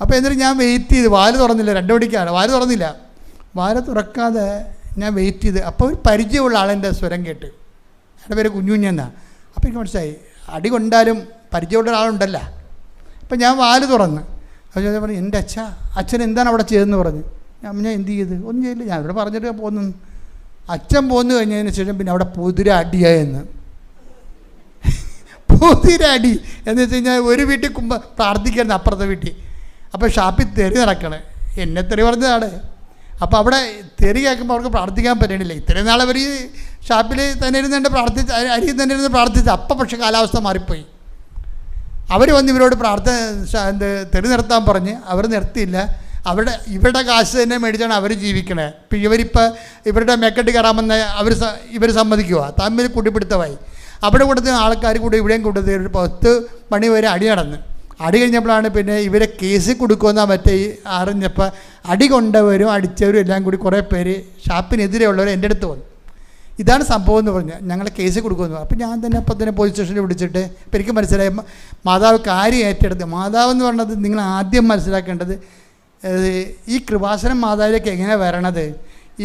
അപ്പോൾ എന്നിട്ട് ഞാൻ വെയിറ്റ് ചെയ്ത്, വാല് തുറന്നില്ല, 2 മണിക്കാണ്, വാല് തുറന്നില്ല. വാല് തുറക്കാതെ ഞാൻ വെയിറ്റ് ചെയ്ത്. അപ്പോൾ ഒരു പരിചയമുള്ള ആളെൻ്റെ സ്വരം കേട്ട്, എൻ്റെ പേര് കുഞ്ഞുഞ്ഞെന്നാണ്. അപ്പോൾ എനിക്ക് മനസ്സിലായി അടി കൊണ്ടാലും പരിചയമുള്ള ഒരാളുണ്ടല്ലോ. അപ്പം ഞാൻ വാല് തുറന്ന്. അപ്പോൾ ഞാൻ പറഞ്ഞു എൻ്റെ അച്ഛൻ എന്താണ് അവിടെ ചെയ്തതെന്ന് പറഞ്ഞു. ഞാൻ എന്ത് ചെയ്ത്, ഒന്നും ചെയ്യില്ല, ഞാൻ ഇവിടെ പറഞ്ഞിട്ട് പോന്നു. അച്ഛൻ പോന്നു കഴിഞ്ഞതിന് ശേഷം പിന്നെ അവിടെ പൊതിര അടിയായെന്ന്. പൊതിരടി എന്ന് വെച്ച് കഴിഞ്ഞാൽ ഒരു വീട്ടിൽ പ്രാർത്ഥിക്കണം, അപ്പുറത്തെ വീട്ടിൽ. അപ്പോൾ ഷാപ്പിൽ തെറി നടക്കണേ, എന്നെ തെറി പറഞ്ഞതാണ്. അപ്പോൾ അവിടെ തെറി കേൾക്കുമ്പോൾ അവർക്ക് പ്രാർത്ഥിക്കാൻ പറ്റണില്ല. ഇത്രയും നാൾ അവർ ഷാപ്പിൽ തന്നെ ഇരുന്നുകൊണ്ട് പ്രാർത്ഥിച്ച്, അരിയിൽ തന്നെ ഇരുന്ന് പ്രാർത്ഥിച്ച്. അപ്പം പക്ഷേ കാലാവസ്ഥ മാറിപ്പോയി. അവർ വന്ന് ഇവരോട് തെറി നിർത്താൻ പറഞ്ഞ് അവർ നിർത്തിയില്ല. ഇവരുടെ കാശ് തന്നെ മേടിച്ചാണ് അവർ ജീവിക്കണേ. ഇപ്പം ഇവരുടെ മെക്കെട്ട് കയറാമെന്ന് ഇവർ സമ്മതിക്കുക, തമ്മിൽ കുടിപ്പിടുത്തമായി. അവിടെ കൊടുത്ത ആൾക്കാർ കൂടെ ഇവിടെയും കൊടുത്ത് 10 മണി വരെ അടി നടന്ന്. അടി കഴിഞ്ഞപ്പോഴാണ് പിന്നെ ഇവരെ കേസ് കൊടുക്കുമെന്നാ മറ്റേ അറിഞ്ഞപ്പോൾ അടി കൊണ്ടവരും അടിച്ചവരും എല്ലാം കൂടി കുറേ പേര് ഷാപ്പിനെതിരെയുള്ളവർ എൻ്റെ അടുത്ത് വന്നു. ഇതാണ് സംഭവം എന്ന് പറഞ്ഞാൽ ഞങ്ങളെ കേസ് കൊടുക്കുമെന്ന്. അപ്പോൾ ഞാൻ തന്നെ അപ്പം തന്നെ പോലീസ് സ്റ്റേഷനിൽ വിളിച്ചിട്ട് ഇപ്പം എനിക്ക് മനസ്സിലായി മാതാവ് കാര്യം ഏറ്റെടുത്ത്. മാതാവ് എന്ന് പറഞ്ഞത് നിങ്ങൾ ആദ്യം മനസ്സിലാക്കേണ്ടത്, ഈ കൃപാസനം മാതാവിലേക്ക് എങ്ങനെ വരണത്,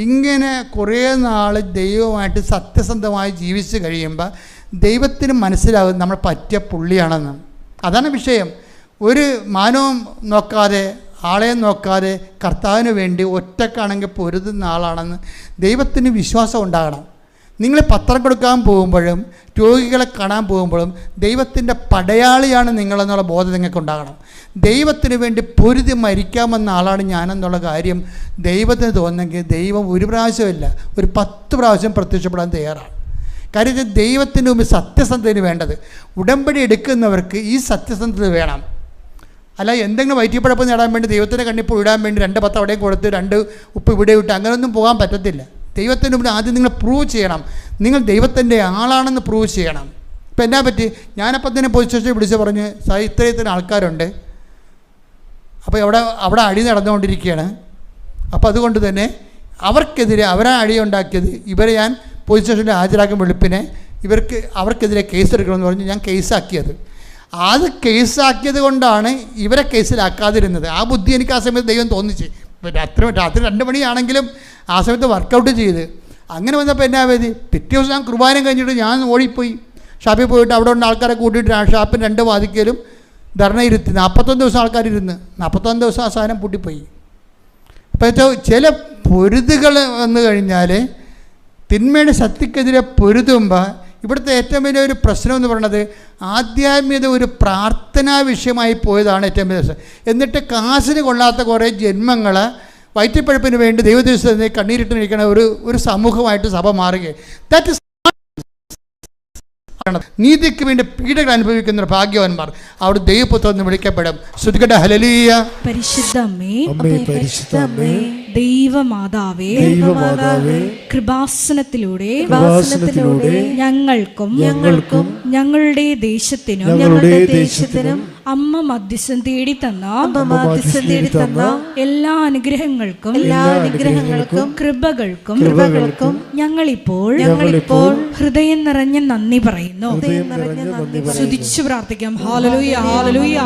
ഇങ്ങനെ കുറേ നാൾ ദൈവമായിട്ട് സത്യസന്ധമായി ജീവിച്ച് കഴിയുമ്പോൾ ദൈവത്തിന് മനസ്സിലാകും നമ്മൾ പറ്റിയ പുള്ളിയാണെന്ന്. അതാണ് വിഷയം. ഒരു മാനവും നോക്കാതെ, ആളെയും നോക്കാതെ കർത്താവിന് വേണ്ടി ഒറ്റക്കാണെങ്കിൽ പൊരുതുന്ന ആളാണെന്ന് ദൈവത്തിന് വിശ്വാസം ഉണ്ടാകണം. നിങ്ങൾ പത്രം കൊടുക്കാൻ പോകുമ്പോഴും രോഗികളെ കാണാൻ പോകുമ്പോഴും ദൈവത്തിൻ്റെ പടയാളിയാണ് നിങ്ങളെന്നുള്ള ബോധം നിങ്ങൾക്ക് ഉണ്ടാകണം. ദൈവത്തിന് വേണ്ടി പൊരുതി മരിക്കാമെന്ന ആളാണ് ഞാനെന്നുള്ള കാര്യം ദൈവത്തിന് തോന്നുന്നെങ്കിൽ ദൈവം ഒരു പ്രാവശ്യമല്ല, ഒരു 10 പ്രാവശ്യം പ്രത്യക്ഷപ്പെടാൻ തയ്യാറാണ്. കാര്യം ഇത് ദൈവത്തിന് മുമ്പ് സത്യസന്ധതയാണ് വേണ്ടത്. ഉടമ്പടി എടുക്കുന്നവർക്ക് ഈ സത്യസന്ധത വേണം. അല്ല എന്തെങ്കിലും വയറ്റിപ്പഴപ്പം നേടാൻ വേണ്ടി ദൈവത്തിൻ്റെ കണ്ണിപ്പോൾ ഇടാൻ വേണ്ടി 2 10 അവിടെയും കൊടുത്ത് 2 ഉപ്പ് ഇവിടെ ഇട്ട് അങ്ങനെയൊന്നും പോകാൻ പറ്റത്തില്ല. ദൈവത്തിൻ്റെ മുമ്പിൽ ആദ്യം നിങ്ങൾ പ്രൂവ് ചെയ്യണം, നിങ്ങൾ ദൈവത്തിൻ്റെ ആളാണെന്ന് പ്രൂവ് ചെയ്യണം. ഇപ്പം എന്നാ പറ്റി, ഞാനപ്പം തന്നെ പോലീസ് സ്റ്റേഷനിൽ വിളിച്ച് പറഞ്ഞ് ഇത്രയത്തിന് ആൾക്കാരുണ്ട്, അപ്പോൾ അവിടെ അടി നടന്നുകൊണ്ടിരിക്കുകയാണ്. അപ്പോൾ അതുകൊണ്ട് തന്നെ അവർക്കെതിരെ അടി ഉണ്ടാക്കിയത് ഇവരെ ഞാൻ പോലീസ് സ്റ്റേഷനിൽ ഹാജരാക്കും വെളുപ്പിനെ അവർക്കെതിരെ കേസെടുക്കണമെന്ന് പറഞ്ഞ് ഞാൻ കേസാക്കിയത്. അത് കേസാക്കിയത് കൊണ്ടാണ് ഇവരെ കേസിലാക്കാതിരുന്നത്. ആ ബുദ്ധി എനിക്ക് ആ സമയത്ത് ദൈവം തോന്നിച്ച്. രാത്രി 2 മണിയാണെങ്കിലും ആ സമയത്ത് വർക്കൗട്ട് ചെയ്ത് അങ്ങനെ വന്നപ്പോൾ എന്നാ വേദി, പിറ്റേ ദിവസം ഞാൻ കുർബാന കഴിഞ്ഞിട്ട് ഞാൻ ഓടിപ്പോയി ഷാപ്പിൽ പോയിട്ട് അവിടെ ഉള്ള ആൾക്കാരെ കൂട്ടിയിട്ട് ആ ഷാപ്പിന് 2 വാതിക്കലും ധർണയിരുത്തി 41 ദിവസം ആൾക്കാരിരുന്ന് 41 ദിവസം ആ സാധനം പൂട്ടിപ്പോയി. അപ്പോൾ ചില പൊരുതുകൾ വന്നു കഴിഞ്ഞാൽ തിന്മയുടെ ശക്തിക്കെതിരെ പൊരുതുമ്പോൾ ഇവിടുത്തെ ഏറ്റവും വലിയൊരു പ്രശ്നം എന്ന് പറയുന്നത് ആധ്യാത്മികത ഒരു പ്രാർത്ഥനാ വിഷയമായി പോയതാണ് ഏറ്റവും വലിയ പ്രശ്നം. എന്നിട്ട് കാശിന് കൊള്ളാത്ത കുറേ ജന്മങ്ങൾ വയറ്റിപ്പഴപ്പിന് വേണ്ടി ദൈവദേശത്തെ കണ്ണീരിട്ട് നിൽക്കുന്ന ഒരു സമൂഹമായിട്ട് സഭ മാറുകയാണ്. ദാറ്റ് ഇസ് നീതിക്ക് വേണ്ടി പീഡകൾ അനുഭവിക്കുന്ന ഭാഗ്യവാന്മാർ അവിടെ ദൈവപുത്രൻ എന്ന് വിളിക്കപ്പെടും. ശ്രുതികട ഹല്ലേലൂയ. പരിശുദ്ധമേ ദൈവമാതാവേ കൃപാസനത്തിലൂടെ ഞങ്ങൾക്കും ഞങ്ങളുടെ ദേശത്തിനും അമ്മ മധ്യസ്ഥം തേടി തന്ന എല്ലാ അനുഗ്രഹങ്ങൾക്കും കൃപകൾക്കും ഞങ്ങളിപ്പോൾ ഹൃദയം നിറഞ്ഞ നന്ദി പറയുന്നു. സ്തുതിച്ചു പ്രാർത്ഥിക്കാം. Hallelujah hallelujah.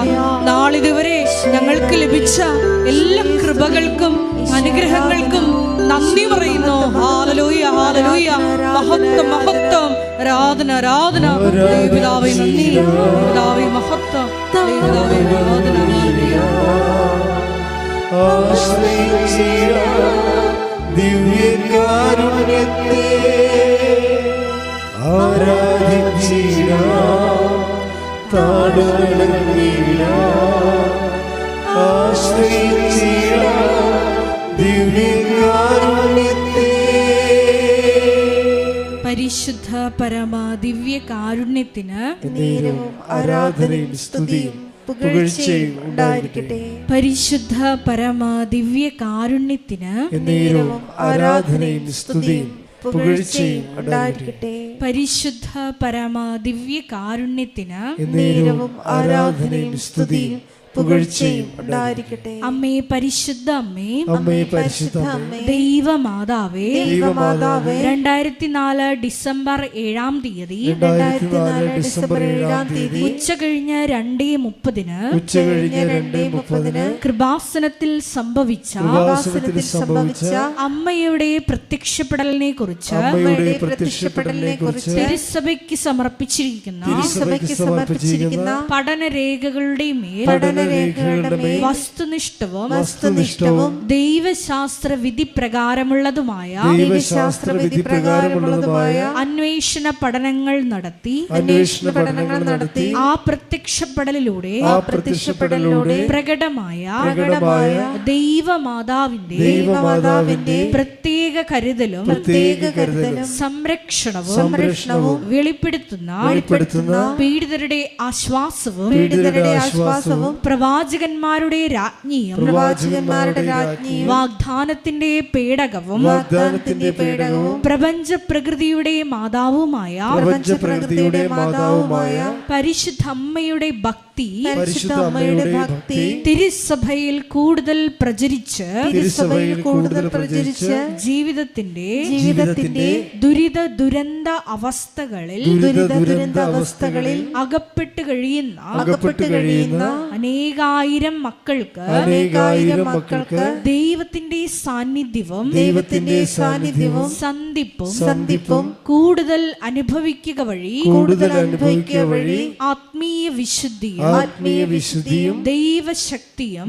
നാളിതുവരെ ഞങ്ങൾക്ക് ലഭിച്ച എല്ലാ കൃപകൾക്കും അനുഗ്രഹങ്ങൾക്കും നന്ദി പറയുന്നു. Hallelujah hallelujah. മഹത്വം മഹത്വം. ആരാധന ആരാധന. പിതാവേ നന്ദി, പിതാവേ മഹത്വം, പിതാവേ ആരാധന. ദിവ്യകാരുണ്യത്തെ ആരാധിച്ചിടാം, താടുകളഞ്ഞിടാം, ആശ്രയിച്ചിടാം ദിവ്യകാരുണ്യത്തെ. പരിശുദ്ധ പരമ ദിവ്യ കാരുണ്യത്തിന് നേരവും ആരാധനയും സ്തുതിയും പുകഴ്ചയും ഉണ്ടായിരിക്കട്ടെ. പരിശുദ്ധ പരമ ദിവ്യ കാരുണ്യത്തിന് നേരവും ആരാധനയും സ്തുതിയും പുകഴ്ചയും ഉണ്ടായിരിക്കട്ടെ. പരിശുദ്ധ പരമ ദിവ്യ കാരുണ്യത്തിന് നേരവും ആരാധനയും സ്തുതിയും പുകഴ്ചയും ഉണ്ടായിരിക്കട്ടെ. അമ്മേ പരിശുദ്ധ അമ്മേ, അമ്മേ പരിശുദ്ധ അമ്മേ, ദൈവമാതാവേ, 2004 ഡിസംബർ 7-ാം തീയതി ഉച്ച കഴിഞ്ഞ് 2:30 കൃപാസനത്തിൽ സംഭവിച്ച അമ്മയുടെ പ്രത്യക്ഷപ്പെടലിനെ കുറിച്ച് തിരുസഭയ്ക്ക് സമർപ്പിച്ചിരിക്കുന്ന പഠനരേഖകളുടെ മേൽ വസ്തുനിഷ്ഠവും ദൈവശാസ്ത്ര വിധി പ്രകാരമുള്ളതുമായ അന്വേഷണ പഠനങ്ങൾ നടത്തി ആ പ്രത്യക്ഷപ്പെടലിലൂടെ പ്രകടമായ ദൈവമാതാവിന്റെ പ്രത്യേക കരുതലും സംരക്ഷണവും വെളിപ്പെടുത്തുന്ന പീഡിതരുടെ ആശ്വാസവും പ്രവാചകന്മാരുടെ രാജ്ഞിയും വാഗ്ദാനത്തിന്റെ പേടകവും പ്രപഞ്ച പ്രകൃതിയുടെ മാതാവുമായ പരിശുദ്ധമ്മയുടെ ഭക്തി തിരുസഭയിൽ കൂടുതൽ പ്രചരിച്ച് ജീവിതത്തിന്റെ ദുരിത ദുരന്ത അവസ്ഥകളിൽ അകപ്പെട്ട് കഴിയുന്ന അനേകായിരം മക്കൾക്ക് ദൈവത്തിന്റെ സാന്നിധ്യവും സന്ധിപ്പും കൂടുതൽ അനുഭവിക്കുക വഴി ആത്മീയ വിശുദ്ധിയും ദൈവശക്തിയും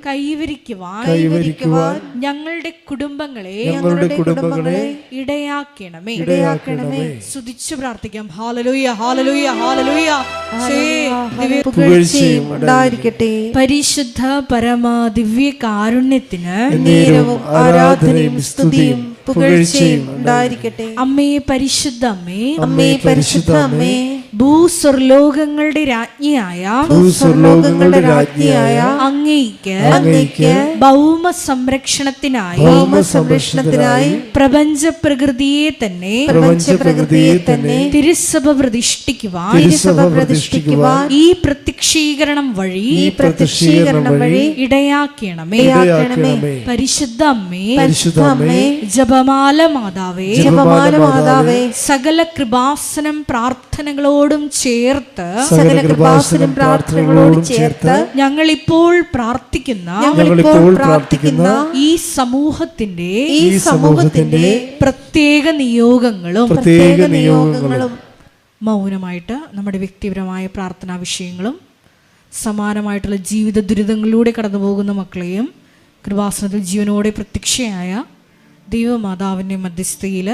കൈവരിക്കുവാൻ ഞങ്ങളുടെ കുടുംബങ്ങളെ ഇടയാക്കണമേ. സ്തുതിച്ചു പ്രാർത്ഥിക്കാം. Hallelujah, hallelujah, hallelujah. പരിശുദ്ധ പരമ ദിവ്യ കാരുണ്യത്തിന് ആരാധനയും സ്തുതിയും പുകഴ്ചയും ഉണ്ടായിരിക്കട്ടെ. അമ്മേ പരിശുദ്ധ അമ്മേ ഭൂസ്വർലോകങ്ങളുടെ രാജ്ഞിയായ അങ്ങേയ്ക്ക് ഭൗമ സംരക്ഷണത്തിനായി പ്രപഞ്ച പ്രകൃതിയെ തന്നെ തിരുസഭ പ്രതിഷ്ഠിക്കുവാൻ ഈ പ്രത്യക്ഷീകരണം വഴി ഇടയാക്കണമേ. പരിശുദ്ധ അമ്മേ ജപമാല മാതാവേ സകല കൃപാസനം പ്രാർത്ഥനകളോടും ചേർത്ത് ഞങ്ങൾ ഇപ്പോൾ പ്രാർത്ഥിക്കുന്ന ഈ സമൂഹത്തിന്റെ പ്രത്യേക നിയോഗങ്ങളും മൗനമായിട്ട് നമ്മുടെ വ്യക്തിപരമായ പ്രാർത്ഥനാ വിഷയങ്ങളും സമാനമായിട്ടുള്ള ജീവിത ദുരിതങ്ങളിലൂടെ കടന്നു പോകുന്ന മക്കളെയും കൃപാസനത്തിൽ ജീവനോടെ പ്രത്യക്ഷയായ ദൈവമാതാവിൻ്റെ മധ്യസ്ഥയിൽ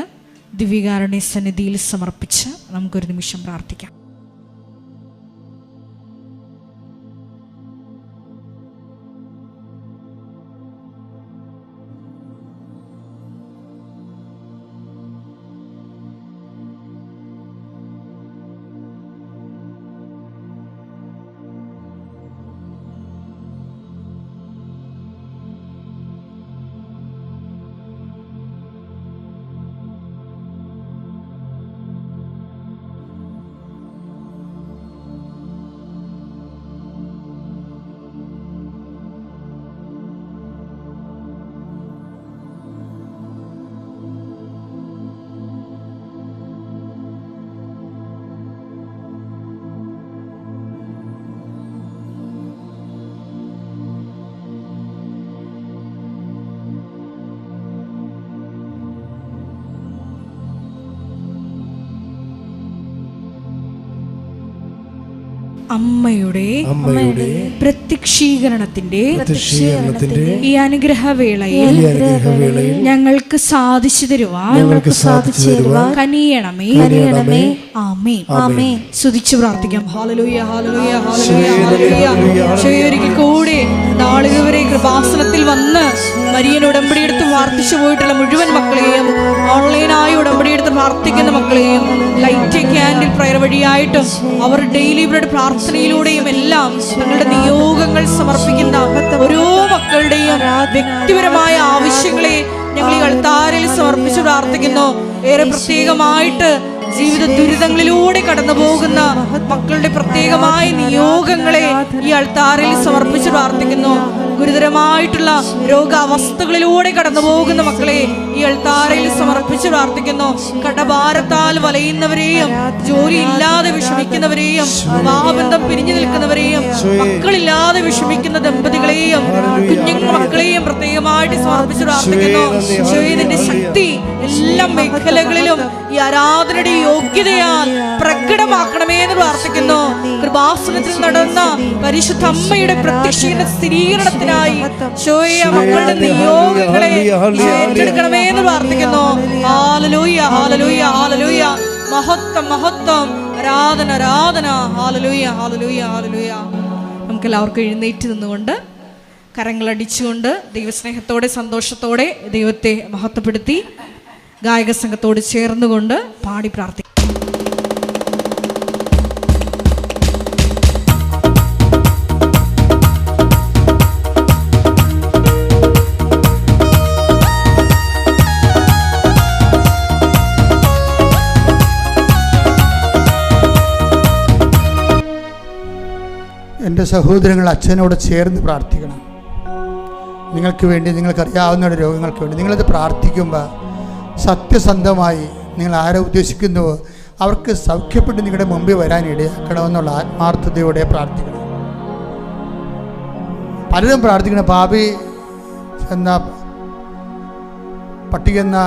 ദിവ്യകാരുണ്യ സന്നിധിയിൽ സമർപ്പിച്ച് നമുക്കൊരു നിമിഷം പ്രാർത്ഥിക്കാം. അമ്മയുടെ പ്രത്യക്ഷീകരണത്തിന്റെ ഈ അനുഗ്രഹവേളയിൽ ഞങ്ങൾക്ക് സാധിച്ചു തരുവാൻ കനിയണമേ. ആമേൻ. സ്തുതിച്ചു പ്രാർത്ഥിക്കാം. Hallelujah, hallelujah, hallelujah, hallelujah. ഒരിക്കൽ കൂടി നാളിതുവരെ കൃപാസനത്തിൽ വന്ന് മരിയൻ ഉടമ്പടിയെടുത്ത് പ്രാർത്ഥിച്ചു പോയിട്ടുള്ള മുഴുവൻ മക്കളെയും, ഓൺലൈനായി ഉടമ്പടിയെടുത്ത് പ്രാർത്ഥിക്കുന്ന മക്കളെയും, ലൈറ്റ് ക്യാൻഡിൽ പ്രയർ വഴിയായിട്ടും അവർ ഡെയിലി ബ്രെഡ് പ്രാർത്ഥനയിലൂടെയും എല്ലാം തങ്ങളുടെ നിയോഗങ്ങൾ സമർപ്പിക്കുന്ന ഓരോ മക്കളുടെയും വ്യക്തിപരമായ ആവശ്യങ്ങളെ ഞങ്ങൾ ഈ അൾത്താരയിൽ സമർപ്പിച്ച് പ്രാർത്ഥിക്കുന്നു. ഏറെ പ്രത്യേകമായിട്ട് ജീവിത ദുരിതങ്ങളിലൂടെ കടന്നു പോകുന്ന മക്കളുടെ പ്രത്യേകമായ നിയോഗങ്ങളെ ഈ അൾത്താരയിൽ സമർപ്പിച്ച് പ്രാർത്ഥിക്കുന്നു. ഗുരുതരമായിട്ടുള്ള രോഗാവസ്ഥകളിലൂടെ കടന്നു പോകുന്ന മക്കളെ ഈ അൾത്താരയിൽ സമർപ്പിച്ച് പ്രാർത്ഥിക്കുന്നു. കടഭാരത്താൽ വലയുന്നവരെയും, ജോലി ഇല്ലാതെ വിഷമിക്കുന്നവരെയും, വിവാഹബന്ധം പിരിഞ്ഞു നിൽക്കുന്നവരെയും, മക്കളില്ലാതെ വിഷമിക്കുന്ന ദമ്പതികളെയും കുഞ്ഞു മക്കളെയും പ്രത്യേകമായിട്ട് സമർപ്പിച്ച് പ്രാർത്ഥിക്കുന്നു. ഇതിന്റെ ശക്തി എല്ലാ മേഖലകളിലും ഈ ആരാധനയുടെ യോഗ്യതയാൽ പ്രകടമാക്കണമേ എന്ന് പ്രാർത്ഥിക്കുന്നു. കൃപാസനത്തിൽ നടന്ന പരിശുദ്ധ അമ്മയുടെ പ്രത്യക്ഷീകരണ സ്ഥിരീകരണത്തിനായി മക്കളുടെ നിയോഗങ്ങളെ ഏറ്റെടുക്കണമേ എന്ന് പ്രാർത്ഥിക്കുന്നു. Hallelujah, hallelujah, hallelujah. മഹത്വം, മഹത്വം, ആരാധന, ആരാധന. Hallelujah, hallelujah, hallelujah. നമുക്ക് എല്ലാവർക്കും എഴുന്നേറ്റ് നിന്നുകൊണ്ട് കരങ്ങളടിച്ചുകൊണ്ട് ദൈവസ്നേഹത്തോടെ സന്തോഷത്തോടെ ദൈവത്തെ മഹത്വപ്പെടുത്തി ഗായക സംഘത്തോട് ചേർന്നുകൊണ്ട് പാടി പ്രാർത്ഥിക്കും. എൻ്റെ സഹോദരങ്ങൾ അച്ഛനോട് ചേർന്ന് പ്രാർത്ഥിക്കണം. നിങ്ങൾക്ക് വേണ്ടി, നിങ്ങൾക്കറിയാവുന്ന രോഗങ്ങൾക്ക് വേണ്ടി നിങ്ങളത് പ്രാർത്ഥിക്കുമ്പോൾ സത്യസന്ധമായി നിങ്ങൾ ആരെ ഉദ്ദേശിക്കുന്നുവോ അവർക്ക് സൗഖ്യപ്പെട്ട് നിങ്ങളുടെ മുമ്പിൽ വരാൻ ഇടയാക്കണമെന്നുള്ള ആത്മാർത്ഥതയോടെ പ്രാർത്ഥിക്കണം. പലരും പ്രാർത്ഥിക്കണം. പാപി എന്ന പട്ടിക എന്ന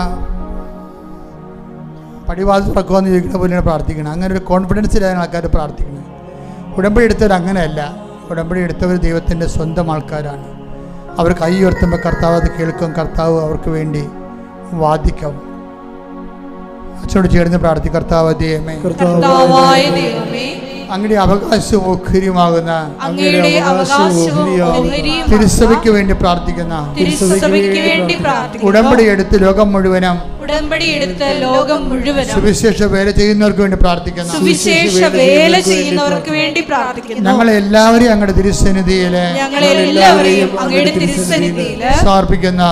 പടിവാതിൽ തുറക്കുമെന്ന് ചോദിക്കുന്ന പോലെയാണ് പ്രാർത്ഥിക്കണം. അങ്ങനെ ഒരു കോൺഫിഡൻസിലാണ് ആൾക്കാർ പ്രാർത്ഥിക്കുന്നത്. ഉടമ്പടി എടുത്തവർ അങ്ങനെയല്ല. ഉടമ്പടി എടുത്തവർ ദൈവത്തിൻ്റെ സ്വന്തം ആൾക്കാരാണ്. അവർ കൈ ഉയർത്തുമ്പോൾ കർത്താവ് അത് കേൾക്കും, കർത്താവ് അവർക്ക് വേണ്ടി വാദിക്കും. അച്ഛനോട് ചേർന്ന് പ്രാർത്ഥിക്കും. കർത്താവ് ദൈവമേ, അങ്ങയുടെ അവകാശവും ഓഹരിയുമാകുന്ന തിരുസഭയ്ക്ക് വേണ്ടി പ്രാർത്ഥിക്കുന്ന ഉടമ്പടി എടുത്ത് ലോകം മുഴുവനും സുവിശേഷ വേല ചെയ്യുന്നവർക്ക് വേണ്ടി പ്രാർത്ഥിക്കുന്ന ഞങ്ങളെ എല്ലാവരെയും അങ്ങയുടെ തിരുസന്നിധിയില് സമർപ്പിക്കുന്ന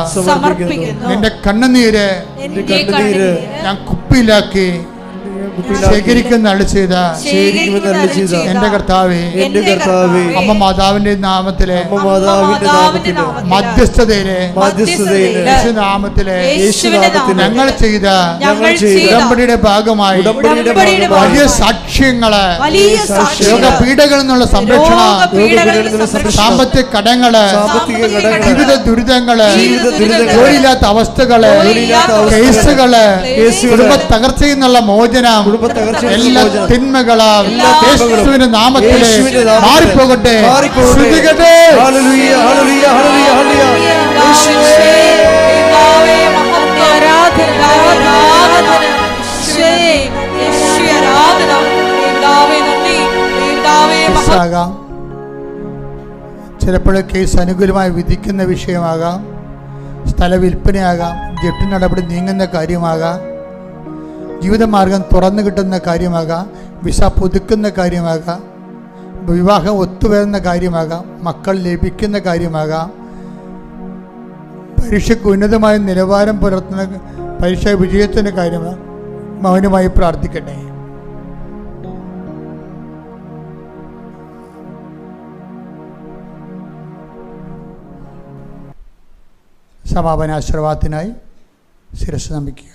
എന്റെ കണ്ണുനീര് ഞാൻ കുപ്പിയിലാക്കി ശേഖരിക്കുന്ന അരുളി ചെയ്ത എന്റെ കർത്താവേ, അമ്മ മാതാവിന്റെ നാമത്തിലെ മധ്യസ്ഥതയിലെ നാമത്തിലെ ഞങ്ങൾ ചെയ്ത ഉടമ്പടിയുടെ ഭാഗമായി വലിയ സാക്ഷ്യങ്ങള്, രോഗപീഠകളിൽ നിന്നുള്ള സംരക്ഷണം, സാമ്പത്തിക കടങ്ങള്, ജീവിത ദുരിതങ്ങള്, ജോലിയില്ലാത്ത അവസ്ഥകള്, കേസുകള്, കുടുംബ തകർച്ചയിൽ നിന്നുള്ള മോചനം, എല്ലാ തിന്മകളും യേശുവിന്റെ നാമത്തിൽ മാറിപ്പോകട്ടെ. ചിലപ്പോൾ കേസ് അനുകൂലമായി വിധിക്കുന്ന വിഷയമാകാം, സ്ഥല വിൽപ്പനയാകാം, ജപ്തി നടപടി നീങ്ങുന്ന കാര്യമാകാം, ജീവിതമാർഗം തുറന്നു കിട്ടുന്ന കാര്യമാകാം, വിസ പുതുക്കുന്ന കാര്യമാകാം, വിവാഹം ഒത്തുവരുന്ന കാര്യമാകാം, മക്കൾ ലഭിക്കുന്ന കാര്യമാകാം, പരീക്ഷയ്ക്ക് ഉന്നതമായ നിലവാരം പുലർത്തുന്ന പരീക്ഷാ വിജയത്തിൻ്റെ കാര്യമാകാം. മൗനമായി പ്രാർത്ഥിക്കട്ടെ. സമാപനാശീർവാദത്തിനായി ശിരസ്സ് നമിക്കുക.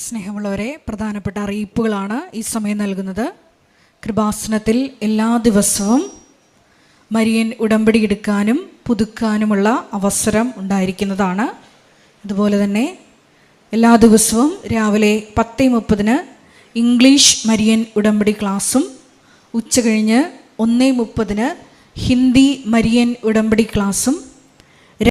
സ്നേഹമുള്ളവരെ, പ്രധാനപ്പെട്ട അറിയിപ്പുകളാണ് ഈ സമയം നൽകുന്നത്. കൃപാസനത്തിൽ എല്ലാ ദിവസവും മരിയൻ ഉടമ്പടി എടുക്കാനും പുതുക്കാനുമുള്ള അവസരം ഉണ്ടായിരിക്കുന്നതാണ്. അതുപോലെ തന്നെ എല്ലാ ദിവസവും രാവിലെ 10:30 ഇംഗ്ലീഷ് മരിയൻ ഉടമ്പടി ക്ലാസ്സും ഉച്ചകഴിഞ്ഞ് 1:30 ഹിന്ദി മരിയൻ ഉടമ്പടി ക്ലാസ്സും